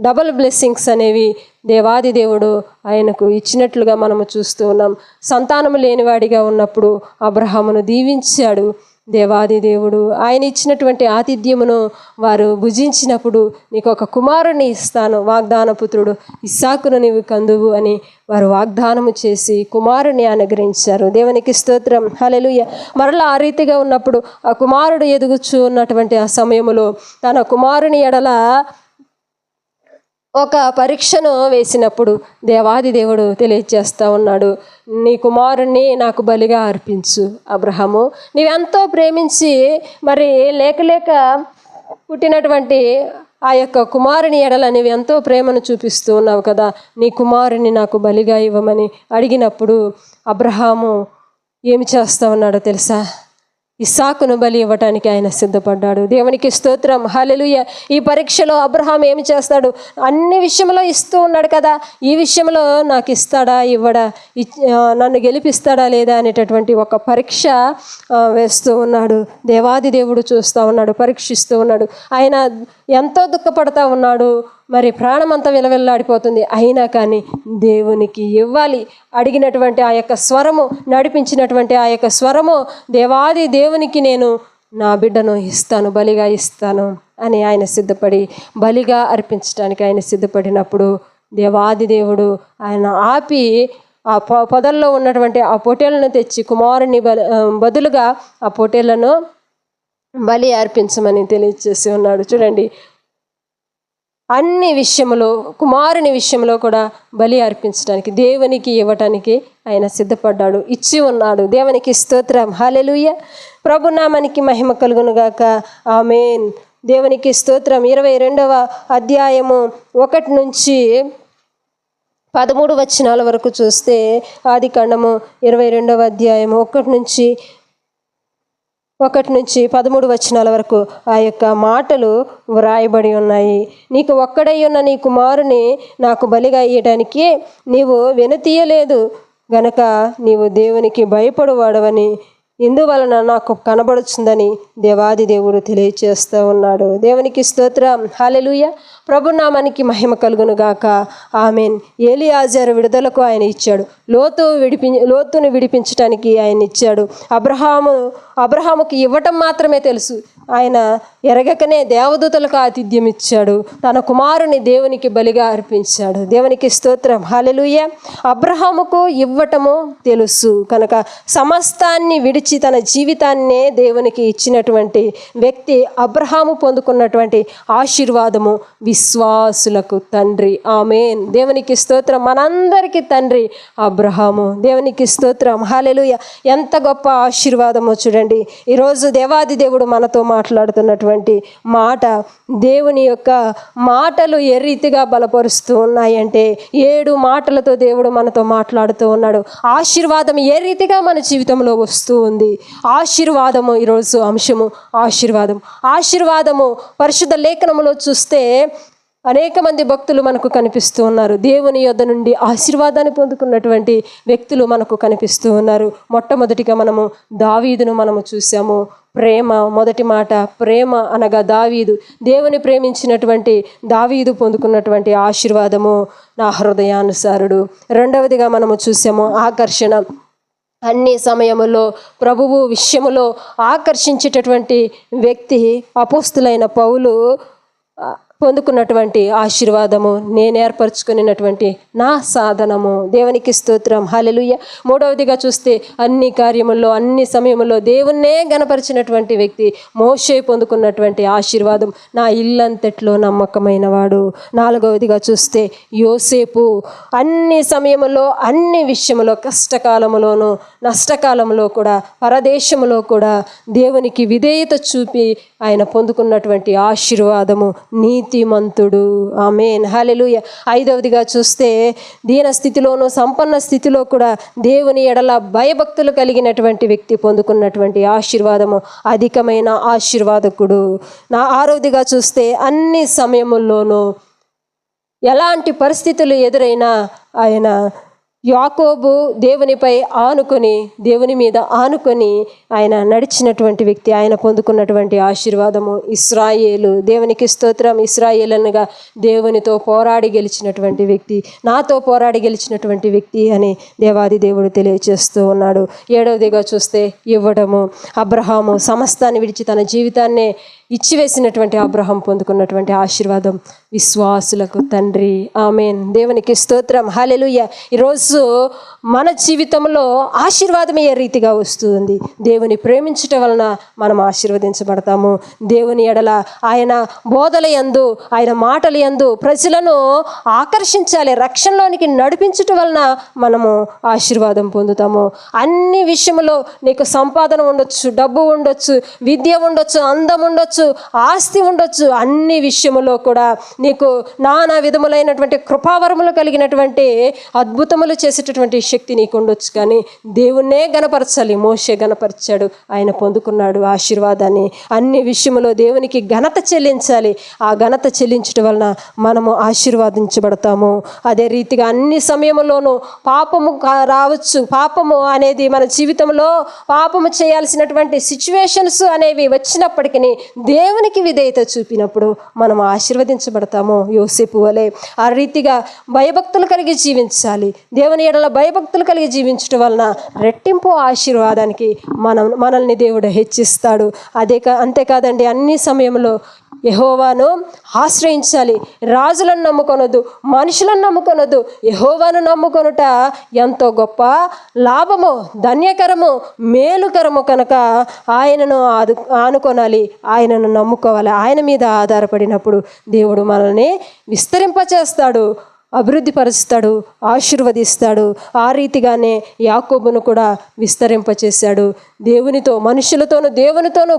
డబుల్ బ్లెస్సింగ్స్ అనేవి దేవాది దేవుడు ఆయనకు ఇచ్చినట్లుగా మనము చూస్తూ ఉన్నాం. సంతానము లేనివాడిగా ఉన్నప్పుడు అబ్రహామును దీవించాడు. దేవాది దేవుడు ఆయన ఇచ్చినటువంటి ఆతిథ్యమును వారు భుజించినప్పుడు నీకు ఒక కుమారుని ఇస్తాను, వాగ్దాన పుత్రుడు ఇస్సాకును నీవు కందువు అని వారు వాగ్దానము చేసి కుమారుని అనుగ్రహించారు. దేవునికి స్తోత్రం, హల్లెలూయా. మరలా ఆ రీతిగా ఉన్నప్పుడు ఆ కుమారుడు ఎదుగుచూ ఉన్నటువంటి ఆ సమయంలో తన కుమారుని ఎడల ఒక పరీక్షను వేసినప్పుడు దేవాది దేవుడు తెలియజేస్తూ ఉన్నాడు, నీ కుమారుణ్ణి నాకు బలిగా అర్పించు. అబ్రహాము, నీవెంతో ప్రేమించి మరి లేక పుట్టినటువంటి ఆ యొక్క కుమారుని ఎడల నీవు ఎంతో ప్రేమను చూపిస్తూ ఉన్నావు కదా, నీ కుమారుని నాకు బలిగా ఇవ్వమని అడిగినప్పుడు అబ్రహాము ఏమి చేస్తూ ఉన్నాడో తెలుసా? ఇస్సాకును బలి ఇవ్వటానికి ఆయన సిద్ధపడ్డాడు. దేవునికి స్తోత్రం, హల్లెలూయా. ఈ పరీక్షలో అబ్రహాం ఏమి చేస్తాడు? అన్ని విషయంలో ఇస్తూ ఉన్నాడు కదా, ఈ విషయంలో నాకు ఇస్తాడా ఇవ్వడా, నన్ను గెలిపిస్తాడా లేదా అనేటటువంటి ఒక పరీక్ష వేస్తూ ఉన్నాడు. దేవాది దేవుడు చూస్తూ ఉన్నాడు, పరీక్షిస్తూ ఉన్నాడు. ఆయన ఎంతో దుఃఖపడతా ఉన్నాడు, మరి ప్రాణమంతా విలవిల్లాడిపోతుంది. అయినా కానీ దేవునికి ఇవ్వాలి. అడిగినటువంటి ఆ యొక్క స్వరము, నడిపించినటువంటి ఆ యొక్క స్వరము, దేవాది దేవునికి నేను నా బిడ్డను ఇస్తాను, బలిగా ఇస్తాను అని ఆయన సిద్ధపడి బలిగా అర్పించడానికి ఆయన సిద్ధపడినప్పుడు దేవాది దేవుడు ఆయన ఆపి ఆ పొదల్లో ఉన్నటువంటి ఆ పొటేళ్లను తెచ్చి కుమారుని బదులుగా ఆ పొటేళ్లను బలి అర్పించమని తెలియజేసి ఉన్నాడు. చూడండి, అన్ని విషయంలో కుమారుని విషయంలో కూడా బలి అర్పించడానికి, దేవునికి ఇవ్వటానికి ఆయన సిద్ధపడ్డాడు, ఇచ్చి ఉన్నాడు. దేవునికి స్తోత్రం, హల్లెలూయా. ప్రభునామానికి మహిమ కలుగును గాక, ఆమేన్. దేవునికి స్తోత్రం. 22వ అధ్యాయము 1 నుంచి 13 వచనాల వరకు చూస్తే, ఆదికాండము 22వ అధ్యాయము 1 నుంచి 13 వచనాల వరకు ఆ యొక్క మాటలు వ్రాయబడి ఉన్నాయి. నీకు ఒక్కడై ఉన్న నీ కుమారుని నాకు బలిగా ఇయ్యడానికి నీవు వెనుతీయలేదు గనక నీవు దేవునికి భయపడువాడవని ఇందువలన నాకు కనబడుచుందని దేవాది దేవుడు తెలియచేస్తూ ఉన్నాడు. దేవునికి స్తోత్రం, హల్లెలూయా. ప్రభునామానికి మహిమ కలుగును గాక, ఆమేన్. ఎలియాజరు విడుదలకు ఆయన ఇచ్చాడు, లోతును విడిపించడానికి ఆయన ఇచ్చాడు. అబ్రహాముకి ఇవ్వటం మాత్రమే తెలుసు, ఆయన ఎరగకనే దేవదూతలకు ఆతిథ్యం ఇచ్చాడు, తన కుమారుని దేవునికి బలిగా అర్పించాడు. దేవునికి స్తోత్రం, హల్లెలూయా. అబ్రహాముకు ఇవ్వటము తెలుసు కనుక సమస్తాన్ని విడిచి తన జీవితాన్నే దేవునికి ఇచ్చినటువంటి వ్యక్తి అబ్రహాము పొందుకున్నటువంటి ఆశీర్వాదము విశ్వాసులకు తండ్రి. ఆమేన్. దేవునికి స్తోత్రం. మనందరికీ తండ్రి అబ్రహాము. దేవునికి స్తోత్రం, హల్లెలూయా. ఎంత గొప్ప ఆశీర్వాదమో చూడండి. ఈరోజు దేవాది దేవుడు మనతో మాట్లాడుతున్నటువంటి మాట, దేవుని యొక్క మాటలు ఏ రీతిగా బలపరుస్తూ ఉన్నాయంటే 7 మాటలతో దేవుడు మనతో మాట్లాడుతూ ఉన్నాడు. ఆశీర్వాదం ఏ రీతిగా మన జీవితంలో వస్తూ ఉంది. ఆశీర్వాదము ఈరోజు అంశము ఆశీర్వాదము పరిశుద్ధ లేఖనములో చూస్తే అనేక మంది భక్తులు మనకు కనిపిస్తూ ఉన్నారు. దేవుని యొద్ద నుండి ఆశీర్వాదాన్ని పొందుకున్నటువంటి వ్యక్తులు మనకు కనిపిస్తూ ఉన్నారు. మొట్టమొదటిగా మనము దావీదును మనము చూసాము. ప్రేమ, మొదటి మాట ప్రేమ అనగా దావీదు, దేవుని ప్రేమించినటువంటి దావీదు పొందుకున్నటువంటి ఆశీర్వాదము నా హృదయానుసారుడు. రెండవదిగా మనము చూసాము ఆకర్షణ. అన్ని సమయములో ప్రభువు విషయములో ఆకర్షించేటటువంటి వ్యక్తి అపోస్తులైన పౌలు పొందుకున్నటువంటి ఆశీర్వాదము, నేను ఏర్పరచుకున్నటువంటి నా సాధనము. దేవునికి స్తోత్రం, హల్లెలూయా. మూడవదిగా చూస్తే అన్ని కార్యముల్లో అన్ని సమయముల్లో దేవుణ్ణే గణపరిచినటువంటి వ్యక్తి మోషే పొందుకున్నటువంటి ఆశీర్వాదం, నా ఇల్లంతట్లో నమ్మకమైన వాడు. నాలుగవదిగా చూస్తే యోసేపు అన్ని సమయములో అన్ని విషయములో కష్టకాలములోను నష్టకాలంలో కూడా పరదేశములో కూడా దేవునికి విధేయత చూపి ఆయన పొందుకున్నటువంటి ఆశీర్వాదము నీతిమంతుడు. ఆమేన్, హల్లెలూయా. ఐదవదిగా చూస్తే దీన స్థితిలోనూ సంపన్న స్థితిలో కూడా దేవుని ఎడల భయభక్తులు కలిగినటువంటి వ్యక్తి పొందుకున్నటువంటి ఆశీర్వాదము అధికమైన ఆశీర్వాదకుడు. ఆరవదిగా చూస్తే అన్ని సమయముల్లోనూ ఎలాంటి పరిస్థితులు ఎదురైనా ఆయన యాకోబు దేవునిపై ఆనుకొని, దేవుని మీద ఆనుకొని ఆయన నడిచినటువంటి వ్యక్తి, ఆయన పొందుకున్నటువంటి ఆశీర్వాదము. ఇశ్రాయేలు, దేవునికి స్తోత్రం, ఇశ్రాయేలనగా దేవునితో పోరాడి గెలిచినటువంటి వ్యక్తి, నాతో పోరాడి గెలిచినటువంటి వ్యక్తి అని దేవాది దేవుడు తెలియజేస్తూ ఉన్నాడు. 7వదిగా చూస్తే ఇవ్వడము. అబ్రహాము సమస్తాన్ని విడిచి తన జీవితాన్నే ఇచ్చివేసినటువంటి అబ్రహాం పొందుకున్నటువంటి ఆశీర్వాదం, విశ్వాసులకు తండ్రి. ఆమేన్. దేవునికి స్తోత్రం, హల్లెలూయా. ఈరోజు మన జీవితంలో ఆశీర్వాదం ఏ రీతిగా వస్తుంది? దేవుని ప్రేమించటం వలన మనం ఆశీర్వదించబడతాము. దేవుని ఎడల, ఆయన బోధల యందు, ఆయన మాటల యందు ప్రజలను ఆకర్షించాలి, రక్షణలోనికి నడిపించటం వలన మనము ఆశీర్వాదం పొందుతాము. అన్ని విషయంలో నీకు సంపాదన ఉండొచ్చు, డబ్బు ఉండొచ్చు, విద్య ఉండొచ్చు, అందం ఉండొచ్చు, ఆస్తి ఉండొచ్చు, అన్ని విషయములో కూడా నీకు నానా విధములైనటువంటి కృపావరములు కలిగినటువంటి అద్భుతములు చేసేటటువంటి శక్తి నీకు ఉండొచ్చు, కానీ దేవుణ్ణే గణపరచాలి. మోషే గణపరిచాడు, ఆయన పొందుకున్నాడు ఆశీర్వాదాన్ని. అన్ని విషయములో దేవునికి ఘనత చెల్లించాలి. ఆ ఘనత చెల్లించడం వలన మనము ఆశీర్వాదించబడతాము. అదే రీతిగా అన్ని సమయంలోనూ పాపము రావచ్చు. పాపము అనేది మన జీవితంలో, పాపము చేయాల్సినటువంటి సిచ్యువేషన్స్ అనేవి వచ్చినప్పటికీ దేవునికి విధేయత చూపినప్పుడు మనం ఆశీర్వదించబడతాము. యోసేపు వలె ఆ రీతిగా భయభక్తులు కలిగి జీవించాలి. దేవుని ఎడల భయభక్తులు కలిగి జీవించడం వలన రెట్టింపు ఆశీర్వాదానికి మనల్ని దేవుడు హెచ్చిస్తాడు. అంతేకాదండి, అన్ని సమయంలో యెహోవాను ఆశ్రయించాలి. రాజులను నమ్ముకొనొద్దు, మనుషులను నమ్ముకొనొద్దు. యెహోవాను నమ్ముకొనుట ఎంతో గొప్ప లాభము, ధన్యకరము, మేలుకరము కనుక ఆయనను ఆనుకొనాలి, ఆయనను నమ్ముకోవాలి. ఆయన మీద ఆధారపడినప్పుడు దేవుడు మనల్ని విస్తరింపచేస్తాడు, అభివృద్ధి పరుస్తాడు, ఆశీర్వదిస్తాడు. ఆ రీతిగానే యాకోబును కూడా విస్తరింపచేశాడు. దేవునితో, మనుషులతోనూ దేవునితోనూ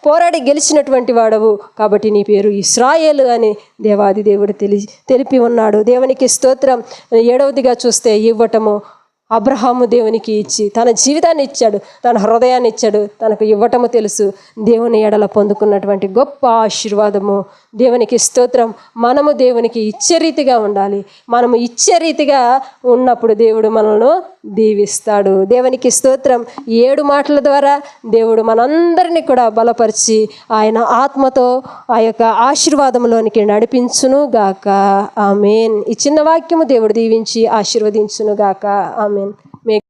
పోరాడి గెలిచినటువంటి వాడవు కాబట్టి నీ పేరు ఇశ్రాయేలు అని దేవాది దేవుడు తెలిపి ఉన్నాడు. దేవునికి స్తోత్రం. 7వదిగా చూస్తే ఇవ్వటము. అబ్రహాము దేవునికి ఇచ్చి తన జీవితాన్ని ఇచ్చాడు, తన హృదయాన్ని ఇచ్చాడు. తనకు ఇవ్వటము తెలుసు. దేవుని ఎడల పొందుకున్నటువంటి గొప్ప ఆశీర్వాదము. దేవునికి స్తోత్రం. మనము దేవునికి ఇచ్చే రీతిగా ఉండాలి. మనము ఇచ్చే రీతిగా ఉన్నప్పుడు దేవుడు మనల్ని దీవిస్తాడు. దేవునికి స్తోత్రం. 7 మాటల ద్వారా దేవుడు మనందరినీ కూడా బలపరిచి ఆయన ఆత్మతో ఆ యొక్క ఆశీర్వాదంలోనికి నడిపించును గాక. ఆమేన్. ఈ చిన్న వాక్యము దేవుడు దీవించి ఆశీర్వదించును గాక. ఆమేన్.